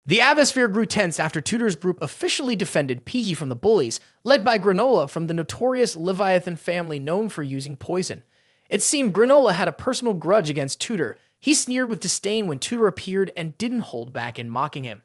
The atmosphere grew tense after Tutor's group officially defended Piggy from the bullies, led by Granola from the notorious Leviathan family known for using poison. It seemed Granola had a personal grudge against Tutor. He sneered with disdain when Tutor appeared and didn't hold back in mocking him.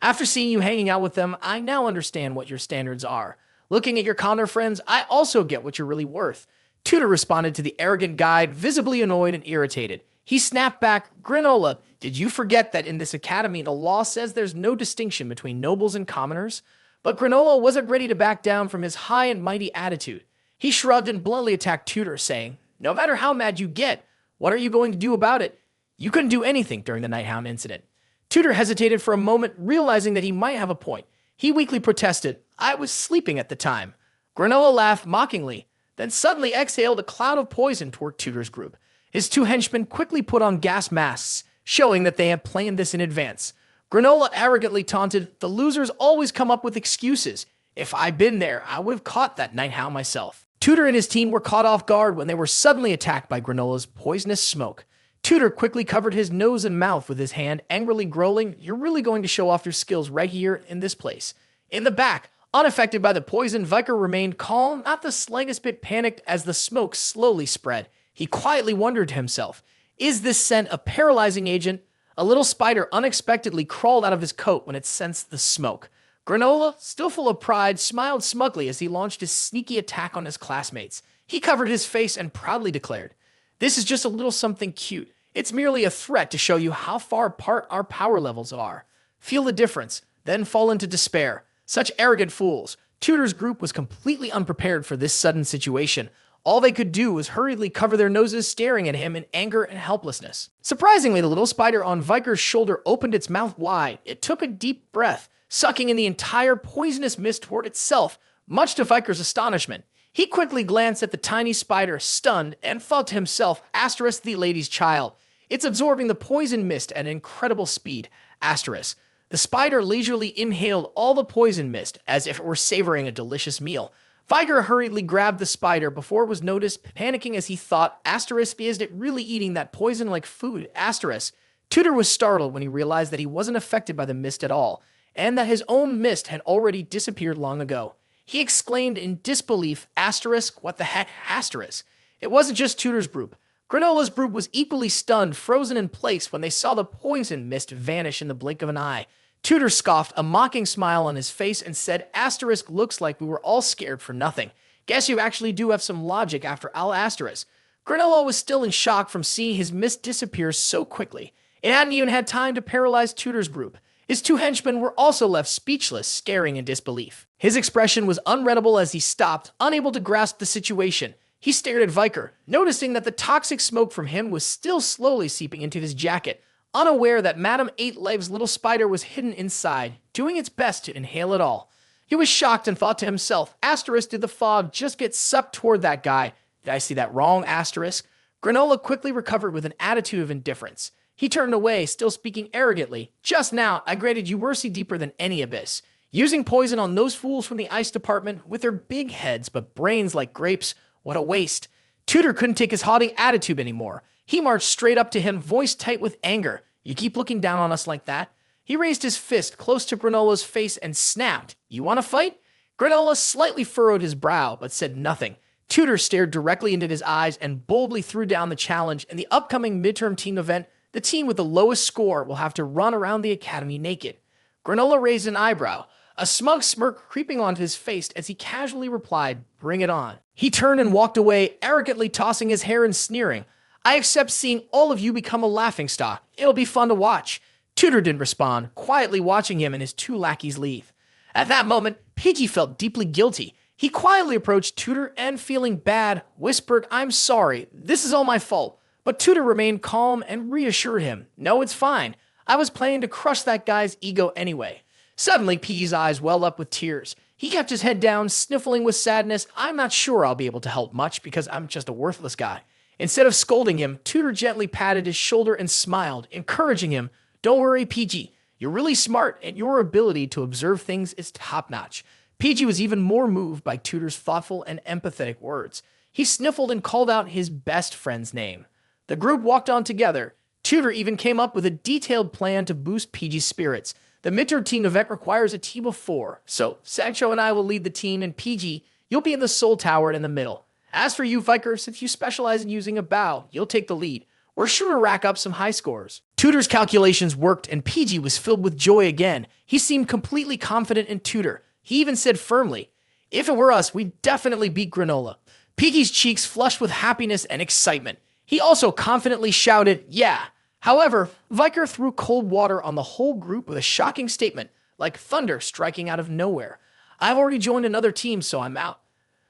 After seeing you hanging out with them, I now understand what your standards are. Looking at your Connor friends, I also get what you're really worth. Tutor responded to the arrogant guide, visibly annoyed and irritated. He snapped back, Granola, did you forget that in this academy the law says there's no distinction between nobles and commoners? But Granola wasn't ready to back down from his high and mighty attitude. He shrugged and bluntly attacked Tutor, saying, no matter how mad you get, what are you going to do about it? You couldn't do anything during the Nighthound incident. Tutor hesitated for a moment, realizing that he might have a point. He weakly protested, I was sleeping at the time. Granola laughed mockingly, then suddenly exhaled a cloud of poison toward Tutor's group. His two henchmen quickly put on gas masks, showing that they had planned this in advance. Granola arrogantly taunted, the losers always come up with excuses. If I'd been there, I would have caught that Nighthound myself. Tutor and his team were caught off guard when they were suddenly attacked by Granola's poisonous smoke. Tutor quickly covered his nose and mouth with his hand, angrily growling, you're really going to show off your skills right here in this place. In the back, unaffected by the poison, Viker remained calm, not the slightest bit panicked as the smoke slowly spread. He quietly wondered to himself, is this scent a paralyzing agent? A little spider unexpectedly crawled out of his coat when it sensed the smoke. Granola, still full of pride, smiled smugly as he launched his sneaky attack on his classmates. He covered his face and proudly declared, this is just a little something cute. It's merely a threat to show you how far apart our power levels are. Feel the difference, then fall into despair. Such arrogant fools. Tutor's group was completely unprepared for this sudden situation. All they could do was hurriedly cover their noses, staring at him in anger and helplessness. Surprisingly, the little spider on Viker's shoulder opened its mouth wide. It took a deep breath, sucking in the entire poisonous mist toward itself, much to Viker's astonishment. He quickly glanced at the tiny spider, stunned, and thought to himself, asterisk the lady's child. It's absorbing the poison mist at incredible speed, asterisk. The spider leisurely inhaled all the poison mist, as if it were savoring a delicious meal. Viker hurriedly grabbed the spider before it was noticed, panicking as he thought, asterisk, is it really eating that poison like food, asterisk. Tutor was startled when he realized that he wasn't affected by the mist at all, and that his own mist had already disappeared long ago. He exclaimed in disbelief, asterisk, what the heck, asterisk. It wasn't just Tutor's group. Granola's group was equally stunned, frozen in place when they saw the poison mist vanish in the blink of an eye. Tutor scoffed, a mocking smile on his face, and said, asterisk, looks like we were all scared for nothing. Guess you actually do have some logic after all, asterisk. Granola was still in shock from seeing his mist disappear so quickly. It hadn't even had time to paralyze Tutor's group. His two henchmen were also left speechless, staring in disbelief. His expression was unreadable as he stopped, unable to grasp the situation. He stared at Viker, noticing that the toxic smoke from him was still slowly seeping into his jacket, unaware that Madame Eight-Legs' little spider was hidden inside, doing its best to inhale it all. He was shocked and thought to himself, asterisk, did the fog just get sucked toward that guy? Did I see that wrong, asterisk? Granola quickly recovered with an attitude of indifference. He turned away, still speaking arrogantly. Just now, I graded you mercy deeper than any abyss. Using poison on those fools from the ice department with their big heads but brains like grapes, what a waste. Tutor couldn't take his haughty attitude anymore. He marched straight up to him, voice tight with anger. You keep looking down on us like that? He raised his fist close to Granola's face and snapped. You want to fight? Granola slightly furrowed his brow, but said nothing. Tutor stared directly into his eyes and boldly threw down the challenge. In the upcoming midterm team event, the team with the lowest score will have to run around the academy naked. Granola raised an eyebrow, a smug smirk creeping onto his face as he casually replied, bring it on. He turned and walked away, arrogantly tossing his hair and sneering. I accept seeing all of you become a laughingstock. It'll be fun to watch. Tutor didn't respond, quietly watching him and his two lackeys leave. At that moment, Piggy felt deeply guilty. He quietly approached Tutor and, feeling bad, whispered, I'm sorry, this is all my fault. But Tutor remained calm and reassured him, no, it's fine. I was planning to crush that guy's ego anyway. Suddenly, Piggy's eyes welled up with tears. He kept his head down, sniffling with sadness. I'm not sure I'll be able to help much because I'm just a worthless guy. Instead of scolding him, Tutor gently patted his shoulder and smiled, encouraging him, don't worry, Piggy. You're really smart and your ability to observe things is top-notch. Piggy was even more moved by Tutor's thoughtful and empathetic words. He sniffled and called out his best friend's name. The group walked on together. Tutor even came up with a detailed plan to boost Piggy's spirits. The midterm team event requires a team of 4, so Sancho and I will lead the team, and PG, you'll be in the Soul Tower in the middle. As for you, Viker, since you specialize in using a bow, you'll take the lead. We're sure to rack up some high scores. Tutor's calculations worked, and PG was filled with joy again. He seemed completely confident in Tutor. He even said firmly, "If it were us, we'd definitely beat Granola." PG's cheeks flushed with happiness and excitement. He also confidently shouted, "Yeah." However, Viker threw cold water on the whole group with a shocking statement, like thunder striking out of nowhere. "I've already joined another team, so I'm out."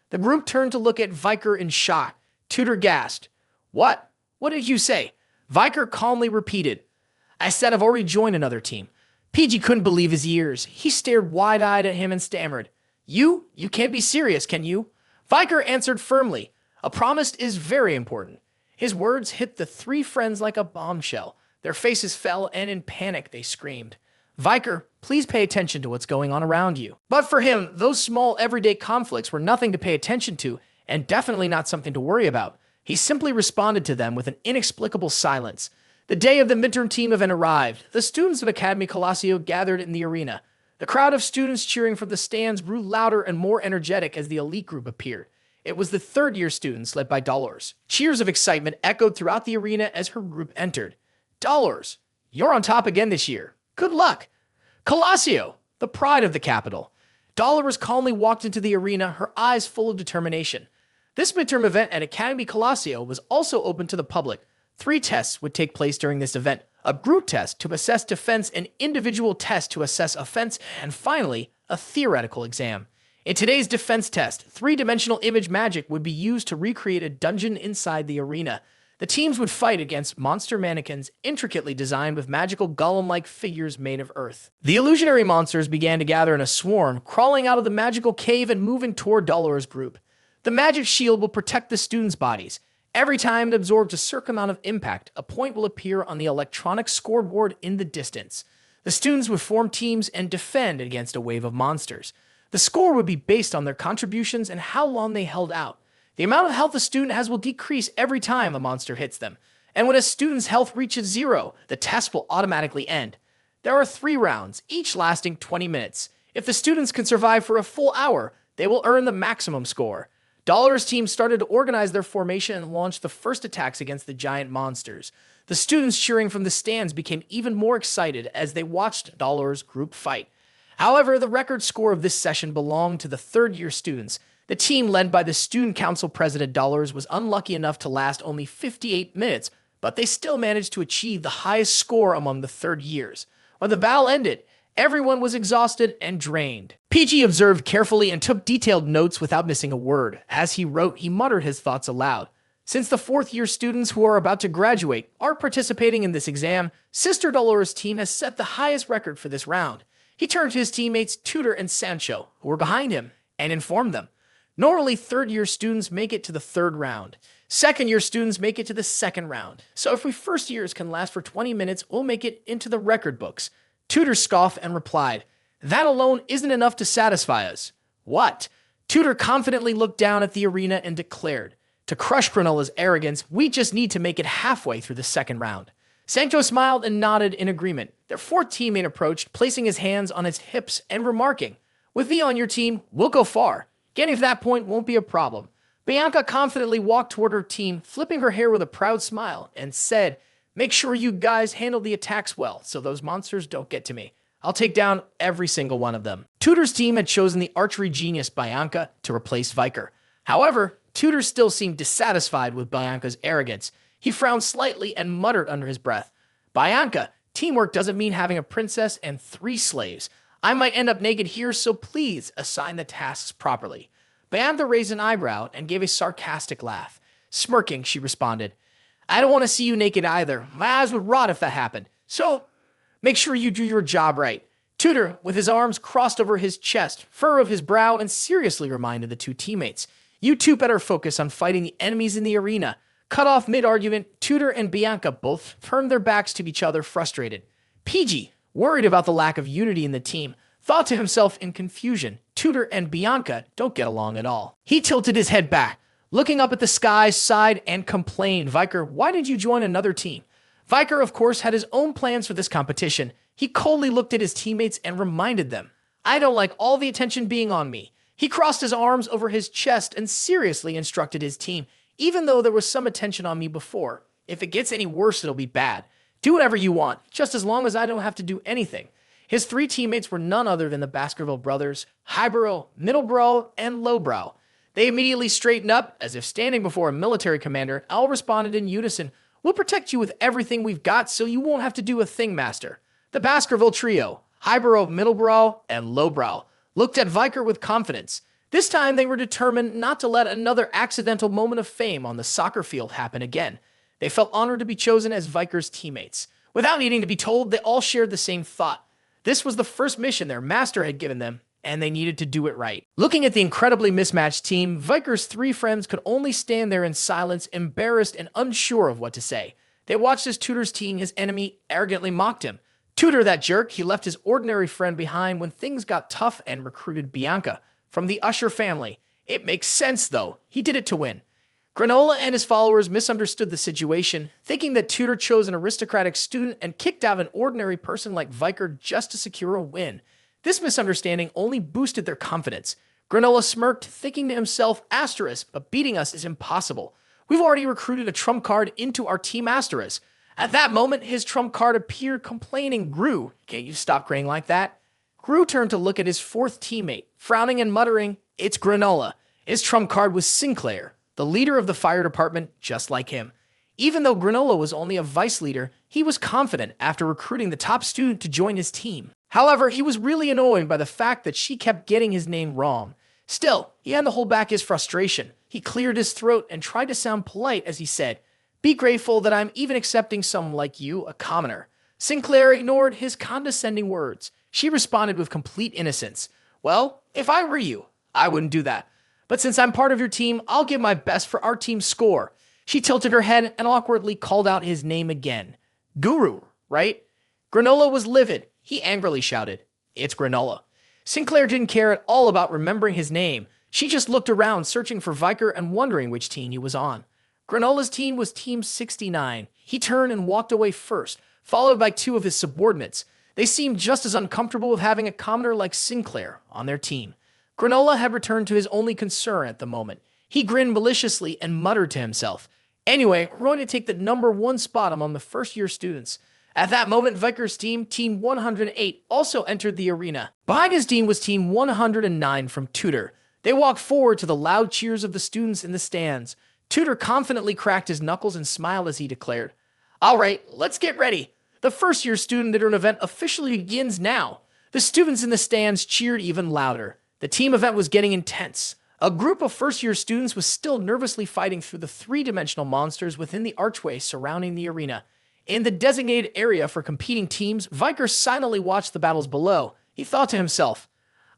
The group turned to look at Viker in shock. Tutor gasped. "What? What did you say?" Viker calmly repeated, "I said I've already joined another team." PG couldn't believe his ears. He stared wide-eyed at him and stammered, You can't be serious, can you?" Viker answered firmly, "A promise is very important." His words hit the 3 friends like a bombshell. Their faces fell, and in panic they screamed, "Viker, please pay attention to what's going on around you." But for him, those small everyday conflicts were nothing to pay attention to, and definitely not something to worry about. He simply responded to them with an inexplicable silence. The day of the midterm team event arrived. The students of Academy Colosseo gathered in the arena. The crowd of students cheering from the stands grew louder and more energetic as the elite group appeared. It was the third-year students led by Dolores. Cheers of excitement echoed throughout the arena as her group entered. "Dolores, you're on top again this year. Good luck." Colosseo, the pride of the capital. Dolores calmly walked into the arena, her eyes full of determination. This midterm event at Academy Colosseo was also open to the public. 3 tests would take place during this event. A group test to assess defense, an individual test to assess offense, and finally, a theoretical exam. In today's defense test, 3-dimensional image magic would be used to recreate a dungeon inside the arena. The teams would fight against monster mannequins intricately designed with magical golem-like figures made of earth. The illusionary monsters began to gather in a swarm, crawling out of the magical cave and moving toward Dolores' group. The magic shield will protect the students' bodies. Every time it absorbs a certain amount of impact, a point will appear on the electronic scoreboard in the distance. The students would form teams and defend against a wave of monsters. The score would be based on their contributions and how long they held out. The amount of health a student has will decrease every time a monster hits them. And when a student's health reaches 0, the test will automatically end. There are 3 rounds, each lasting 20 minutes. If the students can survive for a full hour, they will earn the maximum score. Dolores' team started to organize their formation and launched the first attacks against the giant monsters. The students cheering from the stands became even more excited as they watched Dolores' group fight. However, the record score of this session belonged to the third-year students. The team led by the Student Council President Dolores was unlucky enough to last only 58 minutes, but they still managed to achieve the highest score among the third years. When the battle ended, everyone was exhausted and drained. PG observed carefully and took detailed notes without missing a word. As he wrote, he muttered his thoughts aloud. Since the 4th-year students who are about to graduate are participating in this exam, Sister Dolores' team has set the highest record for this round. He turned to his teammates Tutor and Sancho, who were behind him, and informed them. Normally, 3rd-year students make it to the 3rd round. 2nd-year students make it to the 2nd round. So if we first years can last for 20 minutes, we'll make it into the record books. Tutor scoffed and replied, "That alone isn't enough to satisfy us." "What?" Tutor confidently looked down at the arena and declared, "To crush Granola's arrogance, we just need to make it halfway through the 2nd round." Sancho smiled and nodded in agreement. Their 4th teammate approached, placing his hands on his hips and remarking, "With me on your team, we'll go far. Getting to that point won't be a problem." Bianca confidently walked toward her team, flipping her hair with a proud smile, and said, "Make sure you guys handle the attacks well, so those monsters don't get to me. I'll take down every single one of them." Tutor's team had chosen the archery genius Bianca to replace Viker. However, Tutor still seemed dissatisfied with Bianca's arrogance. He frowned slightly and muttered under his breath, "Bianca, teamwork doesn't mean having a princess and 3 slaves. I might end up naked here, so please assign the tasks properly." Bianca raised an eyebrow and gave a sarcastic laugh. Smirking, she responded, "I don't want to see you naked either. My eyes would rot if that happened. So, make sure you do your job right." Tutor, with his arms crossed over his chest, furrowed his brow and seriously reminded the 2 teammates, "You 2 better focus on fighting the enemies in the arena." Cut off mid-argument, Tutor and Bianca both turned their backs to each other, frustrated. PG, worried about the lack of unity in the team, thought to himself in confusion, Tutor and Bianca don't get along at all. He tilted his head back, looking up at the sky, sighed, and complained, "Viker, why did you join another team?" Viker, of course, had his own plans for this competition. He coldly looked at his teammates and reminded them, "I don't like all the attention being on me." He crossed his arms over his chest and seriously instructed his team, "Even though there was some attention on me before, if it gets any worse, it'll be bad. Do whatever you want, just as long as I don't have to do anything." His three teammates were none other than the Baskerville brothers, Highbrow, Middlebrow, and Lowbrow. They immediately straightened up, as if standing before a military commander, all responded in unison, "We'll protect you with everything we've got so you won't have to do a thing, Master." The Baskerville trio, Highbrow, Middlebrow, and Lowbrow, looked at Viker with confidence. This time they were determined not to let another accidental moment of fame on the soccer field happen again. They felt honored to be chosen as Viker's teammates. Without needing to be told, they all shared the same thought. This was the first mission their master had given them, and they needed to do it right. Looking at the incredibly mismatched team, Viker's three friends could only stand there in silence, embarrassed and unsure of what to say. They watched as Tutor's team, his enemy, arrogantly mocked him. Tutor, that jerk, he left his ordinary friend behind when things got tough and recruited Bianca from the Usher family. It makes sense, though. He did it to win. Granola and his followers misunderstood the situation, thinking that Tutor chose an aristocratic student and kicked out an ordinary person like Viker just to secure a win. This misunderstanding only boosted their confidence. Granola smirked, thinking to himself, but beating us is impossible. We've already recruited a trump card into our team Asterisk. At that moment, his trump card appeared, complaining, "Gru, can't you stop graying like that?" Gru turned to look at his fourth teammate, frowning and muttering, "It's Granola." His trump card was Sinclair, the leader of the fire department, just like him. Even though Granola was only a vice leader, he was confident after recruiting the top student to join his team. However, he was really annoyed by the fact that she kept getting his name wrong. Still, he had to hold back his frustration. He cleared his throat and tried to sound polite as he said, "Be grateful that I'm even accepting someone like you, a commoner." Sinclair ignored his condescending words. She responded with complete innocence. "Well, if I were you, I wouldn't do that. But since I'm part of your team, I'll give my best for our team's score." She tilted her head and awkwardly called out his name again. "Guru, right?" Granola was livid. He angrily shouted, "It's Granola." Sinclair didn't care at all about remembering his name. She just looked around, searching for Viker and wondering which team he was on. Granola's team was Team 69. He turned and walked away first, followed by two of his subordinates. They seemed just as uncomfortable with having a commoner like Sinclair on their team. Granola had returned to his only concern at the moment. He grinned maliciously and muttered to himself, "Anyway, we're going to take the #1 spot among the first-year students." At that moment, Viker's team, Team 108, also entered the arena. Behind his team was Team 109 from Tutor. They walked forward to the loud cheers of the students in the stands. Tutor confidently cracked his knuckles and smiled as he declared, "All right, let's get ready. The first-year student Midterm event officially begins now." The students in the stands cheered even louder. The team event was getting intense. A group of first-year students was still nervously fighting through the three-dimensional monsters within the archway surrounding the arena. In the designated area for competing teams, Viker silently watched the battles below. He thought to himself,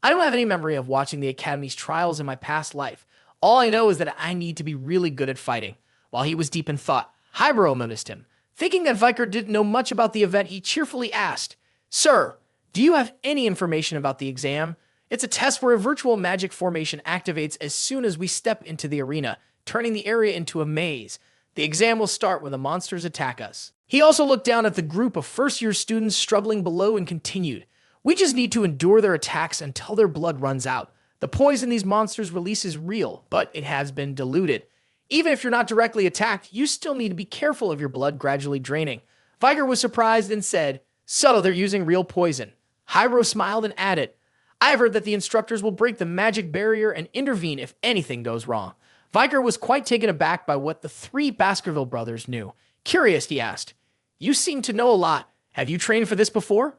"I don't have any memory of watching the Academy's trials in my past life. All I know is that I need to be really good at fighting." While he was deep in thought, Highbrow noticed him. Thinking that Viker didn't know much about the event, he cheerfully asked, "Sir, do you have any information about the exam? It's a test where a virtual magic formation activates as soon as we step into the arena, turning the area into a maze. The exam will start when the monsters attack us." He also looked down at the group of first-year students struggling below and continued, "We just need to endure their attacks until their blood runs out. The poison these monsters release is real, but it has been diluted. Even if you're not directly attacked, you still need to be careful of your blood gradually draining." Viker was surprised and said, "So they're using real poison." Highbrow smiled and added, "I've heard that the instructors will break the magic barrier and intervene if anything goes wrong." Viker was quite taken aback by what the three Baskerville brothers knew. Curious, he asked, "You seem to know a lot. Have you trained for this before?"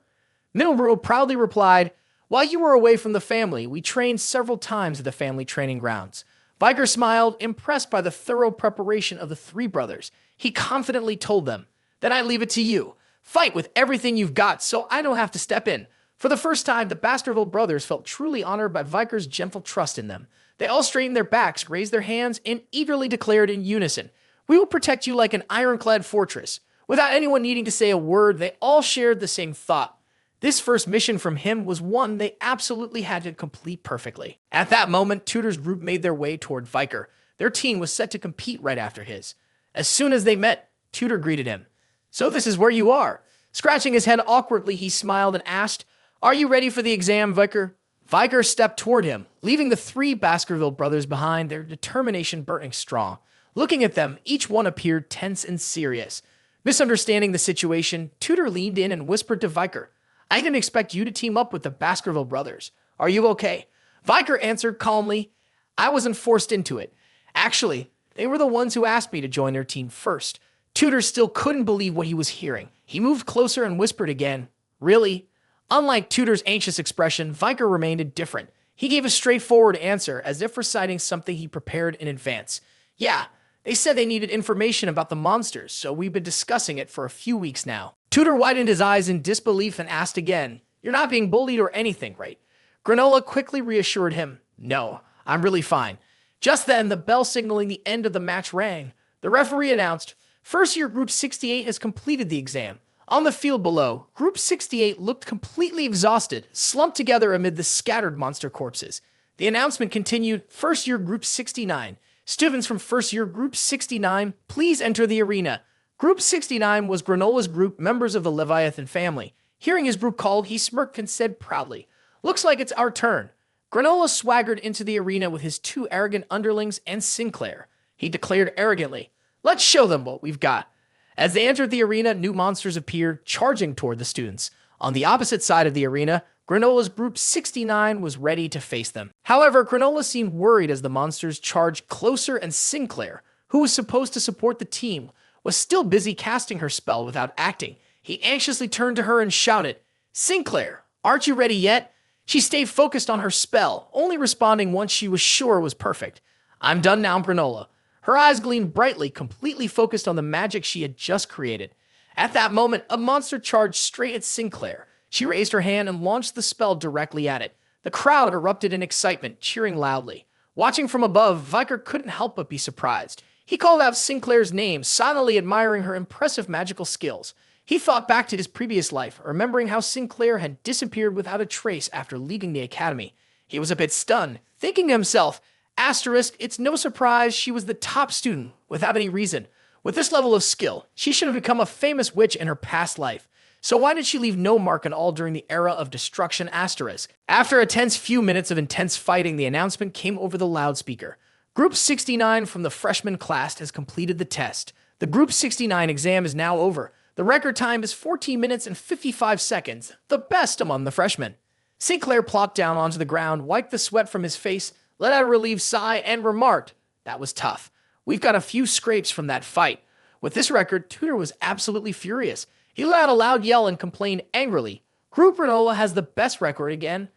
Middlebrow proudly replied, "While you were away from the family, we trained several times at the family training grounds." Viker smiled, impressed by the thorough preparation of the three brothers. He confidently told them, "Then I leave it to you. Fight with everything you've got so I don't have to step in." For the first time, the Baskerville brothers felt truly honored by Viker's gentle trust in them. They all straightened their backs, raised their hands, and eagerly declared in unison, "We will protect you like an ironclad fortress." Without anyone needing to say a word, they all shared the same thought. This first mission from him was one they absolutely had to complete perfectly. At that moment, Tutor's group made their way toward Viker. Their team was set to compete right after his. As soon as they met, Tutor greeted him. "So this is where you are." Scratching his head awkwardly, he smiled and asked, "Are you ready for the exam, Viker?" Viker stepped toward him, leaving the three Baskerville brothers behind, their determination burning strong. Looking at them, each one appeared tense and serious. Misunderstanding the situation, Tutor leaned in and whispered to Viker, "I didn't expect you to team up with the Baskerville brothers. Are you okay?" Viker answered calmly, "I wasn't forced into it. Actually, they were the ones who asked me to join their team first." Tutor still couldn't believe what he was hearing. He moved closer and whispered again, "Really?" Unlike Tutor's anxious expression, Viker remained indifferent. He gave a straightforward answer, as if reciting something he prepared in advance. "Yeah, they said they needed information about the monsters, so we've been discussing it for a few weeks now." Tutor widened his eyes in disbelief and asked again, "You're not being bullied or anything, right?" Granola quickly reassured him, "No, I'm really fine." Just then, the bell signaling the end of the match rang. The referee announced, "First year Group 68 has completed the exam." On the field below, Group 68 looked completely exhausted, slumped together amid the scattered monster corpses. The announcement continued, "First year Group 69. Students from first year Group 69, please enter the arena." Group 69 was Granola's group, members of the Leviathan family. Hearing his group called, he smirked and said proudly, "Looks like it's our turn." Granola swaggered into the arena with his two arrogant underlings and Sinclair. He declared arrogantly, "Let's show them what we've got." As they entered the arena, new monsters appeared, charging toward the students. On the opposite side of the arena, Granola's Group 69 was ready to face them. However, Granola seemed worried as the monsters charged closer, and Sinclair, who was supposed to support the team, was still busy casting her spell without acting. He anxiously turned to her and shouted, "Sinclair, aren't you ready yet?" She stayed focused on her spell, only responding once she was sure it was perfect. "I'm done now, Granola." Her eyes gleamed brightly, completely focused on the magic she had just created. At that moment, a monster charged straight at Sinclair. She raised her hand and launched the spell directly at it. The crowd erupted in excitement, cheering loudly. Watching from above, Viker couldn't help but be surprised. He called out Sinclair's name, silently admiring her impressive magical skills. He thought back to his previous life, remembering how Sinclair had disappeared without a trace after leaving the academy. He was a bit stunned, thinking to himself, it's no surprise she was the top student without any reason. With this level of skill, she should have become a famous witch in her past life. So why did she leave no mark at all during the era of destruction ? After a tense few minutes of intense fighting, the announcement came over the loudspeaker. Group 69 from the freshman class has completed the test. The Group 69 exam is now over. The record time is 14 minutes and 55 seconds, the best among the freshmen. Sinclair plopped down onto the ground, wiped the sweat from his face, let out a relieved sigh, and remarked, "That was tough. We've got a few scrapes from that fight." With this record, Tutor was absolutely furious. He let out a loud yell and complained angrily, "Group Granola has the best record again."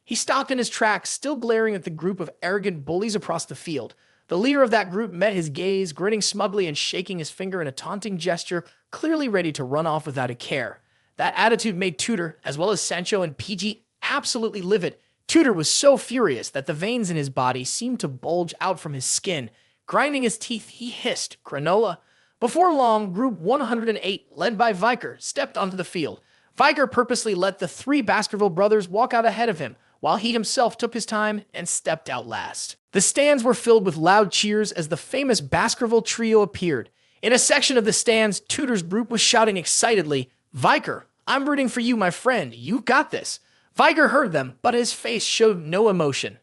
He stopped in his tracks, still glaring at the group of arrogant bullies across the field. The leader of that group met his gaze, grinning smugly and shaking his finger in a taunting gesture, clearly ready to run off without a care. That attitude made Tutor, as well as Sancho and PG, absolutely livid. Tutor was so furious that the veins in his body seemed to bulge out from his skin. Grinding his teeth, he hissed, "Granola." Before long, Group 108, led by Viker, stepped onto the field. Viker purposely let the three Baskerville brothers walk out ahead of him, while he himself took his time and stepped out last. The stands were filled with loud cheers as the famous Baskerville trio appeared. In a section of the stands, Tutor's group was shouting excitedly, "Viker, I'm rooting for you, my friend. You got this." Viker heard them, but his face showed no emotion.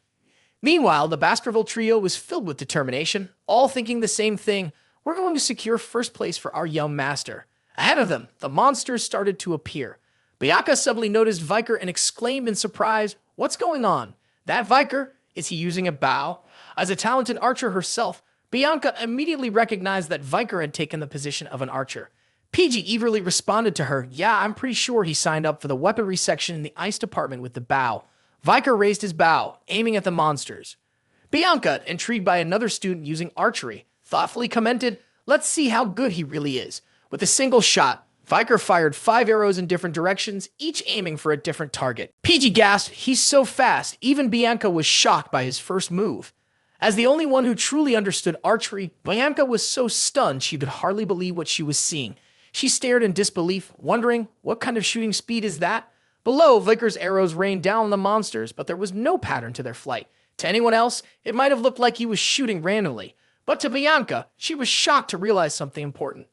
Meanwhile, the Baskerville trio was filled with determination, all thinking the same thing: "We're going to secure first place for our young master." Ahead of them, the monsters started to appear. Bianca suddenly noticed Viker and exclaimed in surprise, "What's going on? That Viker? Is he using a bow?" As a talented archer herself, Bianca immediately recognized that Viker had taken the position of an archer. PG eagerly responded to her, "Yeah, I'm pretty sure he signed up for the weaponry section in the ice department with the bow." Viker raised his bow, aiming at the monsters. Bianca, intrigued by another student using archery, thoughtfully commented, "Let's see how good he really is." With a single shot, Viker fired 5 arrows in different directions, each aiming for a different target. PG gasped, "He's so fast." Even Bianca was shocked by his first move. As the only one who truly understood archery, Bianca was so stunned she could hardly believe what she was seeing. She stared in disbelief, wondering, what kind of shooting speed is that? Below, Viker's arrows rained down on the monsters, but there was no pattern to their flight. To anyone else, it might have looked like he was shooting randomly. But to Bianca, she was shocked to realize something important.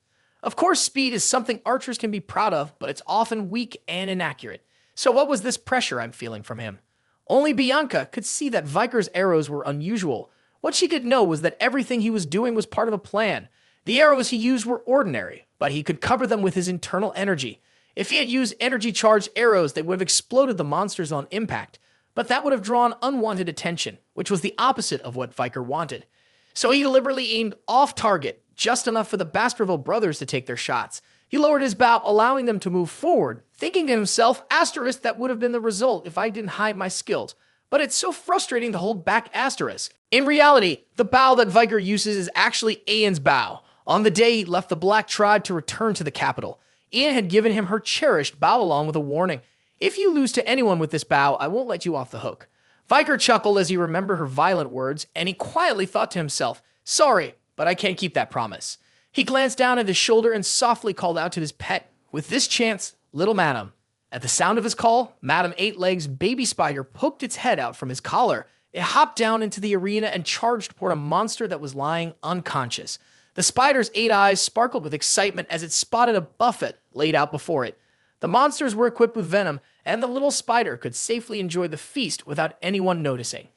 Of course, speed is something archers can be proud of, but it's often weak and inaccurate. So what was this pressure I'm feeling from him? Only Bianca could see that Viker's arrows were unusual. What she could know was that everything he was doing was part of a plan. The arrows he used were ordinary, but he could cover them with his internal energy. If he had used energy-charged arrows, they would have exploded the monsters on impact, but that would have drawn unwanted attention, which was the opposite of what Viker wanted. So he deliberately aimed off-target, just enough for the Baskerville brothers to take their shots. He lowered his bow, allowing them to move forward, thinking to himself, asterisk, that would have been the result if I didn't hide my skills. But it's so frustrating to hold back asterisk. In reality, the bow that Viker uses is actually Ian's bow. On the day he left the Black Tribe to return to the capital, Ian had given him her cherished bow along with a warning. If you lose to anyone with this bow, I won't let you off the hook. Viker chuckled as he remembered her violent words, and he quietly thought to himself, sorry, but I can't keep that promise. He glanced down at his shoulder and softly called out to his pet, with this chance, little Madam. At the sound of his call, Madam Eight Legs' baby spider poked its head out from his collar. It hopped down into the arena and charged toward a monster that was lying unconscious. The spider's 8 eyes sparkled with excitement as it spotted a buffet laid out before it. The monsters were equipped with venom, and the little spider could safely enjoy the feast without anyone noticing.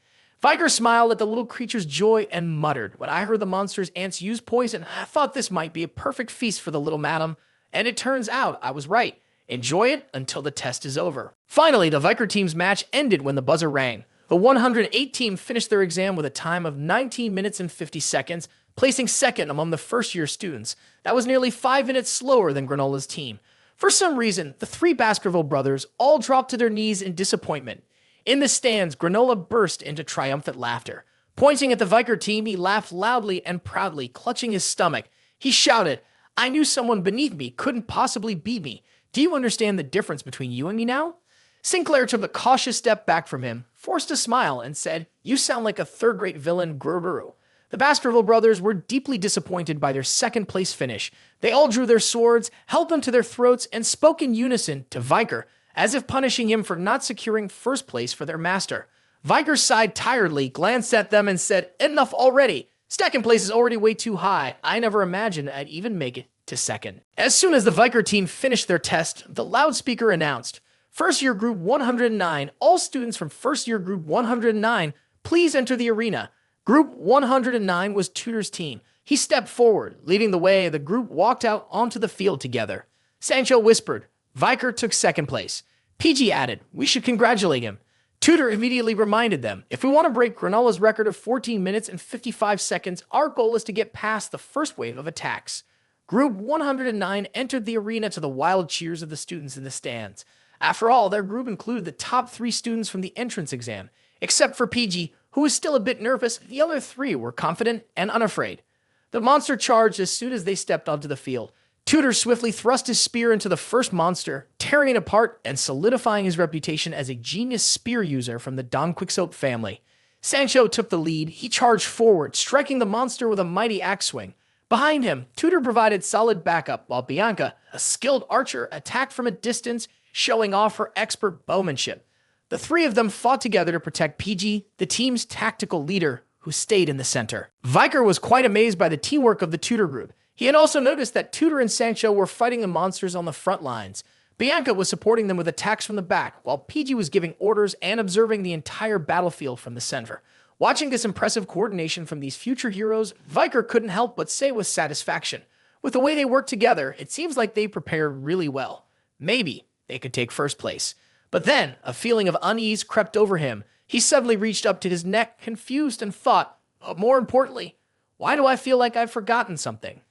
Viker smiled at the little creature's joy and muttered, when I heard the monster's ants use poison, I thought this might be a perfect feast for the little madam. And it turns out I was right. Enjoy it until the test is over. Finally, the Viker team's match ended when the buzzer rang. The 108 team finished their exam with a time of 19 minutes and 50 seconds, placing second among the first-year students. That was nearly 5 minutes slower than Granola's team. For some reason, the 3 Baskerville brothers all dropped to their knees in disappointment. In the stands, Granola burst into triumphant laughter. Pointing at the Viker team, he laughed loudly and proudly, clutching his stomach. He shouted, I knew someone beneath me couldn't possibly beat me. Do you understand the difference between you and me now? Sinclair took a cautious step back from him, forced a smile, and said, You sound like a third-rate villain, Gruburu. The Baskerville brothers were deeply disappointed by their second-place finish. They all drew their swords, held them to their throats, and spoke in unison to Viker, as if punishing him for not securing first place for their master. Viker sighed tiredly, glanced at them, and said, Enough already. Second place is already way too high. I never imagined I'd even make it to second. As soon as the Viker team finished their test, the loudspeaker announced, First Year Group 109, all students from First Year Group 109, please enter the arena. Group 109 was Tutor's team. He stepped forward, leading the way. The group walked out onto the field together. Sancho whispered, Viker took second place. PG added, We should congratulate him. Tutor immediately reminded them, if we want to break Granola's record of 14 minutes and 55 seconds, our goal is to get past the first wave of attacks. Group 109 entered the arena to the wild cheers of the students in the stands. After all, their group included the top 3 students from the entrance exam. Except for PG, who was still a bit nervous, the other 3 were confident and unafraid. The monster charged as soon as they stepped onto the field. Tutor swiftly thrust his spear into the first monster, tearing it apart and solidifying his reputation as a genius spear user from the Don Quixote family. Sancho took the lead. He charged forward, striking the monster with a mighty axe swing. Behind him, Tutor provided solid backup, while Bianca, a skilled archer, attacked from a distance, showing off her expert bowmanship. The 3 of them fought together to protect PG, the team's tactical leader, who stayed in the center. Viker was quite amazed by the teamwork of the Tutor group. He had also noticed that Tutor and Sancho were fighting the monsters on the front lines. Bianca was supporting them with attacks from the back, while PG was giving orders and observing the entire battlefield from the center. Watching this impressive coordination from these future heroes, Viker couldn't help but say with satisfaction. With the way they worked together, it seems like they prepared really well. Maybe they could take first place. But then, a feeling of unease crept over him. He suddenly reached up to his neck, confused, and thought, but more importantly, why do I feel like I've forgotten something?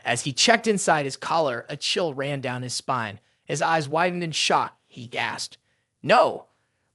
As he checked inside his collar, a chill ran down his spine. His eyes widened in shock. He gasped. No!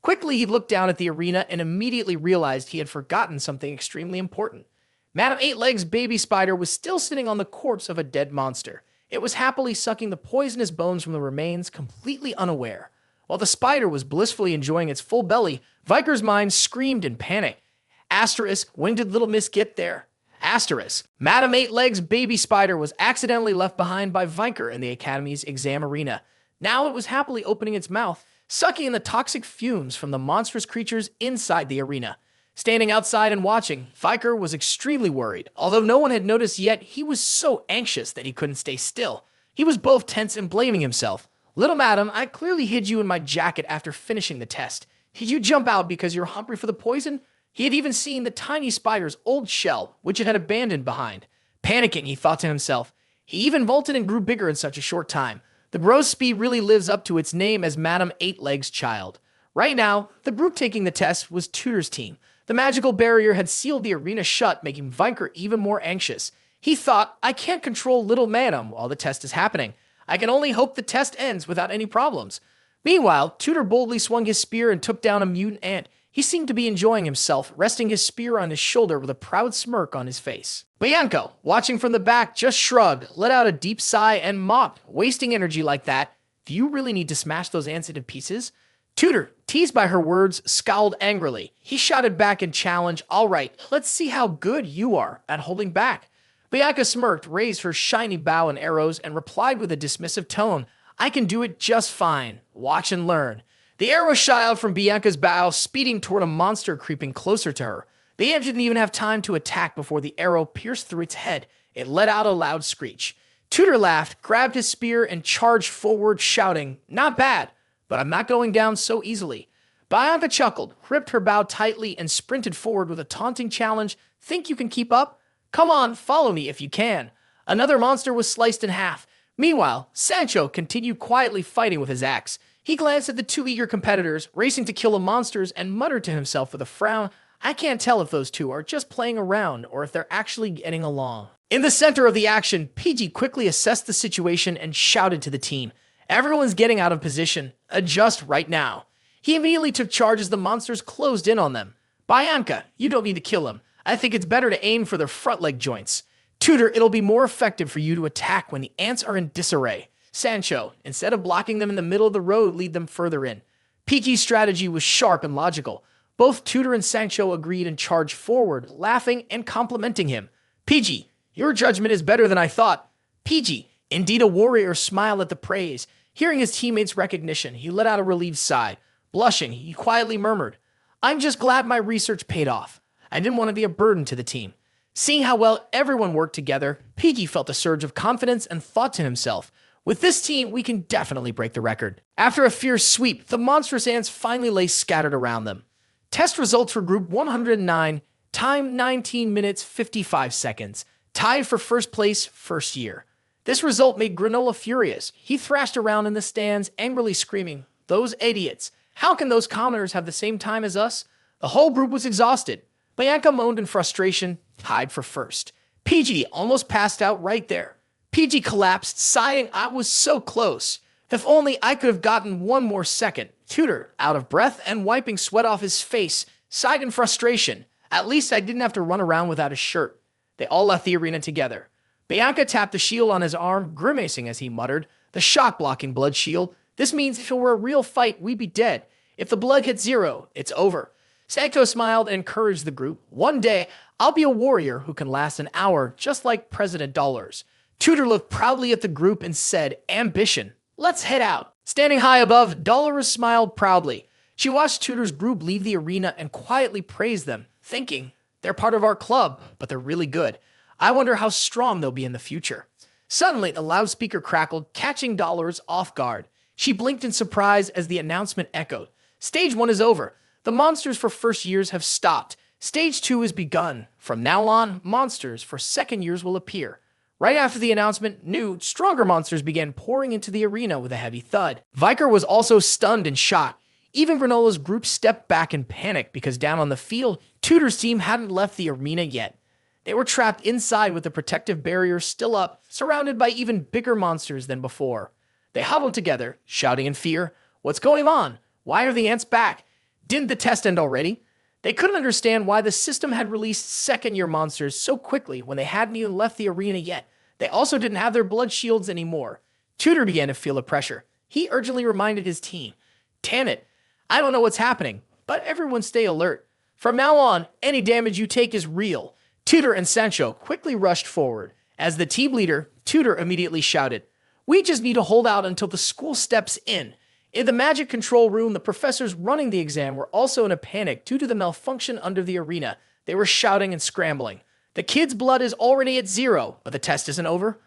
Quickly, he looked down at the arena and immediately realized he had forgotten something extremely important. Madam Eight Legs' baby spider was still sitting on the corpse of a dead monster. It was happily sucking the poisonous bones from the remains, completely unaware. While the spider was blissfully enjoying its full belly, Viker's mind screamed in panic. Asterisk, when did little miss get there? Asterisk, Madam Eight Legs' baby spider was accidentally left behind by Viker in the Academy's exam arena. Now it was happily opening its mouth, sucking in the toxic fumes from the monstrous creatures inside the arena. Standing outside and watching, Viker was extremely worried. Although no one had noticed yet, he was so anxious that he couldn't stay still. He was both tense and blaming himself. "Little madam, I clearly hid you in my jacket after finishing the test. Did you jump out because you're hungry for the poison?" He had even seen the tiny spider's old shell, which it had abandoned behind. Panicking, he thought to himself. He even vaulted and grew bigger in such a short time. The growth speed really lives up to its name as Madam Eight Legs Child. Right now, the group taking the test was Tutor's team. The magical barrier had sealed the arena shut, making Viker even more anxious. He thought, "I can't control little madam while the test is happening. I can only hope the test ends without any problems." Meanwhile, Tutor boldly swung his spear and took down a mutant ant. He seemed to be enjoying himself, resting his spear on his shoulder with a proud smirk on his face. Bianca, watching from the back, just shrugged, let out a deep sigh, and mocked. "Wasting energy like that? Do you really need to smash those ants into pieces?" Tutor, teased by her words, scowled angrily. He shouted back in challenge, "All right, let's see how good you are at holding back." Bianca smirked, raised her shiny bow and arrows, and replied with a dismissive tone, "I can do it just fine. Watch and learn." The arrow shot out from Bianca's bow, speeding toward a monster creeping closer to her. The ant didn't even have time to attack before the arrow pierced through its head. It let out a loud screech. Tutor laughed, grabbed his spear, and charged forward, shouting, "Not bad, but I'm not going down so easily." Bianca chuckled, gripped her bow tightly, and sprinted forward with a taunting challenge. "Think you can keep up? Come on, follow me if you can." Another monster was sliced in half. Meanwhile, Sancho continued quietly fighting with his axe. He glanced at the two eager competitors, racing to kill the monsters, and muttered to himself with a frown, "I can't tell if those two are just playing around or if they're actually getting along." In the center of the action, PG quickly assessed the situation and shouted to the team, "Everyone's getting out of position. Adjust right now." He immediately took charge as the monsters closed in on them. "Bianca, you don't need to kill him. I think it's better to aim for their front leg joints. Tutor, it'll be more effective for you to attack when the ants are in disarray. Sancho, instead of blocking them in the middle of the road, lead them further in." PG's strategy was sharp and logical. Both Tutor and Sancho agreed and charged forward, laughing and complimenting him. "PG, your judgment is better than I thought." PG, indeed a warrior, smiled at the praise. Hearing his teammates' recognition, he let out a relieved sigh. Blushing, he quietly murmured, "I'm just glad my research paid off. I didn't want to be a burden to the team." Seeing how well everyone worked together, PG felt a surge of confidence and thought to himself, "With this team, we can definitely break the record." After a fierce sweep, the monstrous ants finally lay scattered around them. Test results for Group 109, time 19 minutes 55 seconds, tied for first place, first year. This result made Granola furious. He thrashed around in the stands, angrily screaming, "Those idiots! How can those commoners have the same time as us?" The whole group was exhausted. Bianca moaned in frustration, tied for first. PG almost passed out right there. PG collapsed, sighing, "I was so close. If only I could have gotten one more second." Tutor, out of breath and wiping sweat off his face, sighed in frustration. "At least I didn't have to run around without a shirt." They all left the arena together. Bianca tapped the shield on his arm, grimacing as he muttered, "The shock-blocking blood shield. This means if it were a real fight, we'd be dead. If the blood hits 0, it's over." Sancho smiled and encouraged the group. "One day, I'll be a warrior who can last an hour, just like President Dollars." Tutor looked proudly at the group and said, "Ambition. Let's head out." Standing high above, Dolores smiled proudly. She watched Tutor's group leave the arena and quietly praised them, thinking, "They're part of our club, but they're really good. I wonder how strong they'll be in the future." Suddenly, the loudspeaker crackled, catching Dolores off guard. She blinked in surprise as the announcement echoed. "Stage 1 is over. The monsters for first years have stopped. Stage 2 has begun. From now on, monsters for second years will appear." Right after the announcement, new, stronger monsters began pouring into the arena with a heavy thud. Viker was also stunned and shocked. Even Granola's group stepped back in panic because down on the field, Tutor's team hadn't left the arena yet. They were trapped inside with the protective barrier still up, surrounded by even bigger monsters than before. They huddled together, shouting in fear, "What's going on? Why are the ants back? Didn't the test end already?" They couldn't understand why the system had released second-year monsters so quickly when they hadn't even left the arena yet. They also didn't have their blood shields anymore. Tutor began to feel the pressure. He urgently reminded his team, "Damn it, I don't know what's happening, but everyone stay alert. From now on, any damage you take is real." Tutor and Sancho quickly rushed forward. As the team leader, Tutor immediately shouted, "We just need to hold out until the school steps in. In the magic control room, the professors running the exam were also in a panic due to the malfunction under the arena. They were shouting and scrambling. The kids' blood is already at 0, but the test isn't over.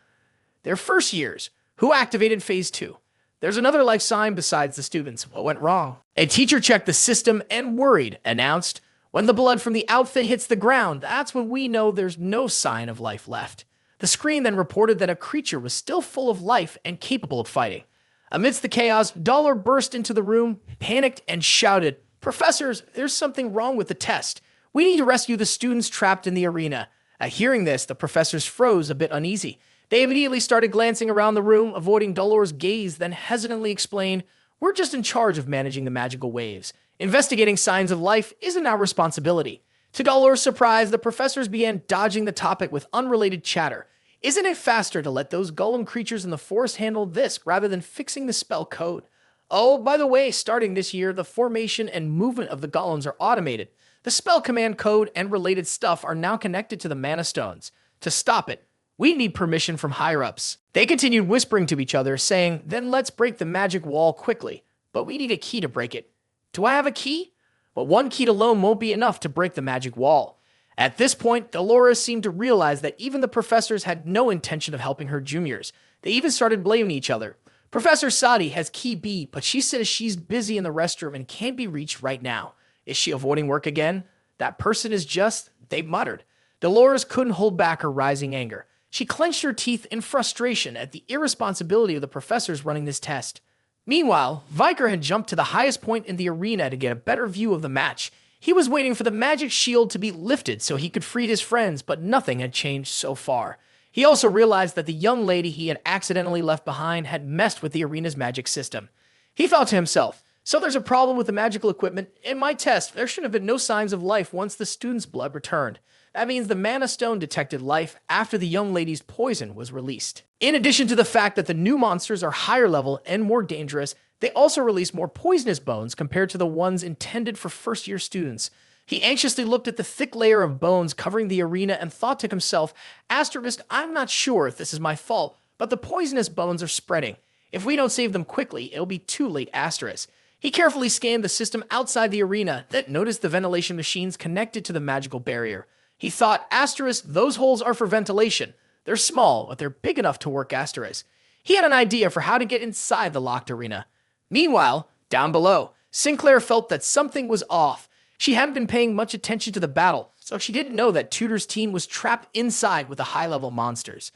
They're first years. Who activated phase 2? There's another life sign besides the students. What went wrong? A teacher checked the system and worried, announced, when the blood from the outfit hits the ground, that's when we know there's no sign of life left. The screen then reported that a creature was still full of life and capable of fighting. Amidst the chaos, Dollar burst into the room, panicked, and shouted, "Professors, there's something wrong with the test. We need to rescue the students trapped in the arena." At hearing this, the professors froze a bit uneasy. They immediately started glancing around the room, avoiding Dollar's gaze, then hesitantly explained, "We're just in charge of managing the magical waves. Investigating signs of life isn't our responsibility." To Dollar's surprise, the professors began dodging the topic with unrelated chatter. Isn't it faster to let those golem creatures in the forest handle this rather than fixing the spell code? Oh, by the way, starting this year, the formation and movement of the golems are automated. The spell command code and related stuff are now connected to the mana stones. To stop it, we need permission from higher-ups. They continued whispering to each other, saying, "Then let's break the magic wall quickly. But we need a key to break it." Do I have a key? But one key alone won't be enough to break the magic wall. At this point, Dolores seemed to realize that even the professors had no intention of helping her juniors. They even started blaming each other. Professor Sai has key B, but she says she's busy in the restroom and can't be reached right now. Is she avoiding work again? That person is just, they muttered. Dolores couldn't hold back her rising anger. She clenched her teeth in frustration at the irresponsibility of the professors running this test. Meanwhile, Viker had jumped to the highest point in the arena to get a better view of the match. He was waiting for the magic shield to be lifted so he could free his friends, but nothing had changed so far. He also realized that the young lady he had accidentally left behind had messed with the arena's magic system. He thought to himself, so there's a problem with the magical equipment. In my test, there should have been no signs of life once the student's blood returned. That means the mana stone detected life after the young lady's poison was released. In addition to the fact that the new monsters are higher level and more dangerous, they also release more poisonous bones compared to the ones intended for first-year students. He anxiously looked at the thick layer of bones covering the arena and thought to himself, "Asterisk, I'm not sure if this is my fault, but the poisonous bones are spreading. If we don't save them quickly, it'll be too late, asterisk." He carefully scanned the system outside the arena, then noticed the ventilation machines connected to the magical barrier. He thought, asterisk, those holes are for ventilation. They're small, but they're big enough to work, asterisk. He had an idea for how to get inside the locked arena. Meanwhile, down below, Sinclair felt that something was off. She hadn't been paying much attention to the battle, so she didn't know that Tutor's team was trapped inside with the high-level monsters.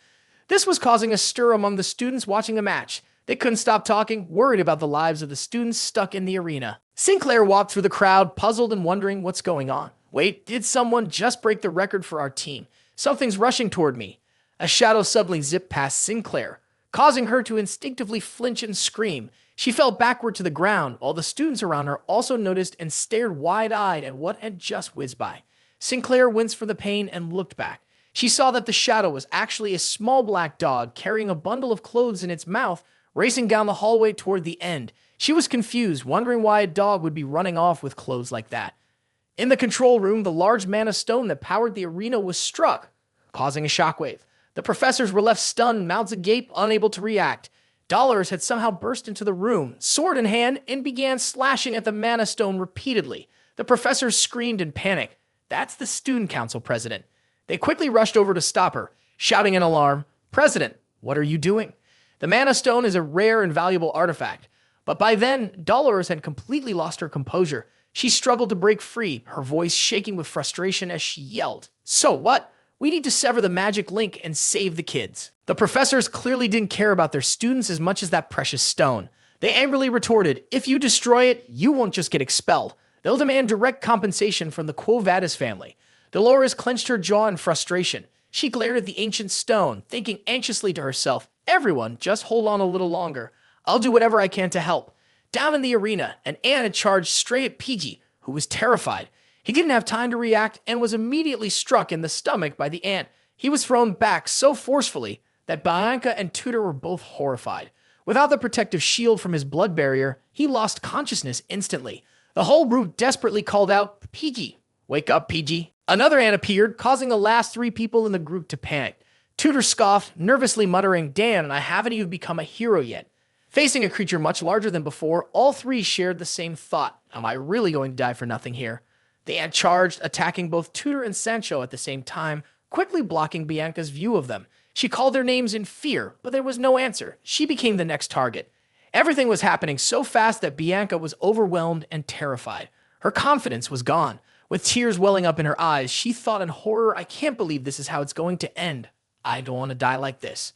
This was causing a stir among the students watching the match. They couldn't stop talking, worried about the lives of the students stuck in the arena. Sinclair walked through the crowd, puzzled and wondering what's going on. Wait, did someone just break the record for our team? Something's rushing toward me. A shadow suddenly zipped past Sinclair, causing her to instinctively flinch and scream. She fell backward to the ground, while the students around her also noticed and stared wide-eyed at what had just whizzed by. Sinclair winced from the pain and looked back. She saw that the shadow was actually a small black dog carrying a bundle of clothes in its mouth, racing down the hallway toward the end. She was confused, wondering why a dog would be running off with clothes like that. In the control room, the large mana stone that powered the arena was struck, causing a shockwave. The professors were left stunned, mouths agape, unable to react. Dollars had somehow burst into the room, sword in hand, and began slashing at the mana stone repeatedly. The professors screamed in panic. That's the student council president. They quickly rushed over to stop her, shouting in alarm, "President, what are you doing?" The mana stone is a rare and valuable artifact, but by then, Dolores had completely lost her composure. She struggled to break free, her voice shaking with frustration as she yelled, "So what? We need to sever the magic link and save the kids." The professors clearly didn't care about their students as much as that precious stone. They angrily retorted, "If you destroy it, you won't just get expelled. They'll demand direct compensation from the Quo Vadis family." Dolores clenched her jaw in frustration. She glared at the ancient stone, thinking anxiously to herself, "Everyone, just hold on a little longer. I'll do whatever I can to help." Down in the arena, an ant had charged straight at PG, who was terrified. He didn't have time to react and was immediately struck in the stomach by the ant. He was thrown back so forcefully that Bianca and Tutor were both horrified. Without the protective shield from his blood barrier, he lost consciousness instantly. The whole group desperately called out, "PG, wake up, PG." Another ant appeared, causing the last 3 people in the group to panic. Tutor scoffed, nervously muttering, "Dan, I haven't even become a hero yet." Facing a creature much larger than before, all three shared the same thought. Am I really going to die for nothing here? The ant charged, attacking both Tutor and Sancho at the same time, quickly blocking Bianca's view of them. She called their names in fear, but there was no answer. She became the next target. Everything was happening so fast that Bianca was overwhelmed and terrified. Her confidence was gone. With tears welling up in her eyes, she thought in horror, I can't believe this is how it's going to end. I don't want to die like this.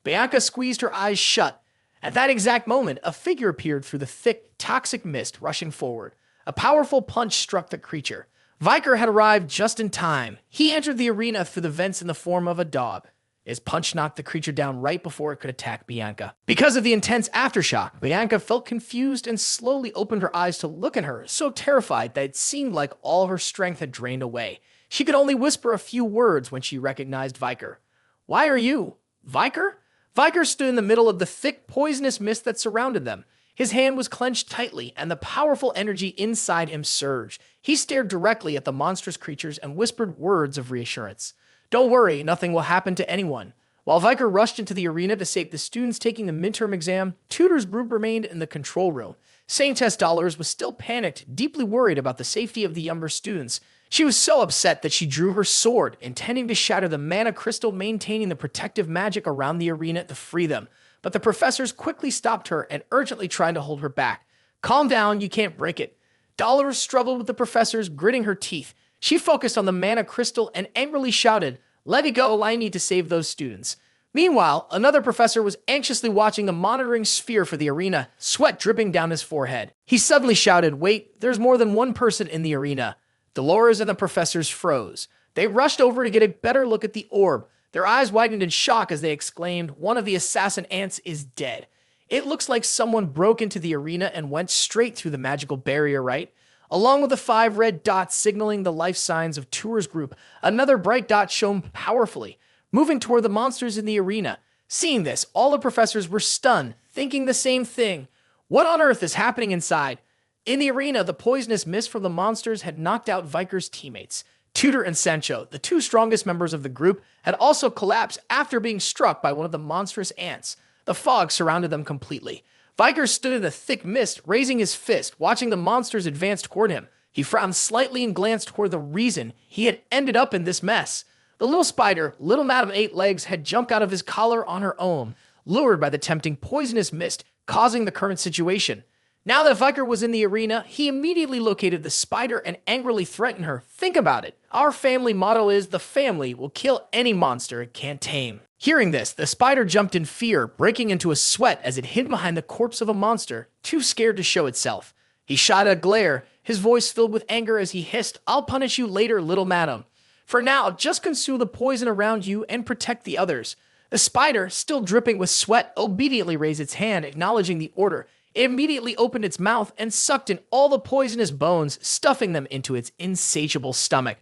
Bianca squeezed her eyes shut. At that exact moment, a figure appeared through the thick, toxic mist, rushing forward. A powerful punch struck the creature. Viker had arrived just in time. He entered the arena through the vents in the form of a dog. His punch knocked the creature down right before it could attack Bianca. Because of the intense aftershock, Bianca felt confused and slowly opened her eyes to look at her, so terrified that it seemed like all her strength had drained away. She could only whisper a few words when she recognized Viker. Why are you? Viker? Viker stood in the middle of the thick, poisonous mist that surrounded them. His hand was clenched tightly, and the powerful energy inside him surged. He stared directly at the monstrous creatures and whispered words of reassurance. Don't worry, nothing will happen to anyone. While Viker rushed into the arena to save the students taking the midterm exam, Tutor's group remained in the control room. Saintess Dollars was still panicked, deeply worried about the safety of the younger students. She was so upset that she drew her sword, intending to shatter the mana crystal maintaining the protective magic around the arena to free them. But the professors quickly stopped her and urgently tried to hold her back. Calm down, you can't break it. Dollars struggled with the professors, gritting her teeth. She focused on the mana crystal and angrily shouted, "Let it go, I need to save those students." Meanwhile, another professor was anxiously watching the monitoring sphere for the arena, sweat dripping down his forehead. He suddenly shouted, "Wait, there's more than one person in the arena." Dolores and the professors froze. They rushed over to get a better look at the orb. Their eyes widened in shock as they exclaimed, "One of the assassin ants is dead." It looks like someone broke into the arena and went straight through the magical barrier, right? Along with the 5 red dots signaling the life signs of Tutor's group, another bright dot shone powerfully, moving toward the monsters in the arena. Seeing this, all the professors were stunned, thinking the same thing. What on earth is happening inside? In the arena, the poisonous mist from the monsters had knocked out Viker's teammates. Tutor and Sancho, the 2 strongest members of the group, had also collapsed after being struck by one of the monstrous ants. The fog surrounded them completely. Viker stood in the thick mist, raising his fist, watching the monsters advance toward him. He frowned slightly and glanced toward the reason he had ended up in this mess. The little spider, Little Madam Eight Legs, had jumped out of his collar on her own, lured by the tempting poisonous mist, causing the current situation. Now that Viker was in the arena, he immediately located the spider and angrily threatened her. Think about it. Our family motto is, the family will kill any monster it can't tame. Hearing this, the spider jumped in fear, breaking into a sweat as it hid behind the corpse of a monster, too scared to show itself. He shot a glare, his voice filled with anger as he hissed, "I'll punish you later, little madam. For now, just consume the poison around you and protect the others." The spider, still dripping with sweat, obediently raised its hand, acknowledging the order. It immediately opened its mouth and sucked in all the poisonous bones, stuffing them into its insatiable stomach.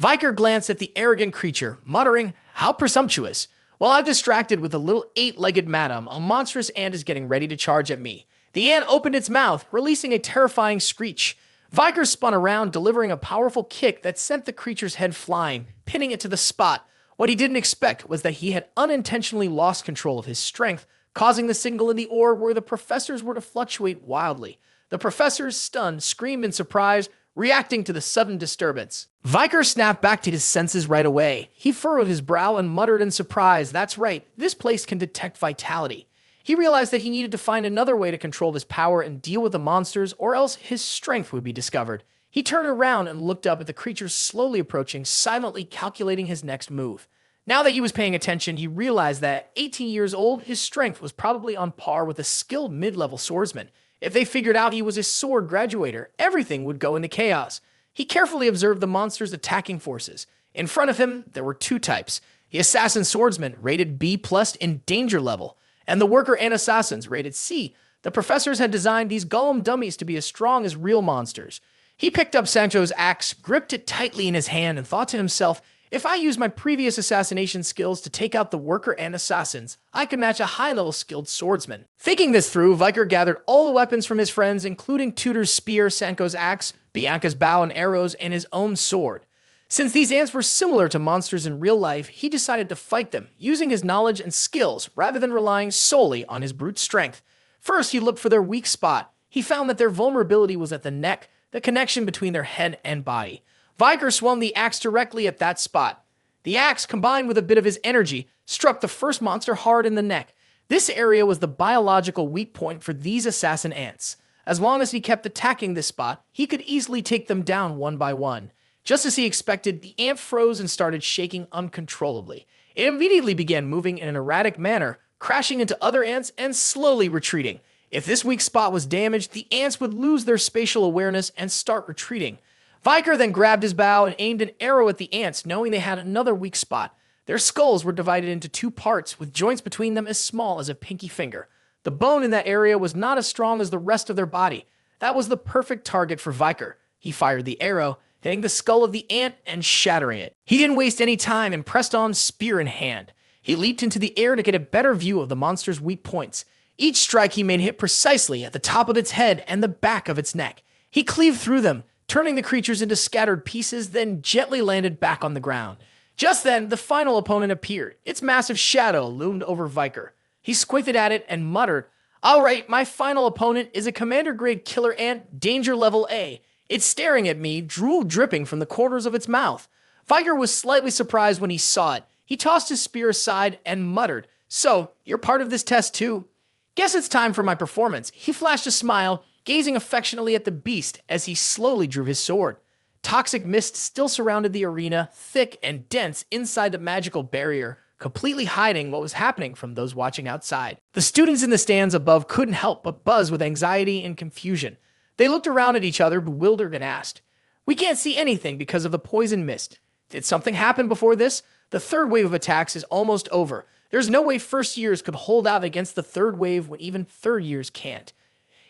Viker glanced at the arrogant creature, muttering, "How presumptuous. While I'm distracted with the little 8-legged madam, a monstrous ant is getting ready to charge at me." The ant opened its mouth, releasing a terrifying screech. Viker spun around, delivering a powerful kick that sent the creature's head flying, pinning it to the spot. What he didn't expect was that he had unintentionally lost control of his strength, causing the signal in the orb where the professors were to fluctuate wildly. The professors, stunned, screamed in surprise, reacting to the sudden disturbance. Viker snapped back to his senses right away. He furrowed his brow and muttered in surprise, "That's right, this place can detect vitality." He realized that he needed to find another way to control his power and deal with the monsters, or else his strength would be discovered. He turned around and looked up at the creatures slowly approaching, silently calculating his next move. Now that he was paying attention, he realized that at 18 years old, his strength was probably on par with a skilled mid-level swordsman. If they figured out he was a sword graduator, everything would go into chaos. He carefully observed the monster's attacking forces. In front of him, there were 2 types. The assassin swordsman, rated B+ in danger level, and the worker and assassins, rated C. The professors had designed these golem dummies to be as strong as real monsters. He picked up Sancho's axe, gripped it tightly in his hand, and thought to himself, if I use my previous assassination skills to take out the worker and assassins, I could match a high-level skilled swordsman. Thinking this through, Viker gathered all the weapons from his friends, including Tutor's spear, Sancho's axe, Bianca's bow and arrows, and his own sword. Since these ants were similar to monsters in real life, he decided to fight them, using his knowledge and skills rather than relying solely on his brute strength. First, he looked for their weak spot. He found that their vulnerability was at the neck, the connection between their head and body. Viker swung the axe directly at that spot. The axe, combined with a bit of his energy, struck the first monster hard in the neck. This area was the biological weak point for these assassin ants. As long as he kept attacking this spot, he could easily take them down one by one. Just as he expected, the ant froze and started shaking uncontrollably. It immediately began moving in an erratic manner, crashing into other ants and slowly retreating. If this weak spot was damaged, the ants would lose their spatial awareness and start retreating. Viker then grabbed his bow and aimed an arrow at the ants, knowing they had another weak spot. Their skulls were divided into two parts, with joints between them as small as a pinky finger. The bone in that area was not as strong as the rest of their body. That was the perfect target for Viker. He fired the arrow, hitting the skull of the ant and shattering it. He didn't waste any time and pressed on, spear in hand. He leaped into the air to get a better view of the monster's weak points. Each strike he made hit precisely at the top of its head and the back of its neck. He cleaved through them, turning the creatures into scattered pieces, then gently landed back on the ground. Just then, the final opponent appeared. Its massive shadow loomed over Viker. He squinted at it and muttered, "All right, my final opponent is a commander-grade killer ant, danger level A. It's staring at me, drool dripping from the corners of its mouth." Viker was slightly surprised when he saw it. He tossed his spear aside and muttered, "So, you're part of this test too? Guess it's time for my performance." He flashed a smile, gazing affectionately at the beast as he slowly drew his sword. Toxic mist still surrounded the arena, thick and dense inside the magical barrier, completely hiding what was happening from those watching outside. The students in the stands above couldn't help but buzz with anxiety and confusion. They looked around at each other, bewildered, and asked, "We can't see anything because of the poison mist. Did something happen before this? The third wave of attacks is almost over. There's no way first years could hold out against the third wave when even third years can't."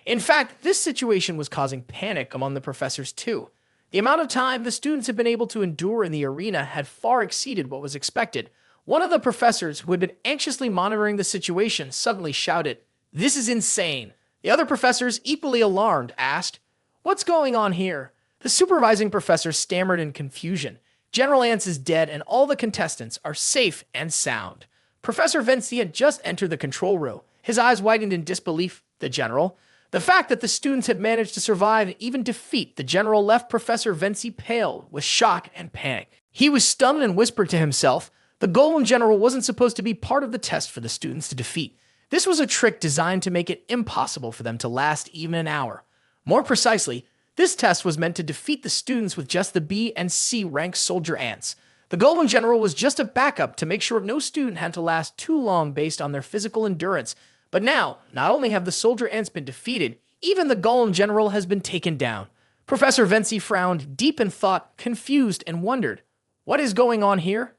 In fact, this situation was causing panic among the professors too. The amount of time the students had been able to endure in the arena had far exceeded what was expected. One of the professors, who had been anxiously monitoring the situation, suddenly shouted, "This is insane." The other professors, equally alarmed, asked, "What's going on here?" The supervising professor stammered in confusion. "General Ants is dead and all the contestants are safe and sound." Professor Vinci had just entered the control room. His eyes widened in disbelief. The general? The fact that the students had managed to survive and even defeat the general left Professor Vinci pale with shock and panic. He was stunned and whispered to himself, the Golem General wasn't supposed to be part of the test for the students to defeat. This was a trick designed to make it impossible for them to last even an hour. More precisely, this test was meant to defeat the students with just the B and C rank soldier ants. The Golem General was just a backup to make sure no student had to last too long based on their physical endurance. But now, not only have the soldier ants been defeated, even the Golem General has been taken down. Professor Vinci frowned, deep in thought, confused, and wondered, what is going on here?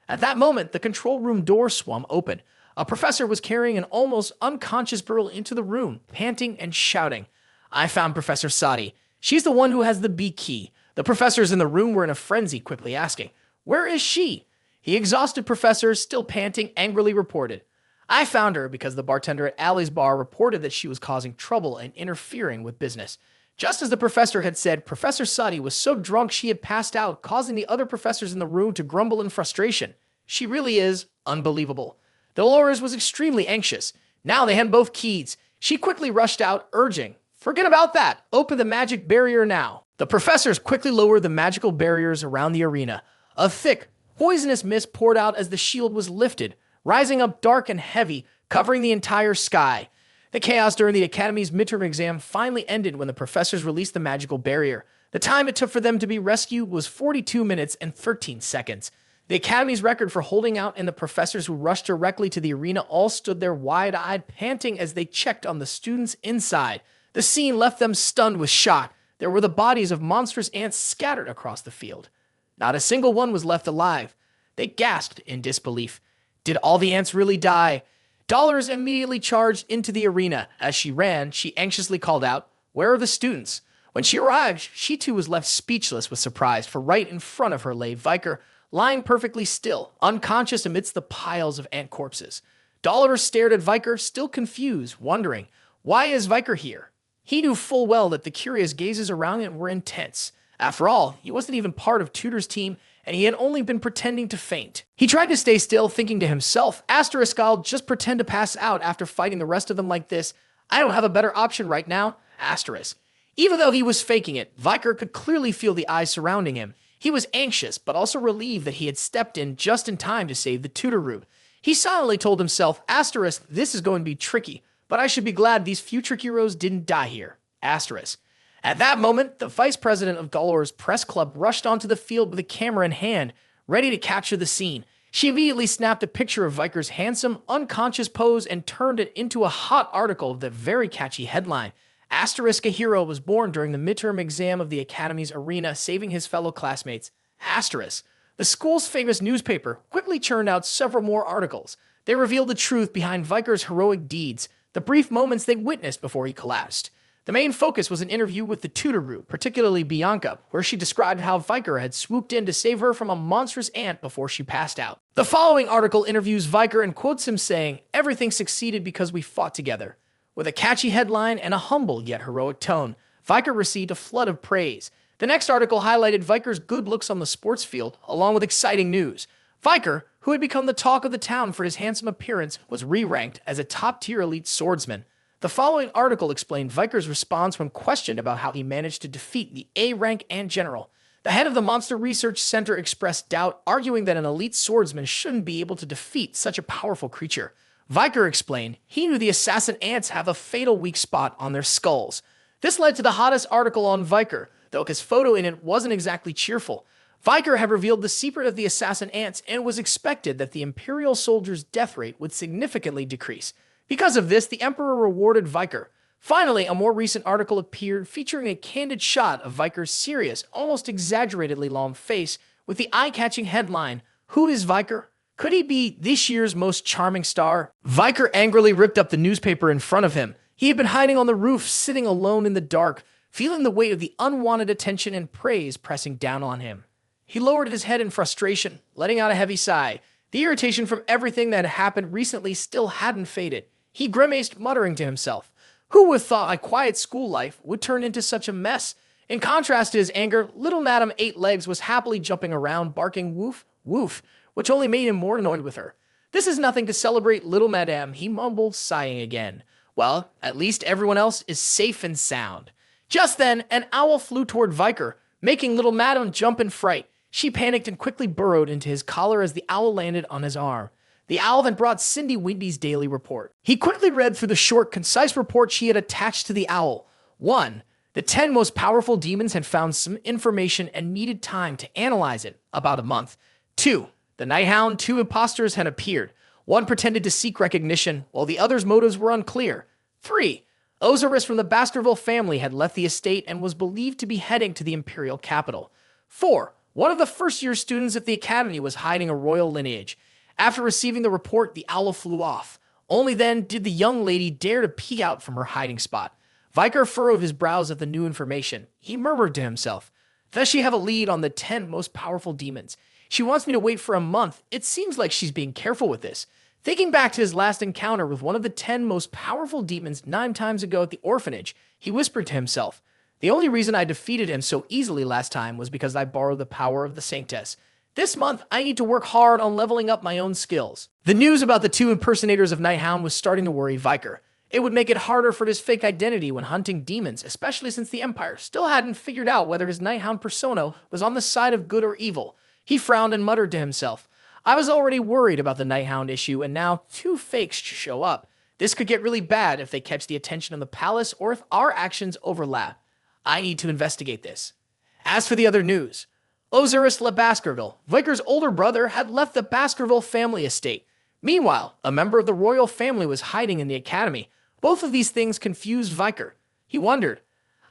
At that moment, the control room door swung open. A professor was carrying an almost unconscious girl into the room, panting and shouting. "I found Professor Sai. She's the one who has the B key." The professors in the room were in a frenzy, quickly asking, "Where is she?" The exhausted professor, still panting, angrily reported, "I found her because the bartender at Allie's bar reported that she was causing trouble and interfering with business." Just as the professor had said, Professor Sai was so drunk she had passed out, causing the other professors in the room to grumble in frustration. She really is unbelievable. Dolores was extremely anxious. Now they had both keys. She quickly rushed out, urging, "Forget about that. Open the magic barrier now." The professors quickly lowered the magical barriers around the arena. A thick, poisonous mist poured out as the shield was lifted, rising up dark and heavy, covering the entire sky. The chaos during the Academy's midterm exam finally ended when the professors released the magical barrier. The time it took for them to be rescued was 42 minutes and 13 seconds. The Academy's record for holding out and the professors who rushed directly to the arena all stood there wide-eyed, panting as they checked on the students inside. The scene left them stunned with shock. There were the bodies of monstrous ants scattered across the field. Not a single one was left alive. They gasped in disbelief. Did all the ants really die? Dollars immediately charged into the arena. As she ran, she anxiously called out, "Where are the students?" When she arrived, she too was left speechless with surprise, for right in front of her lay Viker, lying perfectly still, unconscious amidst the piles of ant corpses. Dollars stared at Viker, still confused, wondering, why is Viker here? He knew full well that the curious gazes around him were intense. After all, he wasn't even part of Tutor's team, and he had only been pretending to faint. He tried to stay still, thinking to himself, I'll just pretend to pass out after fighting the rest of them like this. I don't have a better option right now. Asterisk. Even though he was faking it, Viker could clearly feel the eyes surrounding him. He was anxious, but also relieved that he had stepped in just in time to save the Tutor room. He silently told himself, asterisk, this is going to be tricky, but I should be glad these future heroes didn't die here. Asterisk. At that moment, the vice president of Galor's press club rushed onto the field with a camera in hand, ready to capture the scene. She immediately snapped a picture of Viker's handsome, unconscious pose and turned it into a hot article with a very catchy headline. Asterisk, a hero was born during the midterm exam of the Academy's arena, saving his fellow classmates. Asterisk. The school's famous newspaper quickly churned out several more articles. They revealed the truth behind Viker's heroic deeds, the brief moments they witnessed before he collapsed. The main focus was an interview with the Tutor room, particularly Bianca, where she described how Viker had swooped in to save her from a monstrous ant before she passed out. The following article interviews Viker and quotes him saying, "Everything succeeded because we fought together." With a catchy headline and a humble yet heroic tone, Viker received a flood of praise. The next article highlighted Viker's good looks on the sports field, along with exciting news. Viker, who had become the talk of the town for his handsome appearance, was re-ranked as a top-tier elite swordsman. The following article explained Viker's response when questioned about how he managed to defeat the A rank and general. The head of the Monster Research Center expressed doubt, arguing that an elite swordsman shouldn't be able to defeat such a powerful creature. Viker explained he knew the assassin ants have a fatal weak spot on their skulls. This led to the hottest article on Viker, though his photo in it wasn't exactly cheerful. Viker had revealed the secret of the assassin ants and was expected that the Imperial soldiers' death rate would significantly decrease. Because of this, the Emperor rewarded Viker. Finally, a more recent article appeared featuring a candid shot of Viker's serious, almost exaggeratedly long face with the eye-catching headline, "Who is Viker? Could he be this year's most charming star?" Viker angrily ripped up the newspaper in front of him. He had been hiding on the roof, sitting alone in the dark, feeling the weight of the unwanted attention and praise pressing down on him. He lowered his head in frustration, letting out a heavy sigh. The irritation from everything that had happened recently still hadn't faded. He grimaced, muttering to himself, "Who would have thought a quiet school life would turn into such a mess?" In contrast to his anger, little Madame Eight Legs was happily jumping around, barking woof, woof, which only made him more annoyed with her. "This is nothing to celebrate, little Madame," he mumbled, sighing again. "Well, at least everyone else is safe and sound." Just then, an owl flew toward Viker, making little Madame jump in fright. She panicked and quickly burrowed into his collar as the owl landed on his arm. The owl then brought Cindy Windy's daily report. He quickly read through the short, concise report she had attached to the owl. 1. The 10 most powerful demons had found some information and needed time to analyze it, about a month. 2. The Night Hound, 2 imposters had appeared. One pretended to seek recognition, while the other's motives were unclear. 3. Osiris from the Baskerville family had left the estate and was believed to be heading to the imperial capital. 4. One of the first-year students at the academy was hiding a royal lineage. After receiving the report, the owl flew off. Only then did the young lady dare to peek out from her hiding spot. Viker furrowed his brows at the new information. He murmured to himself, "Does she have a lead on the 10 most powerful demons? She wants me to wait for a month. It seems like she's being careful with this." Thinking back to his last encounter with one of the 10 most powerful demons 9 times ago at the orphanage, he whispered to himself, "The only reason I defeated him so easily last time was because I borrowed the power of the Sanctess. This month, I need to work hard on leveling up my own skills." The news about the 2 impersonators of Night Hound was starting to worry Viker. It would make it harder for his fake identity when hunting demons, especially since the Empire still hadn't figured out whether his Night Hound persona was on the side of good or evil. He frowned and muttered to himself, "I was already worried about the Night Hound issue, and now 2 fakes show up. This could get really bad if they catch the attention of the palace or if our actions overlap. I need to investigate this." As for the other news, Osiris left Baskerville. Viker's older brother had left the Baskerville family estate. Meanwhile, a member of the royal family was hiding in the academy. Both of these things confused Viker. He wondered,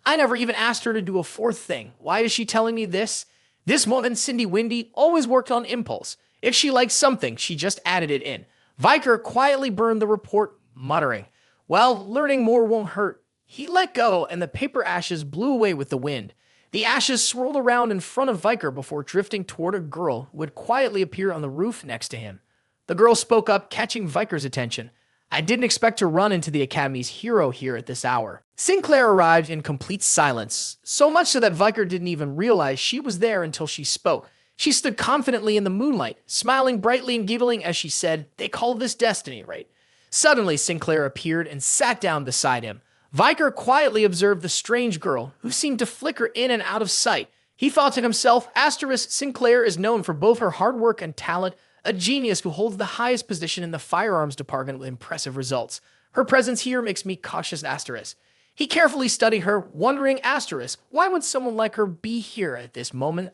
"I never even asked her to do a 4th thing. Why is she telling me this?" This woman, Cindy Windy, always worked on impulse. If she liked something, she just added it in. Viker quietly burned the report, muttering, "Well, learning more won't hurt." He let go, and the paper ashes blew away with the wind. The ashes swirled around in front of Viker before drifting toward a girl who would quietly appear on the roof next to him. The girl spoke up, catching Viker's attention. "I didn't expect to run into the Academy's hero here at this hour." Sinclair arrived in complete silence, so much so that Viker didn't even realize she was there until she spoke. She stood confidently in the moonlight, smiling brightly and giggling as she said, "They call this destiny, right?" Suddenly, Sinclair appeared and sat down beside him. Viker quietly observed the strange girl, who seemed to flicker in and out of sight. He thought to himself, Sinclair is known for both her hard work and talent, a genius who holds the highest position in the firearms department with impressive results. Her presence here makes me cautious. He carefully studied her, wondering, why would someone like her be here at this moment?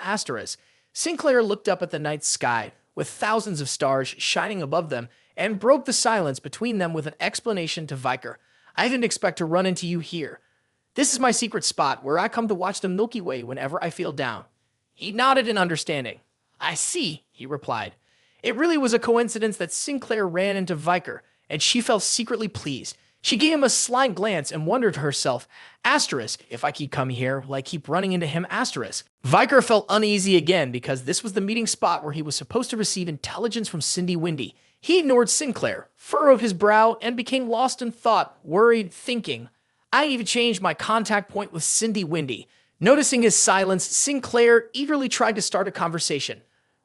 Sinclair looked up at the night sky, with thousands of stars shining above them, and broke the silence between them with an explanation to Viker. I didn't expect to run into you here. This is my secret spot where I come to watch the Milky Way whenever I feel down. He nodded in understanding. I see, he replied. It really was a coincidence that Sinclair ran into Viker, and she felt secretly pleased. She gave him a sly glance and wondered to herself, if I keep coming here, will I keep running into him? Viker felt uneasy again because this was the meeting spot where he was supposed to receive intelligence from Cindy Windy. He ignored Sinclair, furrowed his brow, and became lost in thought, worried, thinking. I even changed my contact point with Cindy Windy. Noticing his silence, Sinclair eagerly tried to start a conversation.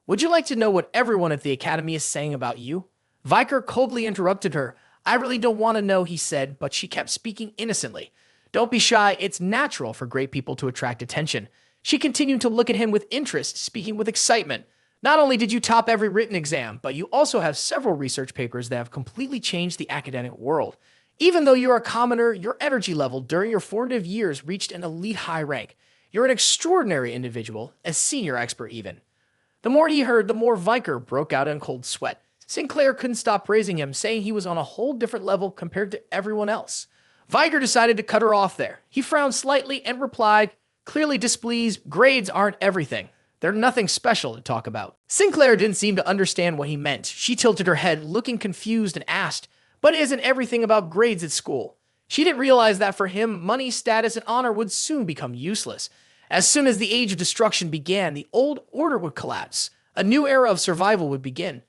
Would you like to know what everyone at the academy is saying about you? Viker coldly interrupted her. I really don't want to know, he said, but she kept speaking innocently. Don't be shy, it's natural for great people to attract attention. She continued to look at him with interest, speaking with excitement. Not only did you top every written exam, but you also have several research papers that have completely changed the academic world. Even though you're a commoner, your energy level during your formative years reached an elite high rank. You're an extraordinary individual, a senior expert even. The more he heard, the more Viker broke out in cold sweat. Sinclair couldn't stop praising him, saying he was on a whole different level compared to everyone else. Viker decided to cut her off there. He frowned slightly and replied, clearly displeased, grades aren't everything. They're nothing special to talk about. Sinclair didn't seem to understand what he meant. She tilted her head, looking confused, and asked, but isn't everything about grades at school? She didn't realize that for him, money, status, and honor would soon become useless. As soon as the age of destruction began, the old order would collapse. A new era of survival would begin.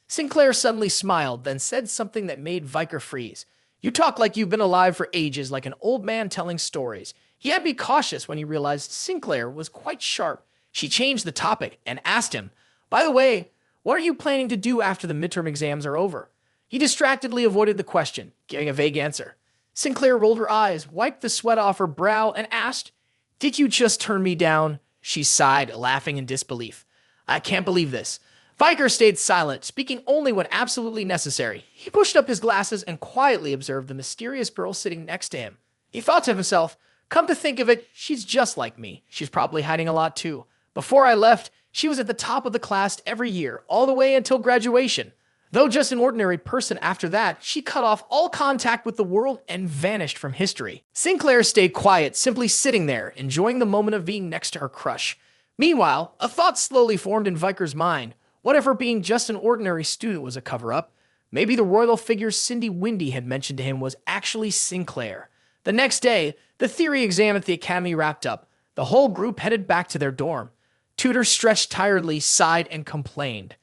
Sinclair suddenly smiled, then said something that made Viker freeze. You talk like you've been alive for ages, like an old man telling stories. He had to be cautious when he realized Sinclair was quite sharp. She changed the topic and asked him, by the way, what are you planning to do after the midterm exams are over? He distractedly avoided the question, giving a vague answer. Sinclair rolled her eyes, wiped the sweat off her brow, and asked, did you just turn me down? She sighed, laughing in disbelief. I can't believe this. Viker stayed silent, speaking only when absolutely necessary. He pushed up his glasses and quietly observed the mysterious girl sitting next to him. He thought to himself, come to think of it, she's just like me. She's probably hiding a lot too. Before I left, she was at the top of the class every year, all the way until graduation. Though just an ordinary person after that, she cut off all contact with the world and vanished from history. Sinclair stayed quiet, simply sitting there, enjoying the moment of being next to her crush. Meanwhile, a thought slowly formed in Viker's mind. What if her being just an ordinary student was a cover-up? Maybe the royal figure Cindy Windy had mentioned to him was actually Sinclair. The next day, the theory exam at the academy wrapped up. The whole group headed back to their dorm. Tutor stretched tiredly, sighed, and complained.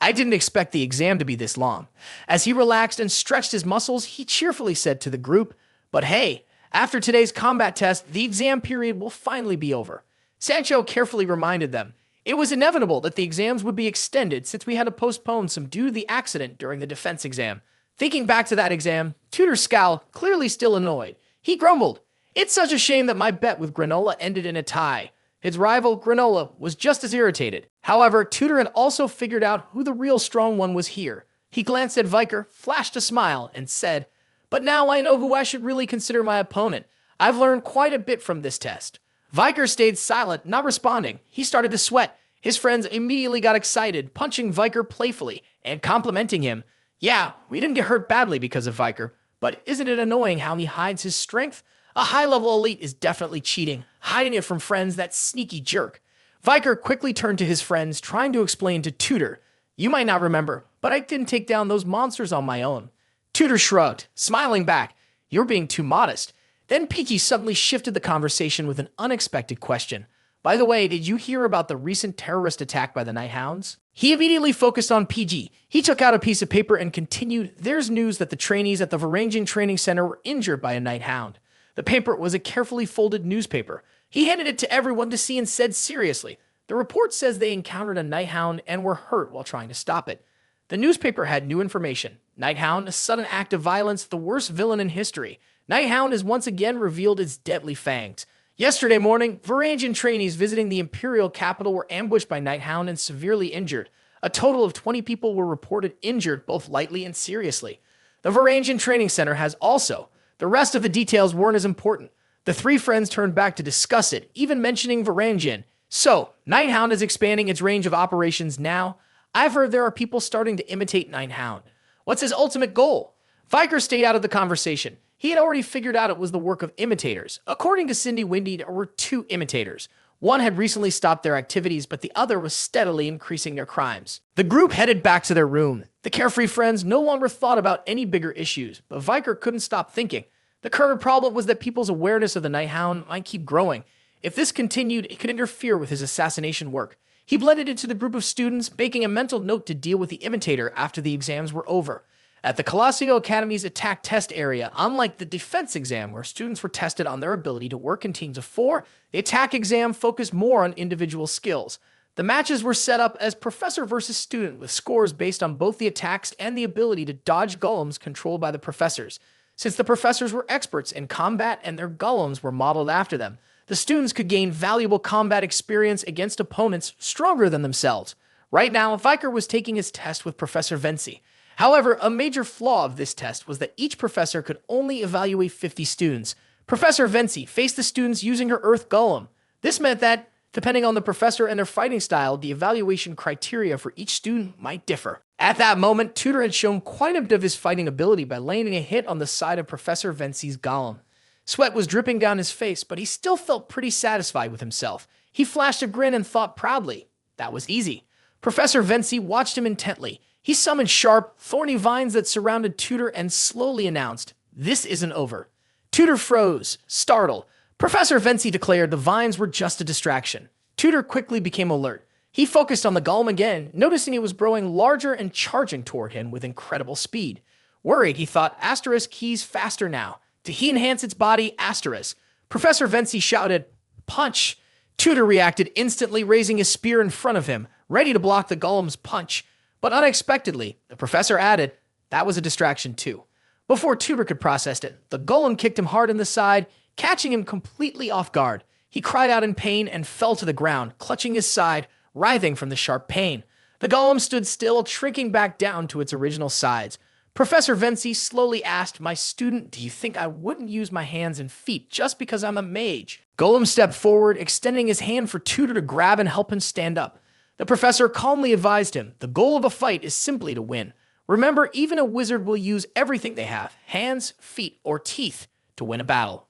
I didn't expect the exam to be this long. As he relaxed and stretched his muscles, he cheerfully said to the group, but hey, after today's combat test, the exam period will finally be over. Sancho carefully reminded them, it was inevitable that the exams would be extended since we had to postpone some due to the accident during the defense exam. Thinking back to that exam, Tutor's scowl, clearly still annoyed. He grumbled, it's such a shame that my bet with Granola ended in a tie. His rival, Granola, was just as irritated. However, Tutor had also figured out who the real strong one was here. He glanced at Viker, flashed a smile, and said, but now I know who I should really consider my opponent. I've learned quite a bit from this test. Viker stayed silent, not responding. He started to sweat. His friends immediately got excited, punching Viker playfully and complimenting him. Yeah, we didn't get hurt badly because of Viker, but isn't it annoying how he hides his strength? A high-level elite is definitely cheating, hiding it from friends, that sneaky jerk. Viker quickly turned to his friends, trying to explain to Tutor. You might not remember, but I didn't take down those monsters on my own. Tutor shrugged, smiling back. You're being too modest. Then Peaky suddenly shifted the conversation with an unexpected question. By the way, did you hear about the recent terrorist attack by the Night Hounds? He immediately focused on PG. He took out a piece of paper and continued, there's news that the trainees at the Varanging Training Center were injured by a Night Hound. The paper was a carefully folded newspaper. He handed it to everyone to see and said seriously, the report says they encountered a Night Hound and were hurt while trying to stop it. The newspaper had new information. Nighthound, a sudden act of violence, the worst villain in history. Nighthound has once again revealed its deadly fangs. Yesterday morning, Varangian trainees visiting the imperial capital were ambushed by Nighthound and severely injured. A total of 20 people were reported injured, both lightly and seriously. The Varangian Training Center has also. The rest of the details weren't as important. The three friends turned back to discuss it, even mentioning Varangian. So, Nighthound is expanding its range of operations now. I've heard there are people starting to imitate Nighthound. What's his ultimate goal? Viker stayed out of the conversation. He had already figured out it was the work of imitators. According to Cindy Windy, there were two imitators. One had recently stopped their activities, but the other was steadily increasing their crimes. The group headed back to their room. The carefree friends no longer thought about any bigger issues, but Viker couldn't stop thinking. The current problem was that people's awareness of the Nighthound might keep growing. If this continued, it could interfere with his assassination work. He blended into the group of students, making a mental note to deal with the imitator after the exams were over. At the Colossio Academy's attack test area, unlike the defense exam where students were tested on their ability to work in teams of 4, the attack exam focused more on individual skills. The matches were set up as professor versus student with scores based on both the attacks and the ability to dodge golems controlled by the professors. Since the professors were experts in combat and their golems were modeled after them, the students could gain valuable combat experience against opponents stronger than themselves. Right now, Viker was taking his test with Professor Venci. However, a major flaw of this test was that each professor could only evaluate 50 students. Professor Venci faced the students using her Earth Golem. This meant that, depending on the professor and their fighting style, the evaluation criteria for each student might differ. At that moment, Tutor had shown quite a bit of his fighting ability by landing a hit on the side of Professor Venci's golem. Sweat was dripping down his face, but he still felt pretty satisfied with himself. He flashed a grin and thought proudly, that was easy. Professor Venci watched him intently. He summoned sharp, thorny vines that surrounded Tutor and slowly announced, this isn't over. Tutor froze, startled. Professor Venci declared the vines were just a distraction. Tutor quickly became alert. He focused on the golem again, noticing it was growing larger and charging toward him with incredible speed. Worried, he thought, asterisk keys faster now. Did he enhance its body? Asterisk. Professor Venci shouted, punch. Tutor reacted instantly, raising his spear in front of him, ready to block the golem's punch. But unexpectedly, the professor added, that was a distraction too. Before Tutor could process it, the golem kicked him hard in the side, catching him completely off guard. He cried out in pain and fell to the ground, clutching his side, writhing from the sharp pain. The golem stood still, shrinking back down to its original size. Professor Venci slowly asked, my student, do you think I wouldn't use my hands and feet just because I'm a mage? Golem stepped forward, extending his hand for Tutor to grab and help him stand up. The professor calmly advised him, the goal of a fight is simply to win. Remember, even a wizard will use everything they have, hands, feet, or teeth, to win a battle.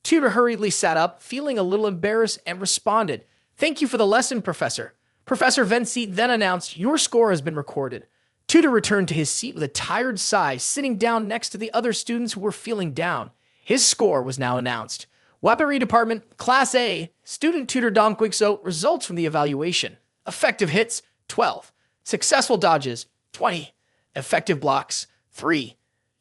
Tutor hurriedly sat up, feeling a little embarrassed, and responded, thank you for the lesson, Professor. Professor Venci then announced, your score has been recorded. Tutor returned to his seat with a tired sigh, sitting down next to the other students who were feeling down. His score was now announced. Weaponry Department, Class A, Student Tutor Dom Quixote, results from the evaluation. Effective hits, 12. Successful dodges, 20. Effective blocks, 3.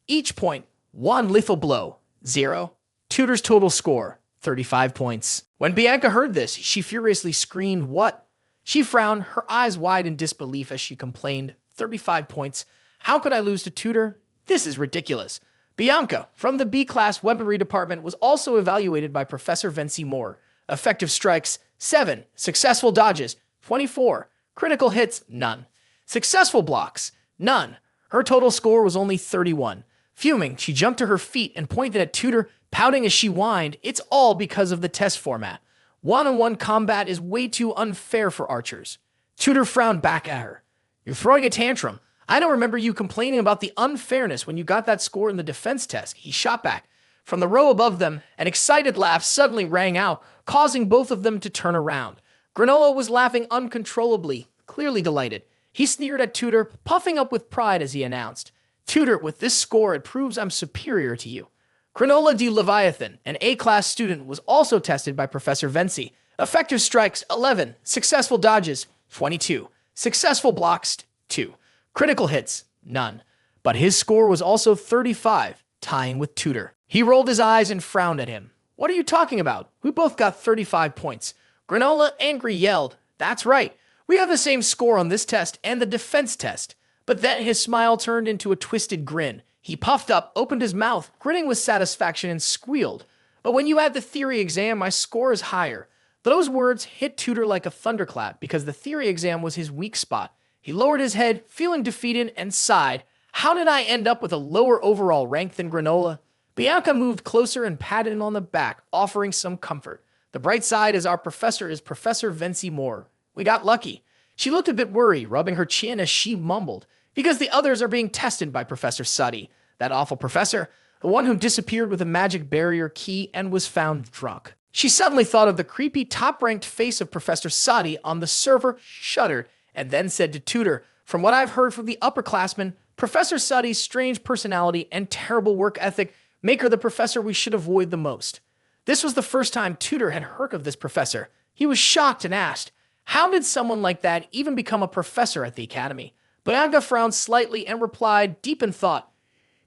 Each point, 1 lethal blow, 0. Tutor's total score, 35 points. When Bianca heard this, she furiously screamed, what? She frowned, her eyes wide in disbelief as she complained, 35 points. How could I lose to Tutor? This is ridiculous. Bianca, from the B-Class Weaponry Department, was also evaluated by Professor Venci Moore. Effective strikes, 7. Successful dodges, 24. Critical hits, none. Successful blocks, none. Her total score was only 31. Fuming, she jumped to her feet and pointed at Tutor, pouting as she whined, it's all because of the test format. One-on-one combat is way too unfair for archers. Tutor frowned back at her. You're throwing a tantrum. I don't remember you complaining about the unfairness when you got that score in the defense test. He shot back. From the row above them, an excited laugh suddenly rang out, causing both of them to turn around. Granola was laughing uncontrollably, clearly delighted. He sneered at Tutor, puffing up with pride as he announced, Tutor, with this score, it proves I'm superior to you. Granola de Leviathan, an A-class student, was also tested by Professor Venci. Effective strikes, 11. Successful dodges, 22. Successful blocks, 2. Critical hits, none. But his score was also 35, tying with Tutor. He rolled his eyes and frowned at him. What are you talking about? We both got 35 points. Granola, angry, yelled, that's right. We have the same score on this test and the defense test. But then his smile turned into a twisted grin. He puffed up, opened his mouth, grinning with satisfaction, and squealed. But when you add the theory exam, my score is higher. Those words hit Tutor like a thunderclap because the theory exam was his weak spot. He lowered his head, feeling defeated, and sighed. How did I end up with a lower overall rank than Granola? Bianca moved closer and patted him on the back, offering some comfort. The bright side is our professor is Professor Vency Moore. We got lucky. She looked a bit worried, rubbing her chin as she mumbled, because the others are being tested by Professor Sai, that awful professor, the one who disappeared with a magic barrier key and was found drunk. She suddenly thought of the creepy top-ranked face of Professor Sai on the server, shuddered, and then said to Tutor, from what I've heard from the upperclassmen, Professor Sai's strange personality and terrible work ethic make her the professor we should avoid the most. This was the first time Tutor had heard of this professor. He was shocked and asked, how did someone like that even become a professor at the academy? Bianca frowned slightly and replied, deep in thought,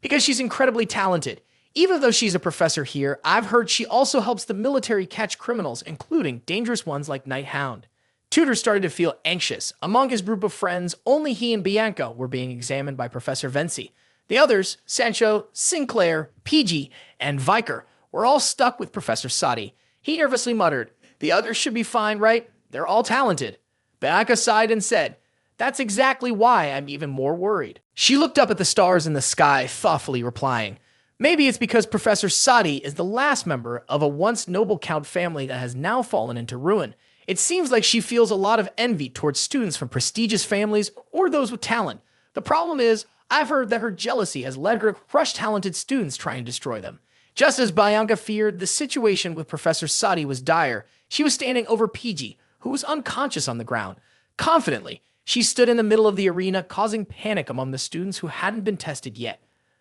because she's incredibly talented. Even though she's a professor here, I've heard she also helps the military catch criminals, including dangerous ones like Night Hound. Tutor started to feel anxious. Among his group of friends, only he and Bianca were being examined by Professor Vency. The others, Sancho, Sinclair, PG, and Viker, were all stuck with Professor Sai. He nervously muttered, the others should be fine, right? They're all talented. Bianca sighed and said, that's exactly why I'm even more worried. She looked up at the stars in the sky, thoughtfully replying, maybe it's because Professor Sai is the last member of a once noble Count family that has now fallen into ruin. It seems like she feels a lot of envy towards students from prestigious families or those with talent. The problem is, I've heard that her jealousy has led her to crush talented students trying to destroy them. Just as Bianca feared, the situation with Professor Sai was dire. She was standing over PG, who was unconscious on the ground. Confidently, she stood in the middle of the arena, causing panic among the students who hadn't been tested yet.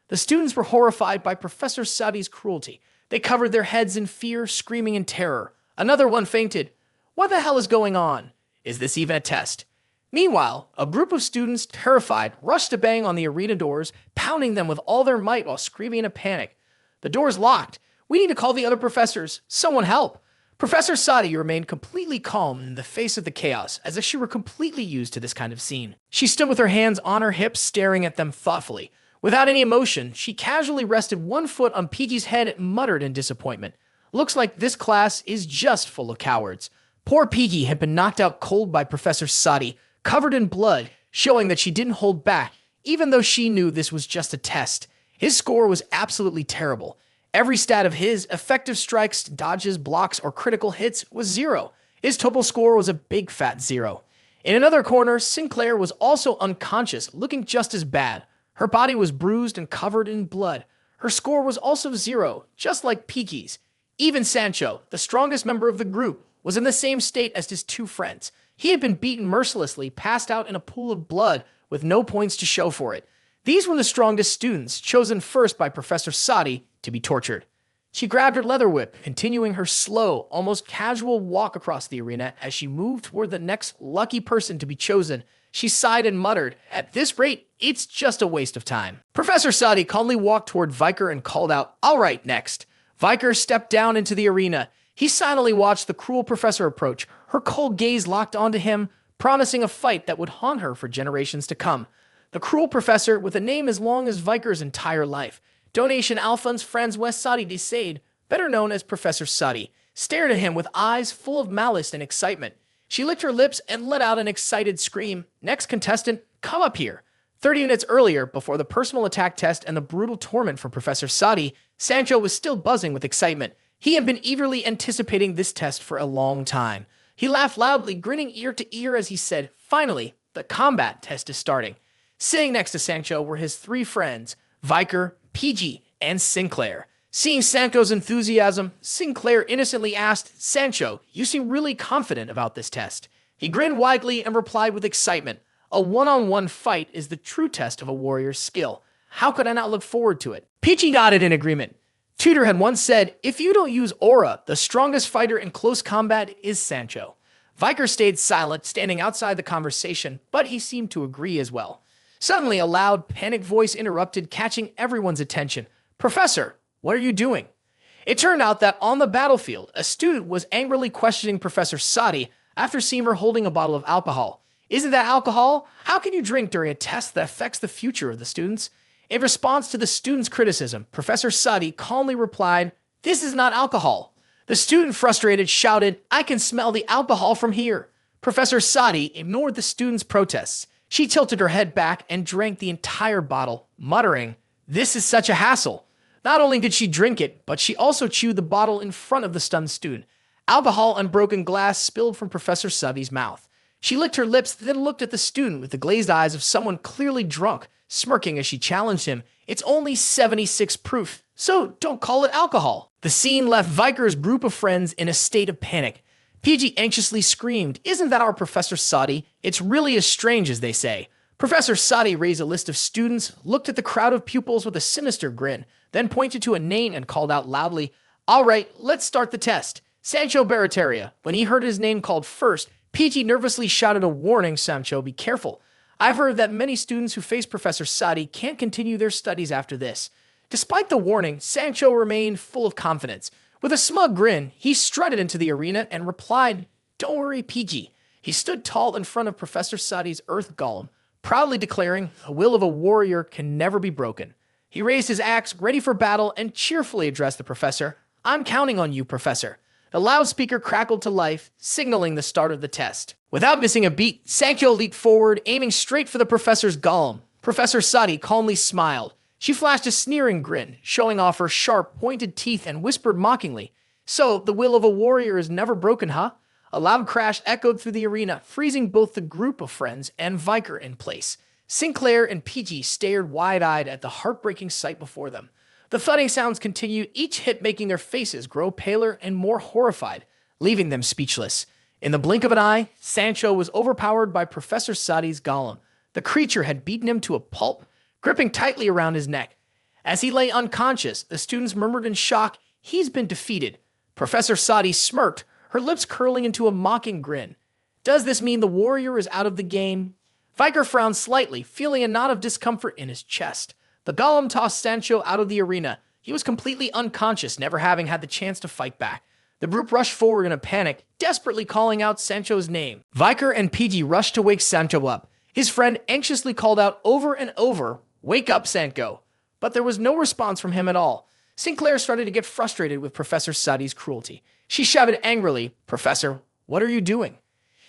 The students were horrified by Professor Sai's cruelty. They covered their heads in fear, screaming in terror. Another one fainted. What the hell is going on? Is this even a test? Meanwhile, a group of students, terrified, rushed to bang on the arena doors, pounding them with all their might while screaming in a panic. The door's locked. We need to call the other professors. Someone help. Professor Sai remained completely calm in the face of the chaos, as if she were completely used to this kind of scene. She stood with her hands on her hips, staring at them thoughtfully. Without any emotion, she casually rested one foot on PG's head and muttered in disappointment. Looks like this class is just full of cowards. Poor Piggy had been knocked out cold by Professor Sai, covered in blood, showing that she didn't hold back, even though she knew this was just a test. His score was absolutely terrible. Every stat of his, effective strikes, dodges, blocks, or critical hits, was 0. His total score was a big fat 0. In another corner, Sinclair was also unconscious, looking just as bad. Her body was bruised and covered in blood. Her score was also 0, just like Peaky's. Even Sancho, the strongest member of the group, was in the same state as his two friends. He had been beaten mercilessly, passed out in a pool of blood, with no points to show for it. These were the strongest students, chosen first by Professor Sai to be tortured. She grabbed her leather whip, continuing her slow, almost casual walk across the arena as she moved toward the next lucky person to be chosen. She sighed and muttered, at this rate, it's just a waste of time. Professor Sai calmly walked toward Viker and called out, all right, next. Viker stepped down into the arena. He silently watched the cruel professor approach, her cold gaze locked onto him, promising a fight that would haunt her for generations to come. The cruel professor, with a name as long as Viker's entire life, Donation Alphonse Francois Sadi de Sade, better known as Professor Sai, stared at him with eyes full of malice and excitement. She licked her lips and let out an excited scream. Next contestant, come up here. 30 minutes earlier, before the personal attack test and the brutal torment from Professor Sai, Sancho was still buzzing with excitement. He had been eagerly anticipating this test for a long time. He laughed loudly, grinning ear to ear as he said, finally, the combat test is starting. Sitting next to Sancho were his three friends, Viker, PG, and Sinclair. Seeing Sancho's enthusiasm, Sinclair innocently asked, Sancho, you seem really confident about this test. He grinned widely and replied with excitement, a one-on-one fight is the true test of a warrior's skill. How could I not look forward to it? PG nodded in agreement. Tutor had once said, if you don't use aura, the strongest fighter in close combat is Sancho. Viker stayed silent, standing outside the conversation, but he seemed to agree as well. Suddenly, a loud, panicked voice interrupted, catching everyone's attention. Professor, what are you doing? It turned out that on the battlefield, a student was angrily questioning Professor Sai after seeing her holding a bottle of alcohol. Isn't that alcohol? How can you drink during a test that affects the future of the students? In response to the student's criticism, Professor Sai calmly replied, "This is not alcohol." The student, frustrated, shouted, "I can smell the alcohol from here." Professor Sai ignored the student's protests. She tilted her head back and drank the entire bottle, muttering, "This is such a hassle." Not only did she drink it, but she also chewed the bottle in front of the stunned student. Alcohol and broken glass spilled from Professor Sai's mouth. She licked her lips, then looked at the student with the glazed eyes of someone clearly drunk, smirking as she challenged him. "It's only 76 proof, so don't call it alcohol." The scene left Viker's group of friends in a state of panic. PG anxiously screamed, "Isn't that our Professor Sai? It's really as strange as they say." Professor Sai raised a list of students, looked at the crowd of pupils with a sinister grin, then pointed to a name and called out loudly, "All right, let's start the test. Sancho Barataria." When he heard his name called first, PG nervously shouted a warning, "Sancho, be careful. I've heard that many students who face Professor Sai can't continue their studies after this." Despite the warning, Sancho remained full of confidence. With a smug grin, he strutted into the arena and replied, "Don't worry, PG." He stood tall in front of Professor Sai's earth golem, proudly declaring, "The will of a warrior can never be broken." He raised his axe, ready for battle, and cheerfully addressed the professor. "I'm counting on you, Professor." The loudspeaker crackled to life, signaling the start of the test. Without missing a beat, Sancho leaped forward, aiming straight for the professor's golem. Professor Sai calmly smiled. She flashed a sneering grin, showing off her sharp, pointed teeth, and whispered mockingly, "So, the will of a warrior is never broken, huh?" A loud crash echoed through the arena, freezing both the group of friends and Viker in place. Sinclair and PG stared wide-eyed at the heartbreaking sight before them. The thudding sounds continued, each hit making their faces grow paler and more horrified, leaving them speechless. In the blink of an eye, Sancho was overpowered by Professor Sai's golem. The creature had beaten him to a pulp, gripping tightly around his neck. As he lay unconscious, the students murmured in shock, "He's been defeated." Professor Sai smirked, her lips curling into a mocking grin. "Does this mean the warrior is out of the game?" Viker frowned slightly, feeling a knot of discomfort in his chest. The golem tossed Sancho out of the arena. He was completely unconscious, never having had the chance to fight back. The group rushed forward in a panic, desperately calling out Sancho's name. Viker and PG rushed to wake Sancho up. His friend anxiously called out over and over, "Wake up, Sancho." But there was no response from him at all. Sinclair started to get frustrated with Professor Sai's cruelty. She shouted angrily, "Professor, what are you doing?"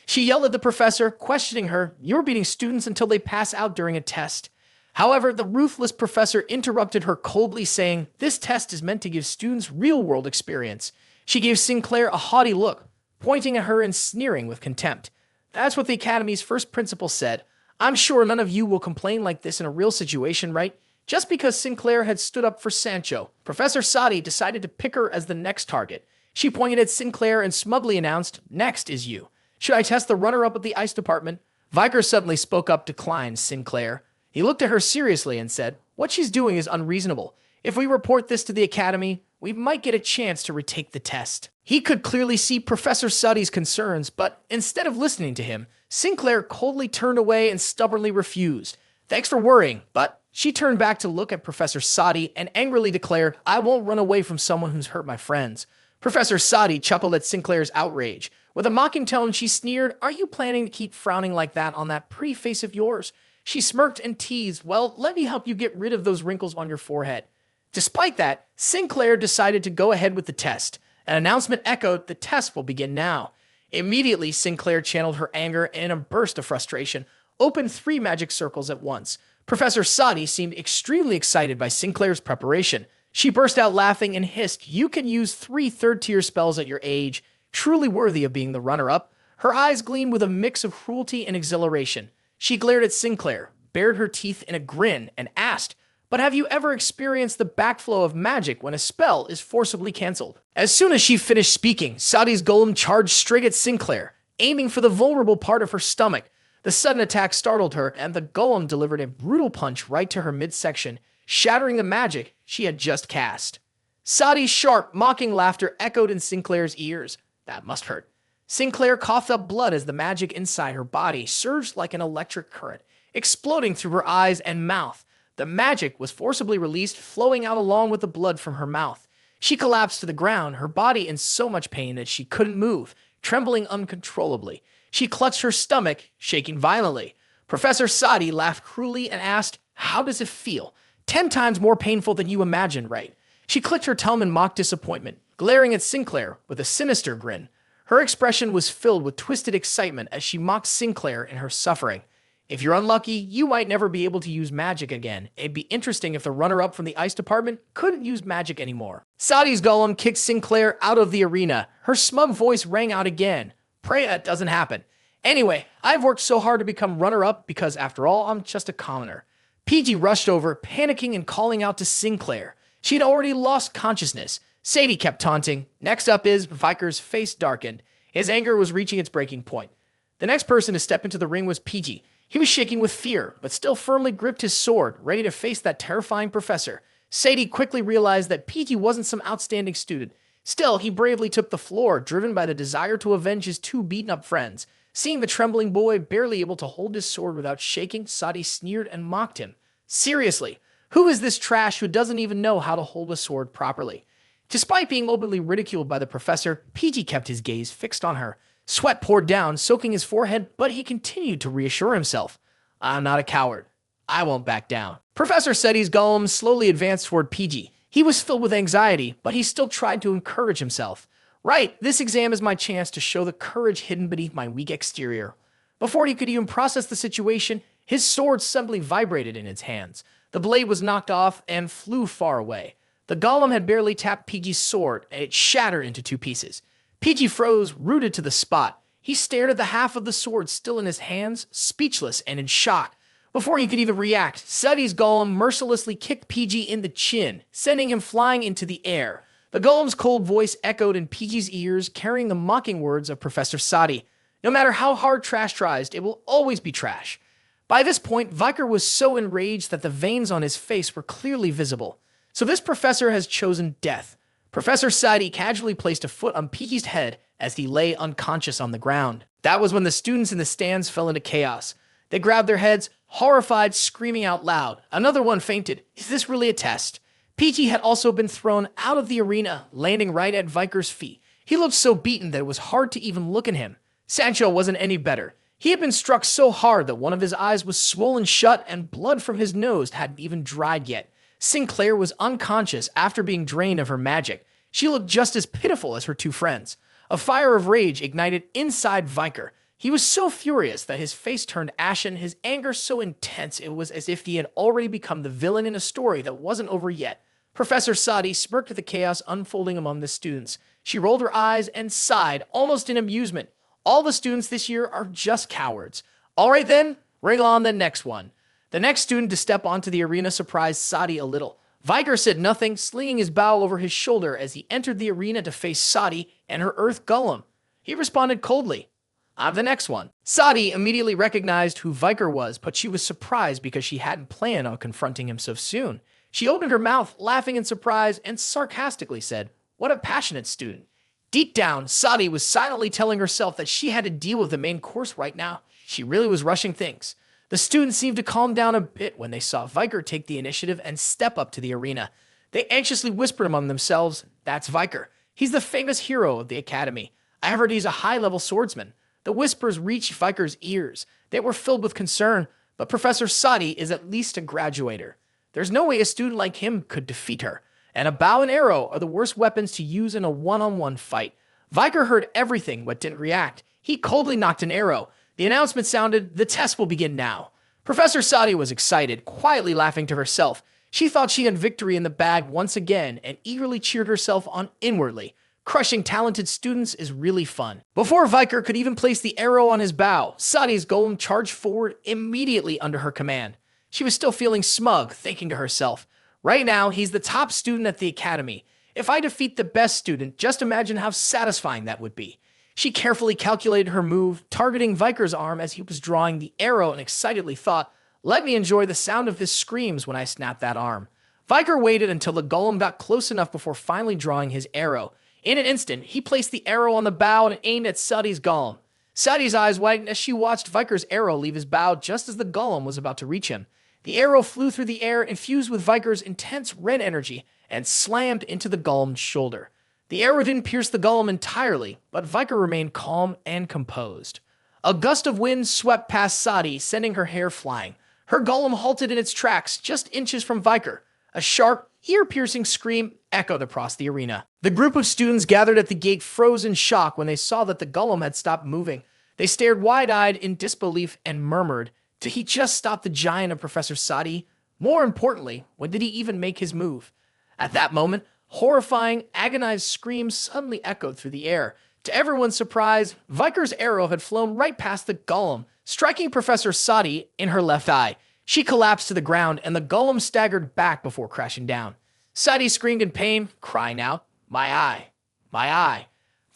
She yelled at the professor, questioning her, "You're beating students until they pass out during a test." However, the ruthless professor interrupted her coldly, saying, "This test is meant to give students real-world experience." She gave Sinclair a haughty look, pointing at her and sneering with contempt. "That's what the Academy's first principal said. I'm sure none of you will complain like this in a real situation, right?" Just because Sinclair had stood up for Sancho, Professor Sai decided to pick her as the next target. She pointed at Sinclair and smugly announced, "Next is you. Should I test the runner-up of the ice department?" Viker suddenly spoke up, declined Sinclair. He looked at her seriously and said, "What she's doing is unreasonable. If we report this to the Academy, we might get a chance to retake the test." He could clearly see Professor Sai's concerns, but instead of listening to him, Sinclair coldly turned away and stubbornly refused. "Thanks for worrying," but she turned back to look at Professor Sai and angrily declared, "I won't run away from someone who's hurt my friends." Professor Sai chuckled at Sinclair's outrage. With a mocking tone, she sneered, "Are you planning to keep frowning like that on that pretty face of yours?" She smirked and teased, "Well, let me help you get rid of those wrinkles on your forehead." Despite that, Sinclair decided to go ahead with the test. An announcement echoed, "The test will begin now." Immediately, Sinclair channeled her anger and in a burst of frustration, opened 3 magic circles at once. Professor Sai seemed extremely excited by Sinclair's preparation. She burst out laughing and hissed, "You can use 3 third-tier spells at your age, truly worthy of being the runner-up." Her eyes gleamed with a mix of cruelty and exhilaration. She glared at Sinclair, bared her teeth in a grin, and asked, "But have you ever experienced the backflow of magic when a spell is forcibly cancelled?" As soon as she finished speaking, Sai's golem charged straight at Sinclair, aiming for the vulnerable part of her stomach. The sudden attack startled her, and the golem delivered a brutal punch right to her midsection, shattering the magic she had just cast. Sai's sharp, mocking laughter echoed in Sinclair's ears. That must hurt. Sinclair coughed up blood as the magic inside her body surged like an electric current, exploding through her eyes and mouth. The magic was forcibly released, flowing out along with the blood from her mouth. She collapsed to the ground, her body in so much pain that she couldn't move, trembling uncontrollably. She clutched her stomach, shaking violently. Professor Sai laughed cruelly and asked, "How does it feel? 10 times more painful than you imagined, right?" She clicked her tongue in mock disappointment, glaring at Sinclair with a sinister grin. Her expression was filled with twisted excitement as she mocked Sinclair in her suffering. "If you're unlucky, you might never be able to use magic again. It'd be interesting if the runner-up from the ice department couldn't use magic anymore." Sadi's golem kicked Sinclair out of the arena. Her smug voice rang out again. "Pray that doesn't happen. Anyway, I've worked so hard to become runner-up because, after all, I'm just a commoner." PG rushed over, panicking and calling out to Sinclair. She had already lost consciousness. Sadie kept taunting. Next up is Viker's face darkened. His anger was reaching its breaking point. The next person to step into the ring was PG. He was shaking with fear, but still firmly gripped his sword, ready to face that terrifying professor. Sadie quickly realized that PG wasn't some outstanding student. Still, he bravely took the floor, driven by the desire to avenge his 2 beaten-up friends. Seeing the trembling boy barely able to hold his sword without shaking, Sadie sneered and mocked him. "Seriously, who is this trash who doesn't even know how to hold a sword properly?" Despite being openly ridiculed by the professor, PG kept his gaze fixed on her. Sweat poured down, soaking his forehead, but he continued to reassure himself. "I'm not a coward. I won't back down." Professor Seti's golem slowly advanced toward PG. He was filled with anxiety, but he still tried to encourage himself. "Right, this exam is my chance to show the courage hidden beneath my weak exterior." Before he could even process the situation, his sword suddenly vibrated in his hands. The blade was knocked off and flew far away. The golem had barely tapped PG's sword, and it shattered into 2 pieces. PG froze, rooted to the spot. He stared at the half of the sword still in his hands, speechless and in shock. Before he could even react, Seti's golem mercilessly kicked PG in the chin, sending him flying into the air. The golem's cold voice echoed in PG's ears, carrying the mocking words of Professor Sai. "No matter how hard trash tries, it will always be trash." By this point, Viker was so enraged that the veins on his face were clearly visible. So this professor has chosen death. Professor Sai casually placed a foot on PG's head as he lay unconscious on the ground. That was when the students in the stands fell into chaos. They grabbed their heads, horrified, screaming out loud. Another one fainted. Is this really a test? PG had also been thrown out of the arena, landing right at Viker's feet. He looked so beaten that it was hard to even look at him. Sancho wasn't any better. He had been struck so hard that one of his eyes was swollen shut and blood from his nose hadn't even dried yet. Sinclair was unconscious after being drained of her magic. She looked just as pitiful as her 2 friends. A fire of rage ignited inside Viker. He was so furious that his face turned ashen, his anger so intense it was as if he had already become the villain in a story that wasn't over yet. Professor Sai smirked at the chaos unfolding among the students. She rolled her eyes and sighed, almost in amusement. All the students this year are just cowards. All right then, bring on the next one. The next student to step onto the arena surprised Sai a little. Viker said nothing, slinging his bow over his shoulder as he entered the arena to face Sai and her earth golem. He responded coldly. "I'm the next one." Sai immediately recognized who Viker was, but she was surprised because she hadn't planned on confronting him so soon. She opened her mouth, laughing in surprise, and sarcastically said, "What a passionate student." Deep down, Sai was silently telling herself that she had to deal with the main course right now. She really was rushing things. The students seemed to calm down a bit when they saw Viker take the initiative and step up to the arena. They anxiously whispered among themselves, "That's Viker. He's the famous hero of the academy. I heard he's a high-level swordsman." The whispers reached Viker's ears. They were filled with concern, but Professor Sai is at least a graduator. There's no way a student like him could defeat her. And a bow and arrow are the worst weapons to use in a one-on-one fight. Viker heard everything but didn't react. He coldly knocked an arrow. The announcement sounded, "The test will begin now." Professor Sai was excited, quietly laughing to herself. She thought she had victory in the bag once again and eagerly cheered herself on inwardly. Crushing talented students is really fun. Before Viker could even place the arrow on his bow, Sadi's golem charged forward immediately under her command. She was still feeling smug, thinking to herself, "Right now, he's the top student at the academy. If I defeat the best student, just imagine how satisfying that would be." She carefully calculated her move, targeting Viker's arm as he was drawing the arrow and excitedly thought, "Let me enjoy the sound of his screams when I snap that arm." Viker waited until the golem got close enough before finally drawing his arrow. In an instant, he placed the arrow on the bow and aimed at Sadi's golem. Sadi's eyes widened as she watched Viker's arrow leave his bow just as the golem was about to reach him. The arrow flew through the air, infused with Viker's intense red energy, and slammed into the golem's shoulder. The arrow didn't pierce the golem entirely, but Viker remained calm and composed. A gust of wind swept past Sadi, sending her hair flying. Her golem halted in its tracks, just inches from Viker. A sharp, ear-piercing scream echoed across the arena. The group of students gathered at the gate froze in shock when they saw that the golem had stopped moving. They stared wide-eyed in disbelief and murmured, "Did he just stop the giant of Professor Sai? More importantly, when did he even make his move?" At that moment, horrifying, agonized screams suddenly echoed through the air. To everyone's surprise, Viker's arrow had flown right past the golem, striking Professor Sai in her left eye. She collapsed to the ground, and the golem staggered back before crashing down. Sai screamed in pain, crying out, "My eye! My eye!"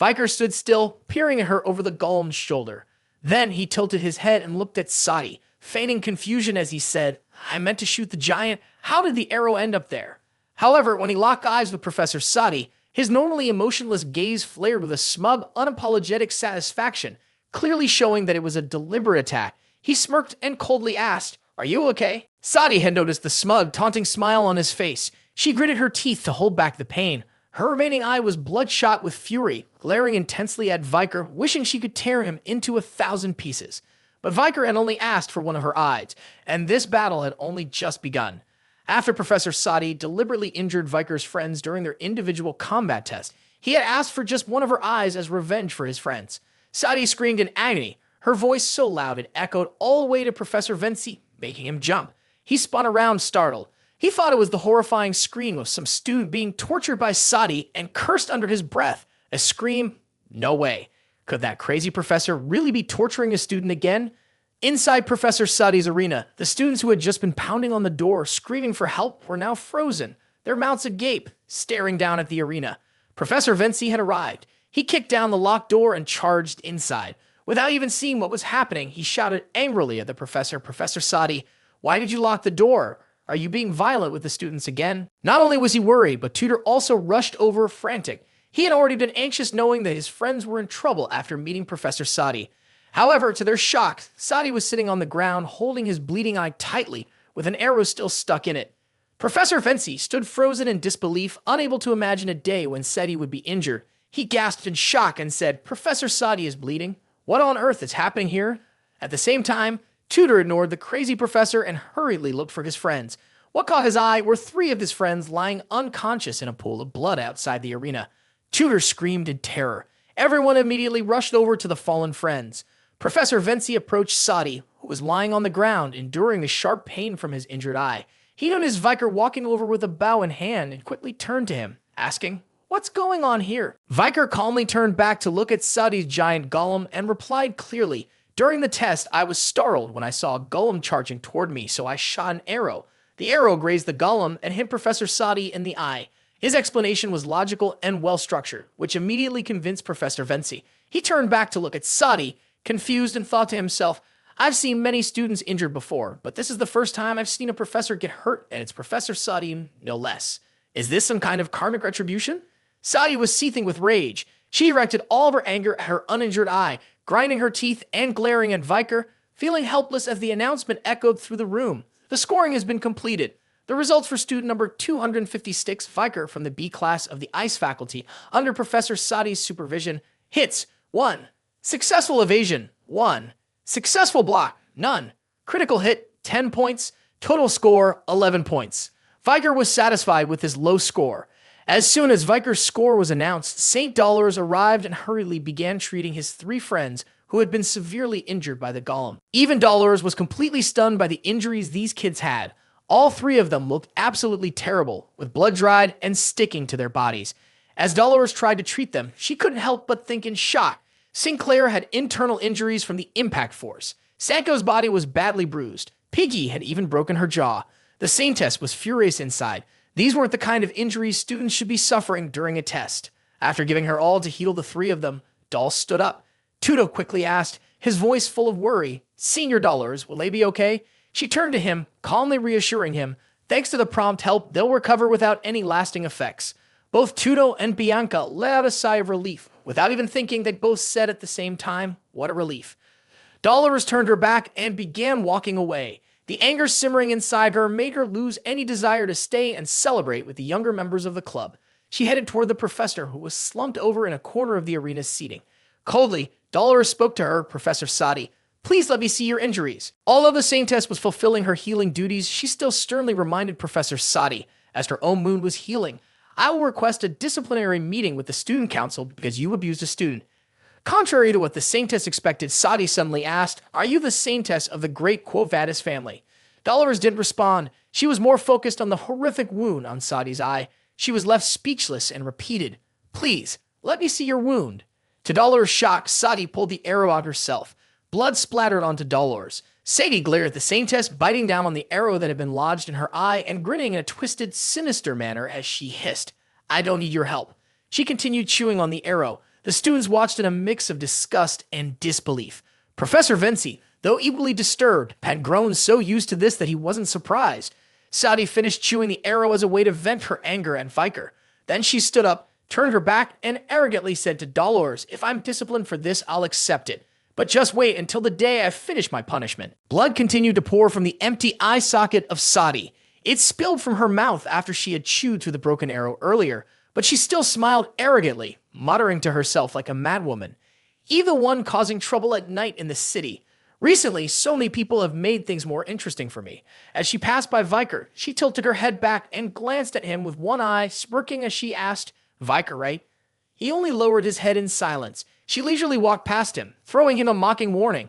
Viker stood still, peering at her over the golem's shoulder. Then he tilted his head and looked at Sai, feigning confusion as he said, "I meant to shoot the giant. How did the arrow end up there?" However, when he locked eyes with Professor Sai, his normally emotionless gaze flared with a smug, unapologetic satisfaction, clearly showing that it was a deliberate attack. He smirked and coldly asked, "Are you okay?" Sai had noticed the smug, taunting smile on his face. She gritted her teeth to hold back the pain. Her remaining eye was bloodshot with fury, glaring intensely at Viker, wishing she could tear him into 1,000 pieces. But Viker had only asked for one of her eyes, and this battle had only just begun. After Professor Sai deliberately injured Viker's friends during their individual combat test, he had asked for just one of her eyes as revenge for his friends. Sai screamed in agony, her voice so loud it echoed all the way to Professor Vinci, making him jump. He spun around, startled. He thought it was the horrifying scream of some student being tortured by Sai and cursed under his breath. A scream? No way. Could that crazy professor really be torturing a student again? Inside Professor Sai's arena, the students who had just been pounding on the door, screaming for help, were now frozen, their mouths agape, staring down at the arena. Professor Vinci had arrived. He kicked down the locked door and charged inside. Without even seeing what was happening, he shouted angrily at the professor, "Professor Sai, why did you lock the door? Are you being violent with the students again?" Not only was he worried, but Tutor also rushed over frantic. He had already been anxious knowing that his friends were in trouble after meeting Professor Sai. However, to their shock, Sai was sitting on the ground holding his bleeding eye tightly, with an arrow still stuck in it. Professor Vinci stood frozen in disbelief, unable to imagine a day when Seti would be injured. He gasped in shock and said, "Professor Sai is bleeding. What on earth is happening here?" At the same time, Tutor ignored the crazy professor and hurriedly looked for his friends. What caught his eye were 3 of his friends lying unconscious in a pool of blood outside the arena. Tutor screamed in terror. Everyone immediately rushed over to the fallen friends. Professor Vinci approached Sai, who was lying on the ground, enduring the sharp pain from his injured eye. He noticed Viker walking over with a bow in hand and quickly turned to him, asking, "What's going on here?" Viker calmly turned back to look at Sai's giant golem and replied clearly, "During the test, I was startled when I saw a golem charging toward me, so I shot an arrow. The arrow grazed the golem and hit Professor Sai in the eye." His explanation was logical and well-structured, which immediately convinced Professor Vinci. He turned back to look at Sai, confused, and thought to himself, "I've seen many students injured before, but this is the first time I've seen a professor get hurt, and it's Professor Sai, no less. Is this some kind of karmic retribution?" Sai was seething with rage. She directed all of her anger at her uninjured eye, grinding her teeth and glaring at Viker, feeling helpless as the announcement echoed through the room. The scoring has been completed. The results for student number 256, Viker, from the B class of the Ice faculty, under Professor Sai's supervision: hits, 1. Successful evasion, 1. Successful block, none. Critical hit, 10 points. Total score, 11 points. Viker was satisfied with his low score. As soon as Viker's score was announced, St. Dollars arrived and hurriedly began treating his 3 friends who had been severely injured by the golem. Even Dollars was completely stunned by the injuries these kids had. All 3 of them looked absolutely terrible, with blood dried and sticking to their bodies. As Dollars tried to treat them, she couldn't help but think in shock. Sinclair had internal injuries from the impact force. Sanko's body was badly bruised. Piggy had even broken her jaw. The Saintess was furious inside. These weren't the kind of injuries students should be suffering during a test. After giving her all to heal the 3 of them, Doll stood up. Tutor quickly asked, his voice full of worry, "Senior Dollars, will they be okay?" She turned to him, calmly reassuring him, thanks to the prompt help, they'll recover without any lasting effects. Both Tutor and Bianca let out a sigh of relief. Without even thinking, they both said at the same time, "What a relief." Dollars turned her back and began walking away. The anger simmering inside her made her lose any desire to stay and celebrate with the younger members of the club. She headed toward the professor, who was slumped over in a corner of the arena's seating. Coldly, Dolores spoke to her, Professor Sai. Please let me see your injuries. Although the Saintess was fulfilling her healing duties, she still sternly reminded Professor Sai, as her own wound was healing, I will request a disciplinary meeting with the student council because you abused a student. Contrary to what the Saintess expected, Sai suddenly asked, Are you the Saintess of the great Quo Vadis family? Dolores didn't respond. She was more focused on the horrific wound on Sadi's eye. She was left speechless and repeated, Please, let me see your wound. To Dolores' shock, Sai pulled the arrow out herself. Blood splattered onto Dolores. Sadie glared at the Saintess, biting down on the arrow that had been lodged in her eye and grinning in a twisted, sinister manner as she hissed, I don't need your help. She continued chewing on the arrow. The students watched in a mix of disgust and disbelief. Professor Vinci, though equally disturbed, had grown so used to this that he wasn't surprised. Sadie finished chewing the arrow as a way to vent her anger at Viker. Then she stood up, turned her back, and arrogantly said to Dolores, If I'm disciplined for this, I'll accept it. But just wait until the day I finish my punishment. Blood continued to pour from the empty eye socket of Sadie. It spilled from her mouth after she had chewed through the broken arrow earlier, but she still smiled arrogantly, muttering to herself like a madwoman. Either one causing trouble at night in the city. Recently, so many people have made things more interesting for me. As she passed by Viker, she tilted her head back and glanced at him with one eye, smirking as she asked, Viker, right? He only lowered his head in silence. She leisurely walked past him, throwing him a mocking warning.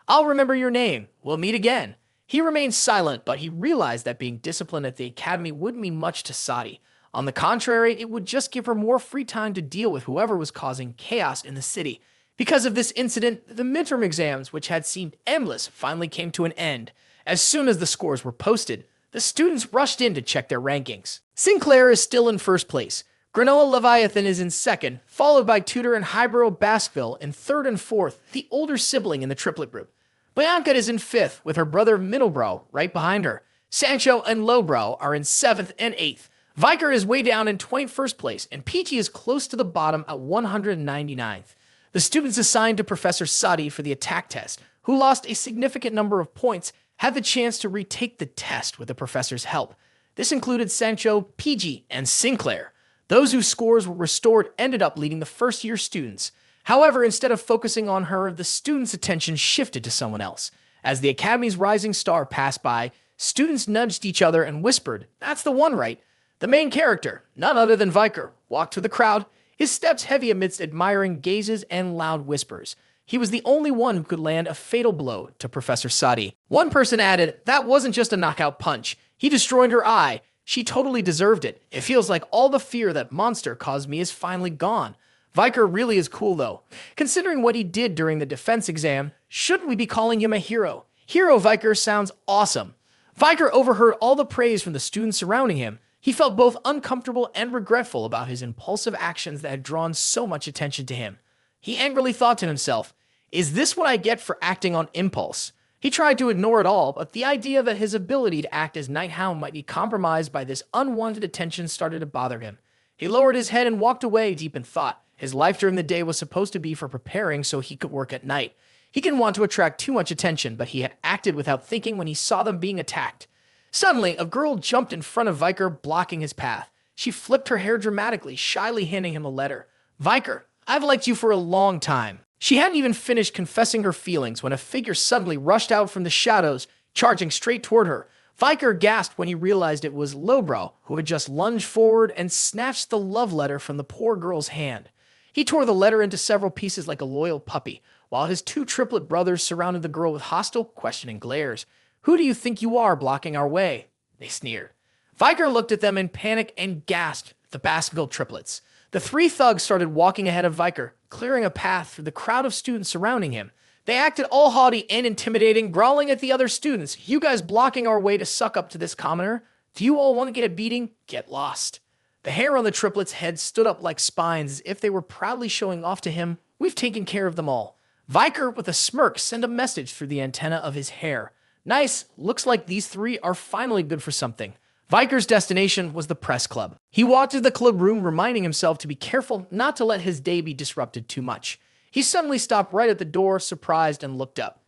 I'll remember your name. We'll meet again. He remained silent, but he realized that being disciplined at the academy wouldn't mean much to Sadie. On the contrary, it would just give her more free time to deal with whoever was causing chaos in the city. Because of this incident, the midterm exams, which had seemed endless, finally came to an end. As soon as the scores were posted, the students rushed in to check their rankings. Sinclair is still in first place. Granola Leviathan is in second, followed by Tutor and Highborough Baskerville in third and fourth, the older sibling in the triplet group. Bianca is in fifth, with her brother Middlebrow right behind her. Sancho and Lowbrow are in seventh and eighth. Viker is way down in 21st place, and Peachy is close to the bottom at 199th. The students assigned to Professor Sai for the attack test, who lost a significant number of points, had the chance to retake the test with the professor's help. This included Sancho, PG, and Sinclair. Those whose scores were restored ended up leading the first-year students. However, instead of focusing on her, the students' attention shifted to someone else. As the Academy's rising star passed by, students nudged each other and whispered, That's the one, right? The main character, none other than Viker, walked through the crowd, his steps heavy amidst admiring gazes and loud whispers. He was the only one who could land a fatal blow to Professor Sai. One person added, That wasn't just a knockout punch. He destroyed her eye. She totally deserved it. It feels like all the fear that monster caused me is finally gone. Viker really is cool though. Considering what he did during the defense exam, shouldn't we be calling him a hero? Hero Viker sounds awesome. Viker overheard all the praise from the students surrounding him. He felt both uncomfortable and regretful about his impulsive actions that had drawn so much attention to him. He angrily thought to himself, Is this what I get for acting on impulse? He tried to ignore it all, but the idea that his ability to act as Night Hound might be compromised by this unwanted attention started to bother him. He lowered his head and walked away deep in thought. His life during the day was supposed to be for preparing so he could work at night. He didn't want to attract too much attention, but he had acted without thinking when he saw them being attacked. Suddenly, a girl jumped in front of Viker, blocking his path. She flipped her hair dramatically, shyly handing him a letter. Viker, I've liked you for a long time. She hadn't even finished confessing her feelings when a figure suddenly rushed out from the shadows, charging straight toward her. Viker gasped when he realized it was Lowbrow, who had just lunged forward and snatched the love letter from the poor girl's hand. He tore the letter into several pieces like a loyal puppy, while his two triplet brothers surrounded the girl with hostile, questioning glares. Who do you think you are blocking our way? They sneered. Viker looked at them in panic and gasped at the Baskerville triplets. The three thugs started walking ahead of Viker, clearing a path through the crowd of students surrounding him. They acted all haughty and intimidating, growling at the other students. You guys blocking our way to suck up to this commoner? Do you all want to get a beating? Get lost. The hair on the triplets' heads stood up like spines as if they were proudly showing off to him, We've taken care of them all. Viker, with a smirk, sent a message through the antenna of his hair. Nice, looks like these three are finally good for something. Viker's destination was the press club. He walked to the club room, reminding himself to be careful not to let his day be disrupted too much. He suddenly stopped right at the door, surprised, and looked up.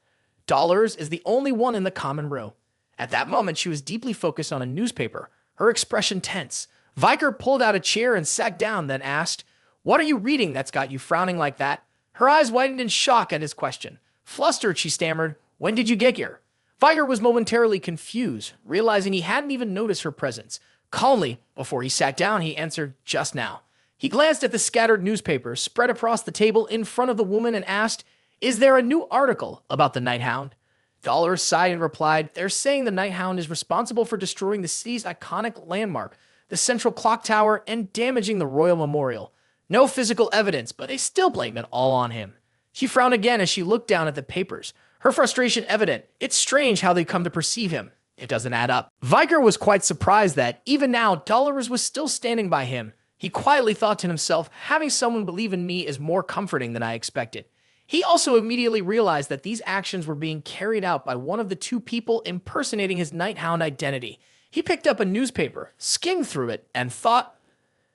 Dollars is the only one in the common row. At that moment, she was deeply focused on a newspaper, her expression tense. Viker pulled out a chair and sat down, then asked, What are you reading that's got you frowning like that? Her eyes widened in shock at his question. Flustered, she stammered, "When did you get here?" Viker was momentarily confused, realizing he hadn't even noticed her presence. Calmly, before he sat down, he answered, "Just now." He glanced at the scattered newspapers spread across the table in front of the woman and asked, "Is there a new article about the Night Hound?" Dolores sighed and replied, "They're saying the Night Hound is responsible for destroying the city's iconic landmark, the central clock tower, and damaging the royal memorial. No physical evidence, but they still blame it all on him." She frowned again as she looked down at the papers, her frustration evident. It's strange how they come to perceive him. It doesn't add up. Viker was quite surprised that, even now, Dolores was still standing by him. He quietly thought to himself, having someone believe in me is more comforting than I expected. He also immediately realized that these actions were being carried out by one of the two people impersonating his Night Hound identity. He picked up a newspaper, skimmed through it, and thought,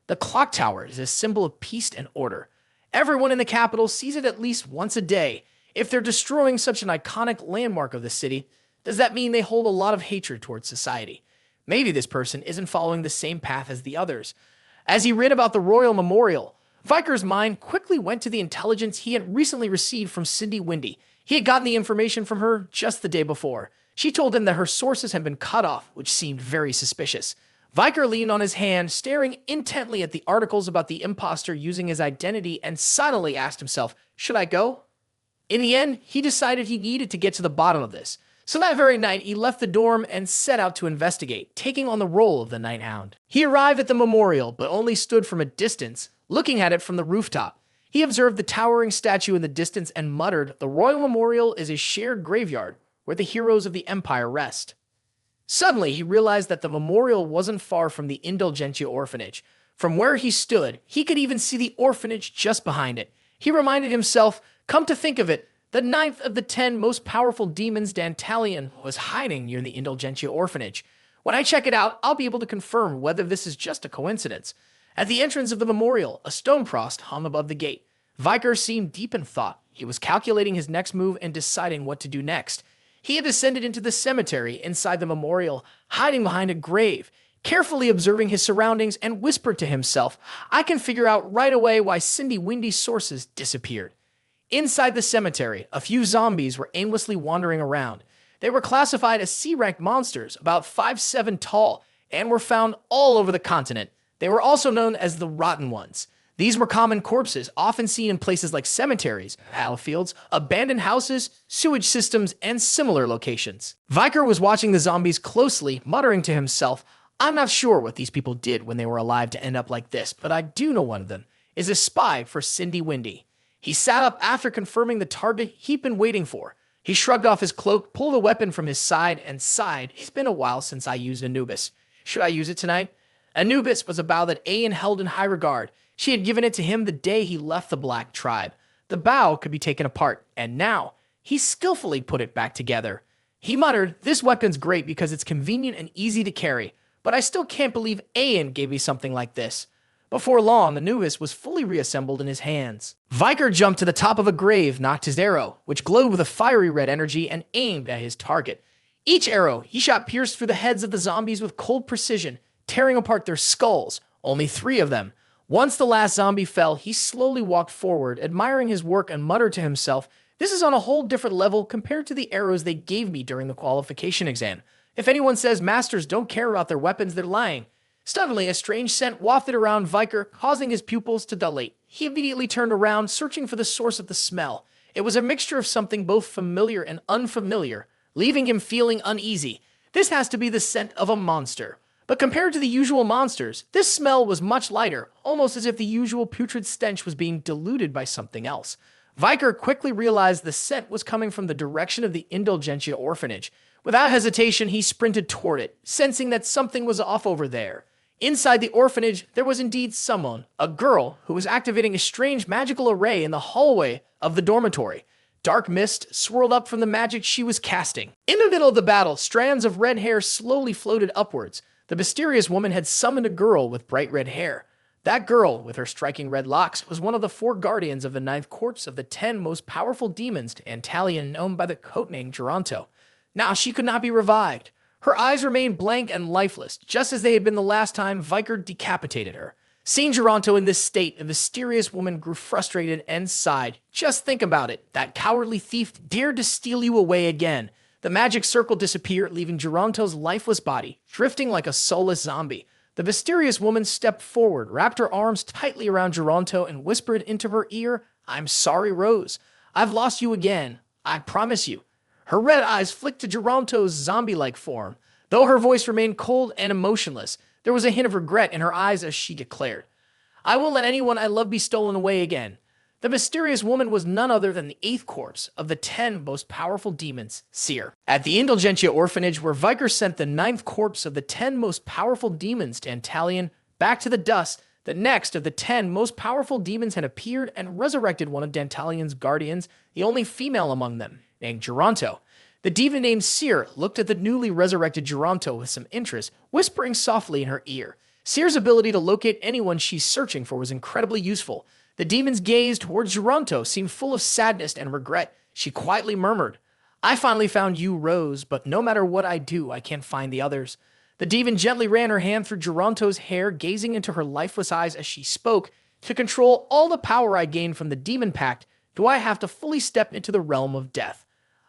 the clock tower is a symbol of peace and order. Everyone in the capital sees it at least once a day. If they're destroying such an iconic landmark of the city, does that mean they hold a lot of hatred towards society? Maybe this person isn't following the same path as the others. As he read about the royal memorial, Viker's mind quickly went to the intelligence he had recently received from Cindy Windy. He had gotten the information from her just the day before. She told him that her sources had been cut off, which seemed very suspicious. Viker leaned on his hand, staring intently at the articles about the imposter using his identity, and silently asked himself, should I go? In the end, he decided he needed to get to the bottom of this. So that very night, he left the dorm and set out to investigate, taking on the role of the Night Hound. He arrived at the memorial, but only stood from a distance, looking at it from the rooftop. He observed the towering statue in the distance and muttered, the royal memorial is a shared graveyard where the heroes of the empire rest. Suddenly, he realized that the memorial wasn't far from the Indulgentia orphanage. From where he stood, he could even see the orphanage just behind it. He reminded himself, come to think of it, the 9th of the 10 most powerful demons, Dantalion, was hiding near the Indulgentia orphanage. When I check it out, I'll be able to confirm whether this is just a coincidence. At the entrance of the memorial, a stone cross hung above the gate. Viker seemed deep in thought. He was calculating his next move and deciding what to do next. He had descended into the cemetery inside the memorial, hiding behind a grave, carefully observing his surroundings, and whispered to himself, I can figure out right away why Cindy Windy's sources disappeared. Inside the cemetery, a few zombies were aimlessly wandering around. They were classified as C-rank monsters, about 5'7" tall, and were found all over the continent. They were also known as the Rotten Ones. These were common corpses, often seen in places like cemeteries, battlefields, abandoned houses, sewage systems, and similar locations. Viker was watching the zombies closely, muttering to himself, I'm not sure what these people did when they were alive to end up like this, but I do know one of them is a spy for Cindy Windy. He sat up after confirming the target he'd been waiting for. He shrugged off his cloak, pulled a weapon from his side, and sighed, it's been a while since I used Anubis. Should I use it tonight? Anubis was a bow that Aeon held in high regard. She had given it to him the day he left the Black Tribe. The bow could be taken apart, and now he skillfully put it back together. He muttered, this weapon's great because it's convenient and easy to carry, but I still can't believe Aeon gave me something like this. Before long, Anubis was fully reassembled in his hands. Viker jumped to the top of a grave, knocked his arrow, which glowed with a fiery red energy, and aimed at his target. Each arrow he shot pierced through the heads of the zombies with cold precision, tearing apart their skulls, only 3 of them. Once the last zombie fell, he slowly walked forward, admiring his work, and muttered to himself, this is on a whole different level compared to the arrows they gave me during the qualification exam. If anyone says masters don't care about their weapons, they're lying. Suddenly, a strange scent wafted around Viker, causing his pupils to dilate. He immediately turned around, searching for the source of the smell. It was a mixture of something both familiar and unfamiliar, leaving him feeling uneasy. This has to be the scent of a monster. But compared to the usual monsters, this smell was much lighter, almost as if the usual putrid stench was being diluted by something else. Viker quickly realized the scent was coming from the direction of the Indulgentia orphanage. Without hesitation, he sprinted toward it, sensing that something was off over there. Inside the orphanage, there was indeed someone, a girl, who was activating a strange magical array in the hallway of the dormitory. Dark mist swirled up from the magic she was casting. In the middle of the battle, strands of red hair slowly floated upwards. The mysterious woman had summoned a girl with bright red hair. That girl, with her striking red locks, was one of the 4 guardians of the 9th corpse of the 10 most powerful demons to Antalion, known by the codename Geronto. Now she could not be revived. Her eyes remained blank and lifeless, just as they had been the last time Viker decapitated her. Seeing Geronto in this state, the mysterious woman grew frustrated and sighed. Just think about it. That cowardly thief dared to steal you away again. The magic circle disappeared, leaving Geronto's lifeless body, drifting like a soulless zombie. The mysterious woman stepped forward, wrapped her arms tightly around Geronto, and whispered into her ear, "I'm sorry, Rose. I've lost you again. I promise you." Her red eyes flicked to Geronto's zombie-like form. Though her voice remained cold and emotionless, there was a hint of regret in her eyes as she declared, "I won't let anyone I love be stolen away again." The mysterious woman was none other than the 8th corpse of the 10 most powerful demons, Seer. At the Indulgentia orphanage, where Viker sent the 9th corpse of the 10 most powerful demons, Dantalion, back to the dust, the next of the 10 most powerful demons had appeared and resurrected one of Dantalion's guardians, the only female among them, named Geronto. The demon named Seer looked at the newly resurrected Geronto with some interest, whispering softly in her ear. Seer's ability to locate anyone she's searching for was incredibly useful. The demon's gaze towards Geronto seemed full of sadness and regret. She quietly murmured, "I finally found you, Rose, but no matter what I do, I can't find the others." The demon gently ran her hand through Geronto's hair, gazing into her lifeless eyes as she spoke. "To control all the power I gained from the demon pact, do I have to fully step into the realm of death?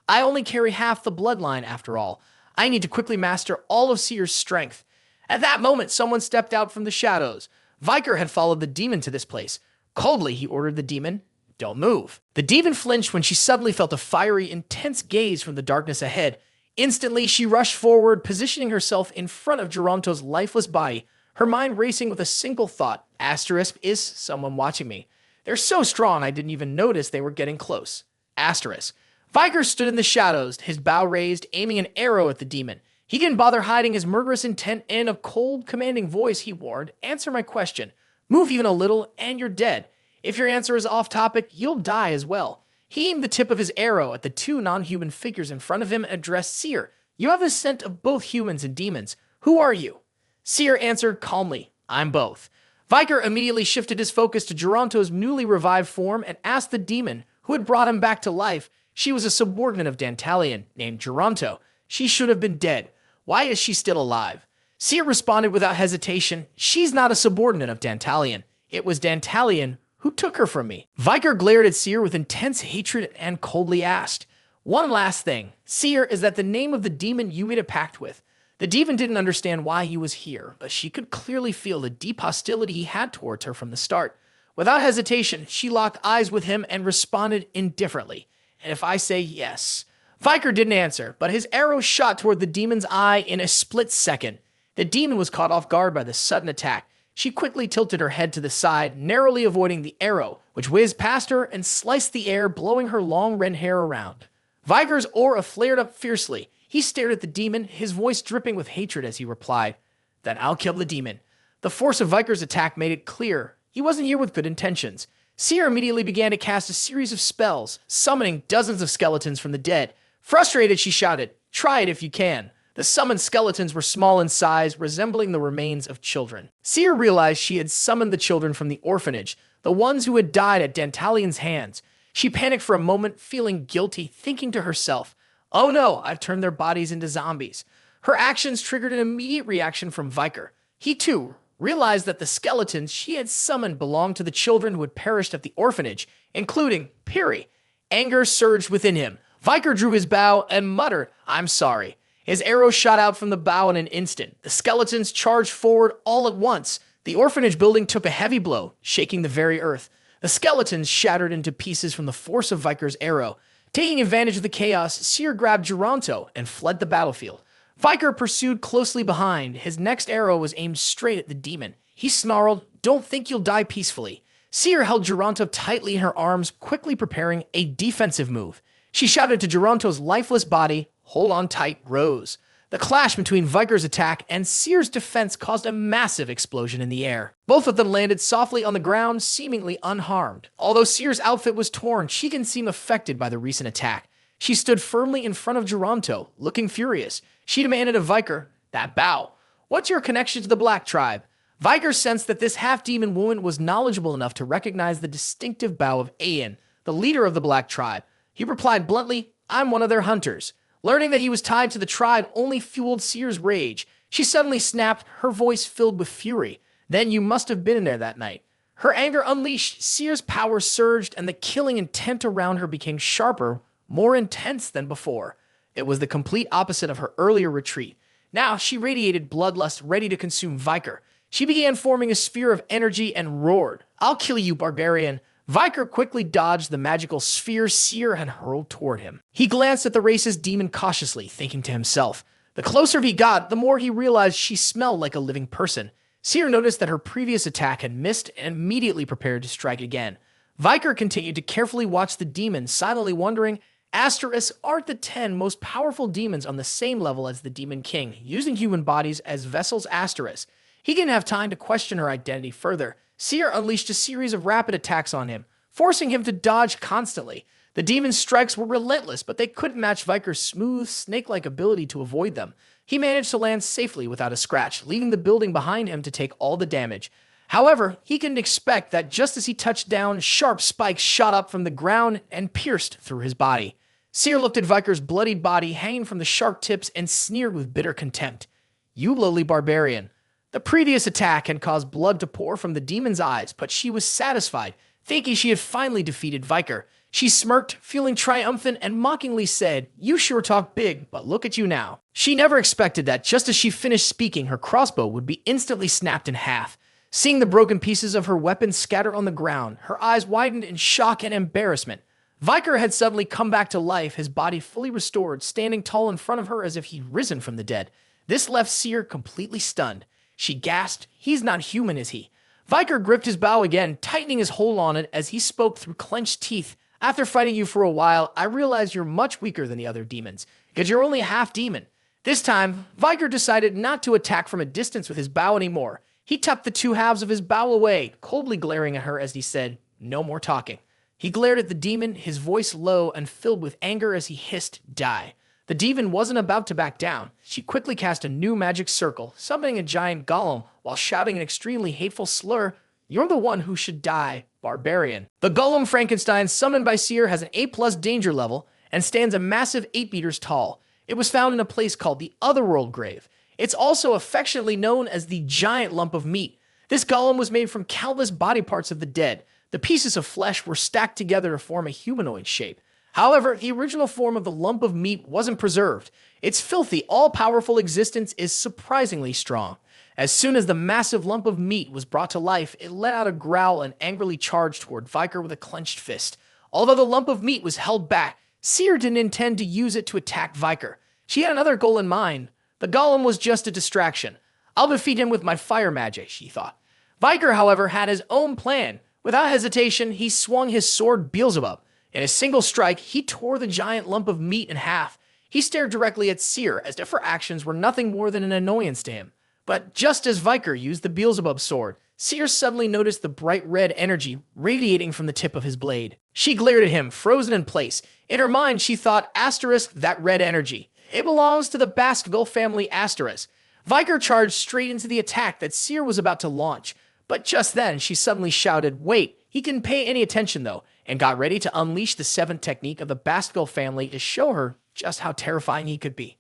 I only carry half the bloodline after all. I need to quickly master all of Seer's strength." At that moment, someone stepped out from the shadows. Viker had followed the demon to this place. Coldly, he ordered the demon, "Don't move." The demon flinched when she suddenly felt a fiery, intense gaze from the darkness ahead. Instantly, she rushed forward, positioning herself in front of Geronto's lifeless body, her mind racing with a single thought, "Asterisk, is someone watching me? They're so strong I didn't even notice they were getting close." Asterisk. Viker stood in the shadows, his bow raised, aiming an arrow at the demon. He didn't bother hiding his murderous intent, and in a cold, commanding voice, he warned, "Answer my question. Move even a little, and you're dead. If your answer is off topic, you'll die as well." He aimed the tip of his arrow at the 2 non-human figures in front of him and addressed Seer. "You have the scent of both humans and demons. Who are you?" Seer answered calmly, "I'm both." Viker immediately shifted his focus to Geronto's newly revived form and asked the demon, who had brought him back to life. She was a subordinate of Dantalion, named Geronto. She should have been dead. Why is she still alive? Seer responded without hesitation, "She's not a subordinate of Dantalion. It was Dantalion who took her from me." Viker glared at Seer with intense hatred and coldly asked, "One last thing. Seer, is that the name of the demon you made a pact with?" The demon didn't understand why he was here, but she could clearly feel the deep hostility he had towards her from the start. Without hesitation, she locked eyes with him and responded indifferently, "And if I say yes?" Viker didn't answer, but his arrow shot toward the demon's eye in a split second. The demon was caught off guard by the sudden attack. She quickly tilted her head to the side, narrowly avoiding the arrow, which whizzed past her and sliced the air, blowing her long red hair around. Viker's aura flared up fiercely. He stared at the demon, his voice dripping with hatred as he replied, "Then I'll kill the demon." The force of Viker's attack made it clear he wasn't here with good intentions. Seer immediately began to cast a series of spells, summoning dozens of skeletons from the dead. Frustrated, she shouted, "Try it if you can." The summoned skeletons were small in size, resembling the remains of children. Seer realized she had summoned the children from the orphanage, the ones who had died at Dantalion's hands. She panicked for a moment, feeling guilty, thinking to herself, "Oh no, I've turned their bodies into zombies." Her actions triggered an immediate reaction from Viker. He too realized that the skeletons she had summoned belonged to the children who had perished at the orphanage, including Piri. Anger surged within him. Viker drew his bow and muttered, "I'm sorry." His arrow shot out from the bow in an instant. The skeletons charged forward all at once. The orphanage building took a heavy blow, shaking the very earth. The skeletons shattered into pieces from the force of Viker's arrow. Taking advantage of the chaos, Seer grabbed Geronto and fled the battlefield. Viker pursued closely behind. His next arrow was aimed straight at the demon. He snarled, "Don't think you'll die peacefully." Seer held Geronto tightly in her arms, quickly preparing a defensive move. She shouted to Geronto's lifeless body, "Hold on tight, Rose." The clash between Viker's attack and Seer's defense caused a massive explosion in the air. Both of them landed softly on the ground, seemingly unharmed. Although Seer's outfit was torn, she didn't seem affected by the recent attack. She stood firmly in front of Geronto, looking furious. She demanded of Viker, "That bow. What's your connection to the Black Tribe?" Viker sensed that this half-demon woman was knowledgeable enough to recognize the distinctive bow of Aeon, the leader of the Black Tribe. He replied bluntly, "I'm one of their hunters." Learning that he was tied to the tribe only fueled Seer's rage. She suddenly snapped, her voice filled with fury. Then you must have been in there that night. Her anger unleashed, Seer's power surged, and the killing intent around her became sharper, more intense than before. It was the complete opposite of her earlier retreat. Now she radiated bloodlust, ready to consume Viker. She began forming a sphere of energy and roared, "I'll kill you, barbarian!" Viker quickly dodged the magical sphere Seer had hurled toward him. He glanced at the racist demon cautiously, thinking to himself. The closer he got, the more he realized she smelled like a living person. Seer noticed that her previous attack had missed and immediately prepared to strike again. Viker continued to carefully watch the demon, silently wondering, Asterisks aren't the 10 most powerful demons on the same level as the Demon King, using human bodies as vessels. Asterisk. He didn't have time to question her identity further. Seer unleashed a series of rapid attacks on him, forcing him to dodge constantly. The demon's strikes were relentless, but they couldn't match Viker's smooth, snake-like ability to avoid them. He managed to land safely without a scratch, leaving the building behind him to take all the damage. However, he couldn't expect that just as he touched down, sharp spikes shot up from the ground and pierced through his body. Seer looked at Viker's bloodied body hanging from the sharp tips and sneered with bitter contempt. "You lowly barbarian." The previous attack had caused blood to pour from the demon's eyes, but she was satisfied, thinking she had finally defeated Viker. She smirked, feeling triumphant, and mockingly said, "You sure talk big, but look at you now." She never expected that just as she finished speaking, her crossbow would be instantly snapped in half. Seeing the broken pieces of her weapon scatter on the ground, her eyes widened in shock and embarrassment. Viker had suddenly come back to life, his body fully restored, standing tall in front of her as if he'd risen from the dead. This left Seer completely stunned. She gasped, "He's not human, is he?" Viker gripped his bow again, tightening his hold on it as he spoke through clenched teeth. "After fighting you for a while, I realize you're much weaker than the other demons, because you're only half demon." This time, Viker decided not to attack from a distance with his bow anymore. He tucked the two halves of his bow away, coldly glaring at her as he said, "No more talking." He glared at the demon, his voice low and filled with anger as he hissed, "Die." The demon wasn't about to back down. She quickly cast a new magic circle, summoning a giant golem while shouting an extremely hateful slur, "You're the one who should die, barbarian." The golem Frankenstein summoned by Seer has an A+ danger level and stands a massive 8 meters tall. It was found in a place called the Otherworld Grave. It's also affectionately known as the giant lump of meat. This golem was made from countless body parts of the dead. The pieces of flesh were stacked together to form a humanoid shape. However, the original form of the lump of meat wasn't preserved. Its filthy, all-powerful existence is surprisingly strong. As soon as the massive lump of meat was brought to life, it let out a growl and angrily charged toward Viker with a clenched fist. Although the lump of meat was held back, Seer didn't intend to use it to attack Viker. She had another goal in mind. The golem was just a distraction. "I'll defeat him with my fire magic," she thought. Viker, however, had his own plan. Without hesitation, he swung his sword Beelzebub. In a single strike, he tore the giant lump of meat in half. He stared directly at Seer, as if her actions were nothing more than an annoyance to him. But just as Viker used the Beelzebub sword, Seer suddenly noticed the bright red energy radiating from the tip of his blade. She glared at him, frozen in place. In her mind, she thought, asterisk, that red energy. It belongs to the Baskerville family, asterisk. Viker charged straight into the attack that Seer was about to launch. But just then, she suddenly shouted, "Wait!" He didn't pay any attention, though, and got ready to unleash the 7th technique of the Baskerville family to show her just how terrifying he could be.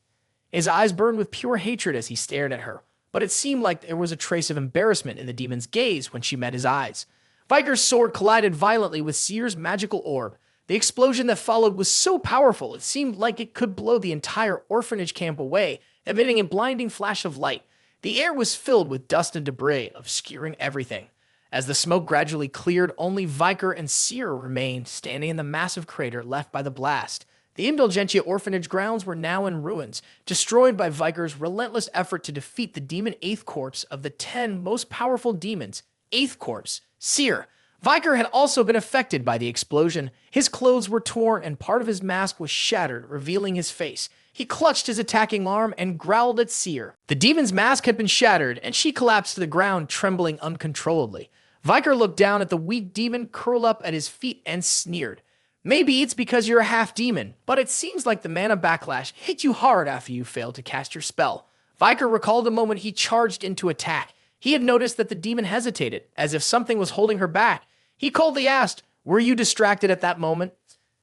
His eyes burned with pure hatred as he stared at her, but it seemed like there was a trace of embarrassment in the demon's gaze when she met his eyes. Viker's sword collided violently with Seer's magical orb. The explosion that followed was so powerful, it seemed like it could blow the entire orphanage camp away, emitting a blinding flash of light. The air was filled with dust and debris, obscuring everything. As the smoke gradually cleared, only Viker and Seer remained, standing in the massive crater left by the blast. The Indulgentia orphanage grounds were now in ruins, destroyed by Viker's relentless effort to defeat the demon 8th corpse of the 10 most powerful demons. 8th corpse, Seer. Viker had also been affected by the explosion. His clothes were torn and part of his mask was shattered, revealing his face. He clutched his attacking arm and growled at Seer. The demon's mask had been shattered, and she collapsed to the ground, trembling uncontrollably. Viker looked down at the weak demon curled up at his feet and sneered. "Maybe it's because you're a half-demon, but it seems like the mana backlash hit you hard after you failed to cast your spell." Viker recalled the moment he charged into attack. He had noticed that the demon hesitated, as if something was holding her back. He coldly asked, "Were you distracted at that moment?"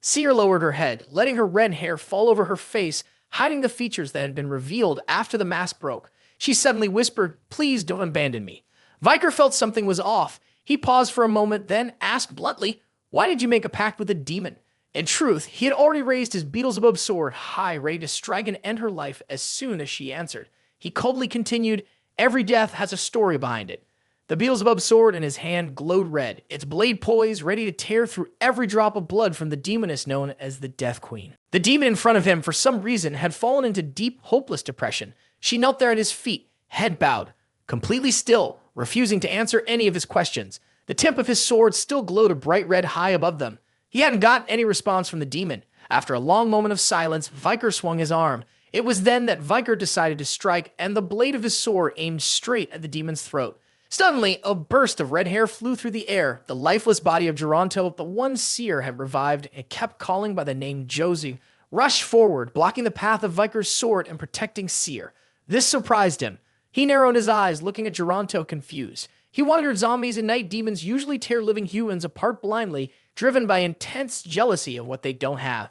Seer lowered her head, letting her red hair fall over her face, hiding the features that had been revealed after the mask broke. She suddenly whispered, "Please don't abandon me." Viker felt something was off. He paused for a moment, then asked bluntly, "Why did you make a pact with a demon?" In truth, he had already raised his Beelzebub sword high, ready to strike and end her life as soon as she answered. He coldly continued, "Every death has a story behind it." The Beelzebub sword in his hand glowed red, its blade poised, ready to tear through every drop of blood from the demoness known as the Death Queen. The demon in front of him, for some reason, had fallen into deep, hopeless depression. She knelt there at his feet, head bowed, completely still, refusing to answer any of his questions. The tip of his sword still glowed a bright red high above them. He hadn't gotten any response from the demon. After a long moment of silence, Viker swung his arm. It was then that Viker decided to strike, and the blade of his sword aimed straight at the demon's throat. Suddenly, a burst of red hair flew through the air. The lifeless body of Geronto, the one seer had revived and kept calling by the name Josie, rushed forward, blocking the path of Viker's sword and protecting Seer. This surprised him. He narrowed his eyes, looking at Geronto confused. He wondered zombies and night demons usually tear living humans apart blindly, driven by intense jealousy of what they don't have.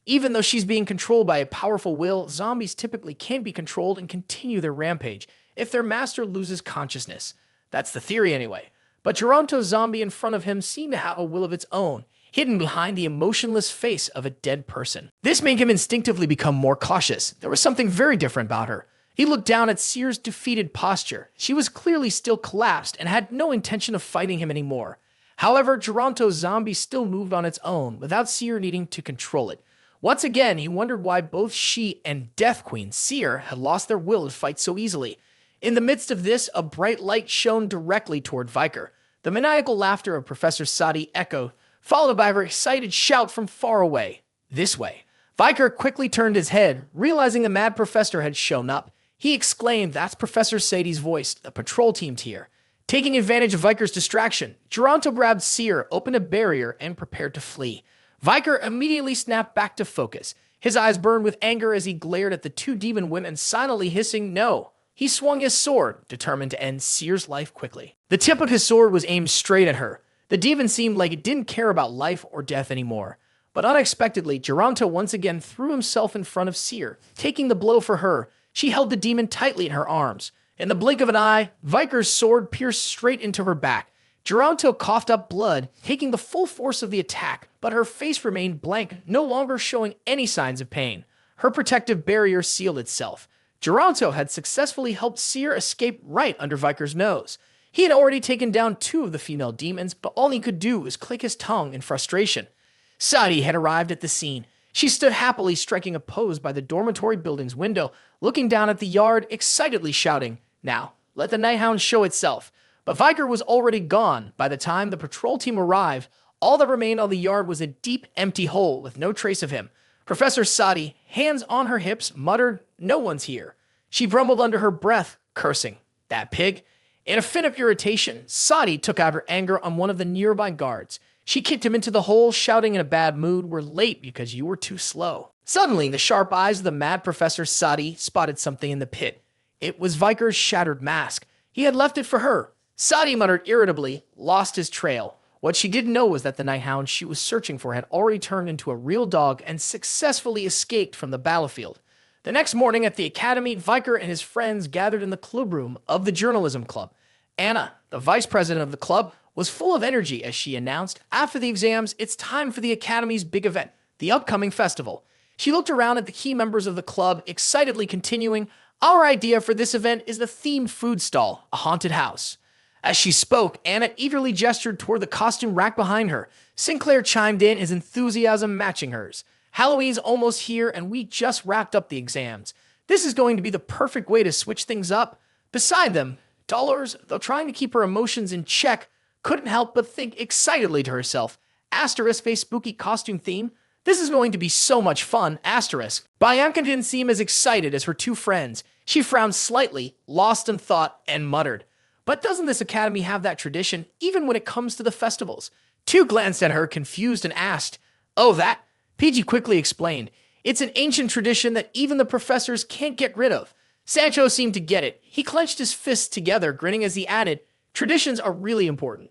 Even though she's being controlled by a powerful will, zombies typically can't be controlled and continue their rampage if their master loses consciousness. That's the theory anyway. But Geronto's zombie in front of him seemed to have a will of its own, hidden behind the emotionless face of a dead person. This made him instinctively become more cautious. There was something very different about her. He looked down at Seer's defeated posture. She was clearly still collapsed and had no intention of fighting him anymore. However, Geronto's zombie still moved on its own, without Seer needing to control it. Once again, he wondered why both she and Death Queen, Seer, had lost their will to fight so easily. In the midst of this, a bright light shone directly toward Viker. The maniacal laughter of Professor Sai echoed, followed by an excited shout from far away. This way. Viker quickly turned his head, realizing the mad professor had shown up. He exclaimed, "That's Professor Sai's voice. The patrol team's here." Taking advantage of Viker's distraction, Geronto grabbed Seer, opened a barrier, and prepared to flee. Viker immediately snapped back to focus. His eyes burned with anger as he glared at the two demon women, silently hissing no. He swung his sword, determined to end Seer's life quickly. The tip of his sword was aimed straight at her. The demon seemed like it didn't care about life or death anymore. But unexpectedly, Geronto once again threw himself in front of Seer, taking the blow for her. She held the demon tightly in her arms. In the blink of an eye, Viker's sword pierced straight into her back. Geronto coughed up blood, taking the full force of the attack, but her face remained blank, no longer showing any signs of pain. Her protective barrier sealed itself. Geronto had successfully helped Seer escape right under Viker's nose. He had already taken down two of the female demons, but all he could do was click his tongue in frustration. Sai had arrived at the scene. She stood happily striking a pose by the dormitory building's window, looking down at the yard, excitedly shouting, "Now, let the Night Hound show itself." But Viker was already gone. By the time the patrol team arrived, all that remained on the yard was a deep, empty hole with no trace of him. Professor Sai, hands on her hips, muttered, "No one's here." She grumbled under her breath, cursing, "That pig." In a fit of irritation, Sai took out her anger on one of the nearby guards. She kicked him into the hole, shouting in a bad mood, "We're late because you were too slow." Suddenly, the sharp eyes of the mad Professor Sai spotted something in the pit. It was Viker's shattered mask. He had left it for her. Sai muttered irritably, lost his trail. What she didn't know was that the Night Hound she was searching for had already turned into a real dog and successfully escaped from the battlefield. The next morning at the academy, Viker and his friends gathered in the clubroom of the journalism club. Anna, the vice president of the club, was full of energy as she announced, after the exams, it's time for the academy's big event, the upcoming festival. She looked around at the key members of the club, excitedly continuing, "Our idea for this event is the themed food stall, a haunted house." As she spoke, Anna eagerly gestured toward the costume rack behind her. Sinclair chimed in, his enthusiasm matching hers. "Halloween's almost here, and we just wrapped up the exams. This is going to be the perfect way to switch things up." Beside them, Dolores, though trying to keep her emotions in check, couldn't help but think excitedly to herself, *face spooky costume theme. This is going to be so much fun, *. Bianca didn't seem as excited as her two friends. She frowned slightly, lost in thought, and muttered, "But doesn't this academy have that tradition, even when it comes to the festivals?" Two glanced at her, confused, and asked, "Oh, that?" PG quickly explained, "It's an ancient tradition that even the professors can't get rid of." Sancho seemed to get it. He clenched his fists together, grinning as he added, "Traditions are really important."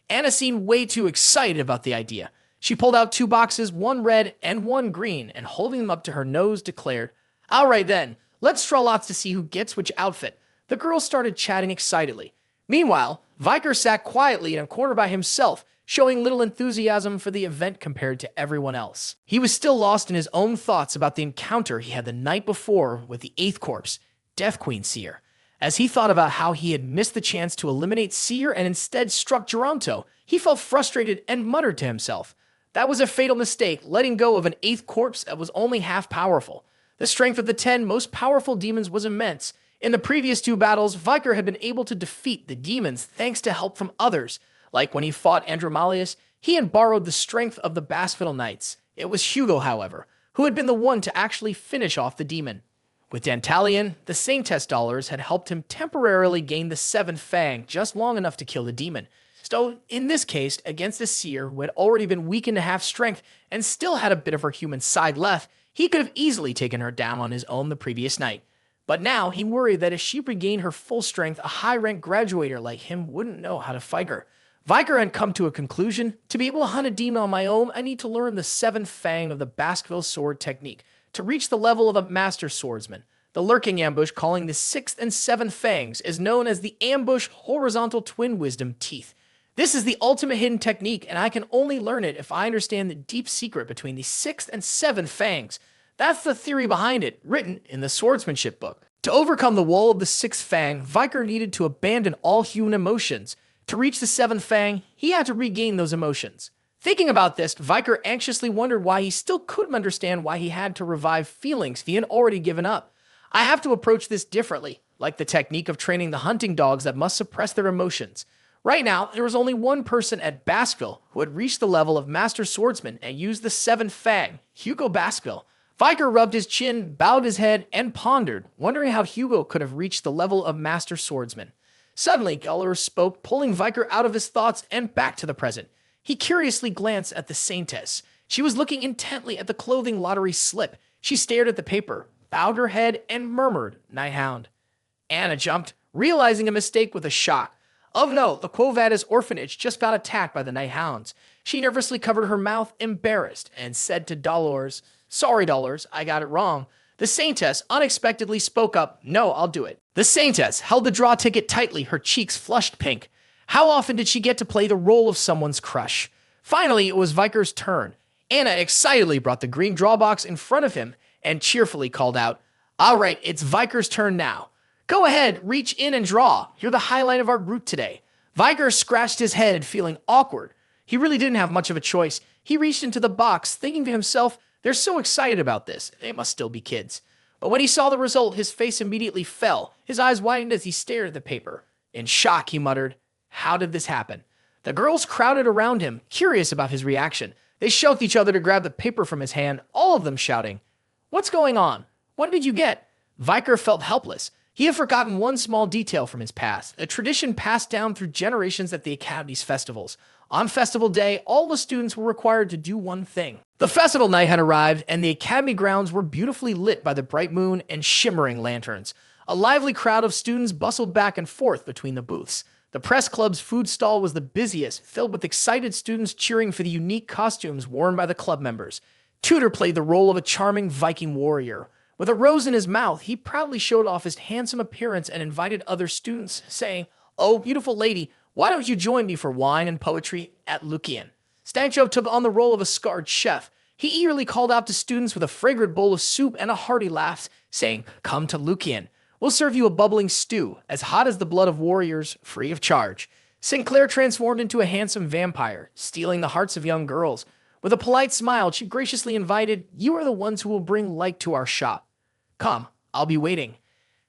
Anna seemed way too excited about the idea. She pulled out two boxes, one red and one green, and holding them up to her nose, declared, "All right then, let's draw lots to see who gets which outfit." The girls started chatting excitedly. Meanwhile, Viker sat quietly in a corner by himself, showing little enthusiasm for the event compared to everyone else. He was still lost in his own thoughts about the encounter he had the night before with the 8th Corpse, Death Queen Seer. As he thought about how he had missed the chance to eliminate Seer and instead struck Geronto, he felt frustrated and muttered to himself, "That was a fatal mistake, letting go of an 8th Corpse that was only half powerful. The strength of the 10 most powerful demons was immense. In the previous 2 battles, Viker had been able to defeat the demons thanks to help from others. Like when he fought Andromalius, he had borrowed the strength of the Baskerville Knights. It was Hugo, however, who had been the one to actually finish off the demon. With Dantalion, the Saintess dollars had helped him temporarily gain the 7th Fang just long enough to kill the demon. So, in this case, against a Seer who had already been weakened to half strength and still had a bit of her human side left, he could have easily taken her down on his own the previous night. But now he worried that if she regained her full strength, a high-rank graduator like him wouldn't know how to fight her. Viker had come to a conclusion: to be able to hunt a demon on my own, I need to learn the 7th Fang of the Baskerville sword technique to reach the level of a master swordsman. The lurking ambush calling the 6th and 7th Fangs is known as the ambush horizontal twin wisdom teeth. This is the ultimate hidden technique, and I can only learn it if I understand the deep secret between the 6th and 7th Fangs. That's the theory behind it, written in the swordsmanship book. To overcome the wall of the 6th Fang, Viker needed to abandon all human emotions. To reach the 7th Fang, he had to regain those emotions. Thinking about this, Viker anxiously wondered why he still couldn't understand why he had to revive feelings he had already given up. I have to approach this differently, like the technique of training the hunting dogs that must suppress their emotions. Right now, there was only one person at Baskerville who had reached the level of Master Swordsman and used the 7th Fang, Hugo Baskerville. Viker rubbed his chin, bowed his head, and pondered, wondering how Hugo could have reached the level of Master Swordsman. Suddenly, Dolores spoke, pulling Viker out of his thoughts and back to the present. He curiously glanced at the Saintess. She was looking intently at the clothing lottery slip. She stared at the paper, bowed her head, and murmured, "Night Hound." Anna jumped, realizing a mistake with a shock. Of note, the Quo Vadis orphanage just got attacked by the Night Hounds. She nervously covered her mouth, embarrassed, and said to Dolores, "Sorry, Dolores, I got it wrong." The Saintess unexpectedly spoke up, "No, I'll do it." The Saintess held the draw ticket tightly, her cheeks flushed pink. How often did she get to play the role of someone's crush? Finally, it was Viker's turn. Anna excitedly brought the green draw box in front of him and cheerfully called out, "All right, it's Viker's turn now. Go ahead, reach in and draw. You're the highlight of our route today." Viker scratched his head, feeling awkward. He really didn't have much of a choice. He reached into the box, thinking to himself, they're so excited about this. They must still be kids. But when he saw the result, his face immediately fell. His eyes widened as he stared at the paper. In shock, he muttered, "How did this happen?" The girls crowded around him, curious about his reaction. They shoved each other to grab the paper from his hand, all of them shouting, "What's going on? What did you get?" Viker felt helpless. He had forgotten one small detail from his past, a tradition passed down through generations at the Academy's festivals. On festival day, all the students were required to do one thing. The festival night had arrived, and the Academy grounds were beautifully lit by the bright moon and shimmering lanterns. A lively crowd of students bustled back and forth between the booths. The press club's food stall was the busiest, filled with excited students cheering for the unique costumes worn by the club members. Tutor played the role of a charming Viking warrior. With a rose in his mouth, he proudly showed off his handsome appearance and invited other students, saying, "Oh, beautiful lady, why don't you join me for wine and poetry at Lukian?" Stanchov took on the role of a scarred chef. He eagerly called out to students with a fragrant bowl of soup and a hearty laugh, saying, "Come to Lukian. We'll serve you a bubbling stew, as hot as the blood of warriors, free of charge." Sinclair transformed into a handsome vampire, stealing the hearts of young girls. With a polite smile, she graciously invited, "You are the ones who will bring light to our shop. Come, I'll be waiting."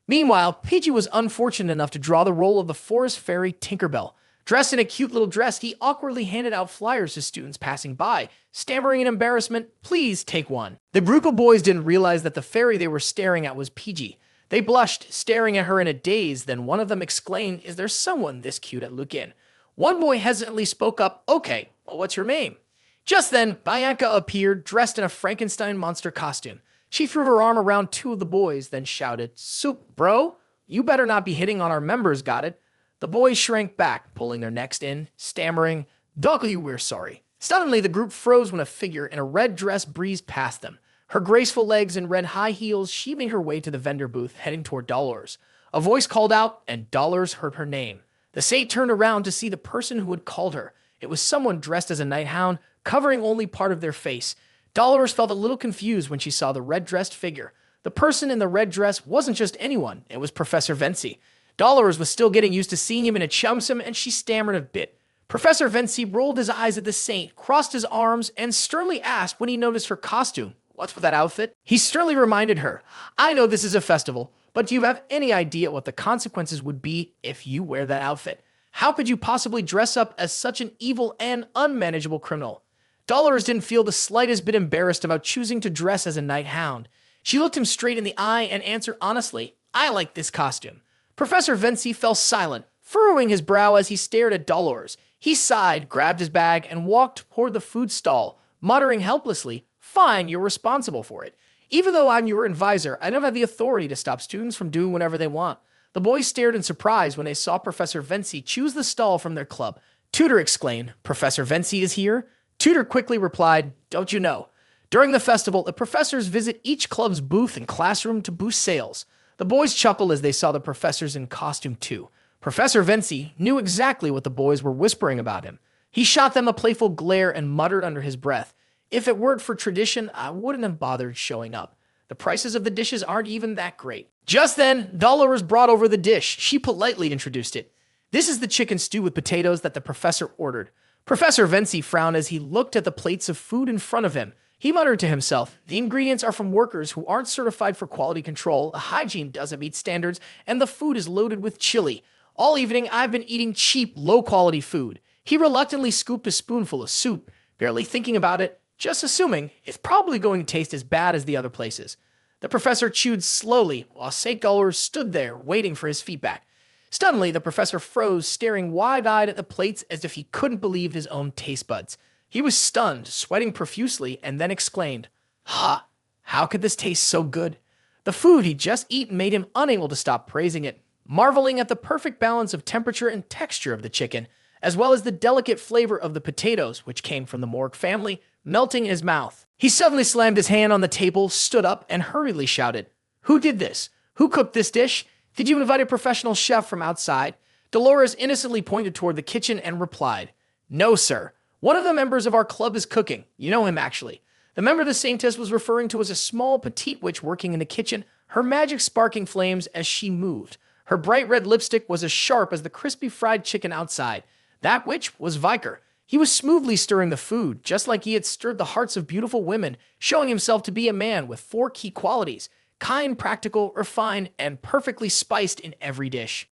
Meanwhile, Pidgey was unfortunate enough to draw the role of the forest fairy Tinkerbell. Dressed in a cute little dress, he awkwardly handed out flyers to students passing by, stammering in embarrassment, "Please take one." The group of boys didn't realize that the fairy they were staring at was Pidgey. They blushed, staring at her in a daze, then one of them exclaimed, "Is there someone this cute at Lukin?" One boy hesitantly spoke up, "Okay, well, what's your name?" Just then, Bianca appeared, dressed in a Frankenstein monster costume. She threw her arm around two of the boys, then shouted, "Soup, bro! You better not be hitting on our members, got it?" The boys shrank back, pulling their necks in, stammering, "W, we're sorry." Suddenly, the group froze when a figure in a red dress breezed past them. Her graceful legs and red high heels, she made her way to the vendor booth, heading toward Dolores. A voice called out, and Dolores heard her name. The saint turned around to see the person who had called her. It was someone dressed as a night hound, covering only part of their face. Dolores felt a little confused when she saw the red-dressed figure. The person in the red dress wasn't just anyone, it was Professor Vinci. Dolores was still getting used to seeing him in a chumsum, and she stammered a bit. Professor Vinci rolled his eyes at the saint, crossed his arms, and sternly asked when he noticed her costume. What's with that outfit? He sternly reminded her, I know this is a festival, but do you have any idea what the consequences would be if you wear that outfit? How could you possibly dress up as such an evil and unmanageable criminal? Dolores didn't feel the slightest bit embarrassed about choosing to dress as a night hound. She looked him straight in the eye and answered honestly, I like this costume. Professor Vinci fell silent, furrowing his brow as he stared at Dolores. He sighed, grabbed his bag, and walked toward the food stall, muttering helplessly, Fine, you're responsible for it. Even though I'm your advisor, I don't have the authority to stop students from doing whatever they want. The boys stared in surprise when they saw Professor Vinci choose the stall from their club. Tutor exclaimed, Professor Vinci is here? Tutor quickly replied, Don't you know? During the festival, the professors visit each club's booth and classroom to boost sales. The boys chuckled as they saw the professors in costume too. Professor Vinci knew exactly what the boys were whispering about him. He shot them a playful glare and muttered under his breath, If it weren't for tradition, I wouldn't have bothered showing up. The prices of the dishes aren't even that great. Just then, Dolores brought over the dish. She politely introduced it. This is the chicken stew with potatoes that the professor ordered. Professor Vinci frowned as he looked at the plates of food in front of him. He muttered to himself, The ingredients are from workers who aren't certified for quality control, hygiene doesn't meet standards, and the food is loaded with chili. All evening, I've been eating cheap, low-quality food. He reluctantly scooped a spoonful of soup, barely thinking about it, just assuming it's probably going to taste as bad as the other places. The professor chewed slowly, while St. Dolores stood there, waiting for his feedback. Stunnedly, the professor froze, staring wide-eyed at the plates as if he couldn't believe his own taste buds. He was stunned, sweating profusely, and then exclaimed, Ha! How could this taste so good? The food he'd just eaten made him unable to stop praising it, marveling at the perfect balance of temperature and texture of the chicken, as well as the delicate flavor of the potatoes, which came from the Morg family, melting in his mouth. He suddenly slammed his hand on the table, stood up, and hurriedly shouted, Who did this? Who cooked this dish? Did you invite a professional chef from outside? Dolores innocently pointed toward the kitchen and replied, No, sir. One of the members of our club is cooking. You know him, actually. The member the saintess was referring to was a small petite witch working in the kitchen, her magic sparking flames as she moved. Her bright red lipstick was as sharp as the crispy fried chicken outside. That witch was Viker. He was smoothly stirring the food, just like he had stirred the hearts of beautiful women, showing himself to be a man with 4 key qualities: kind, practical, refined, and perfectly spiced in every dish.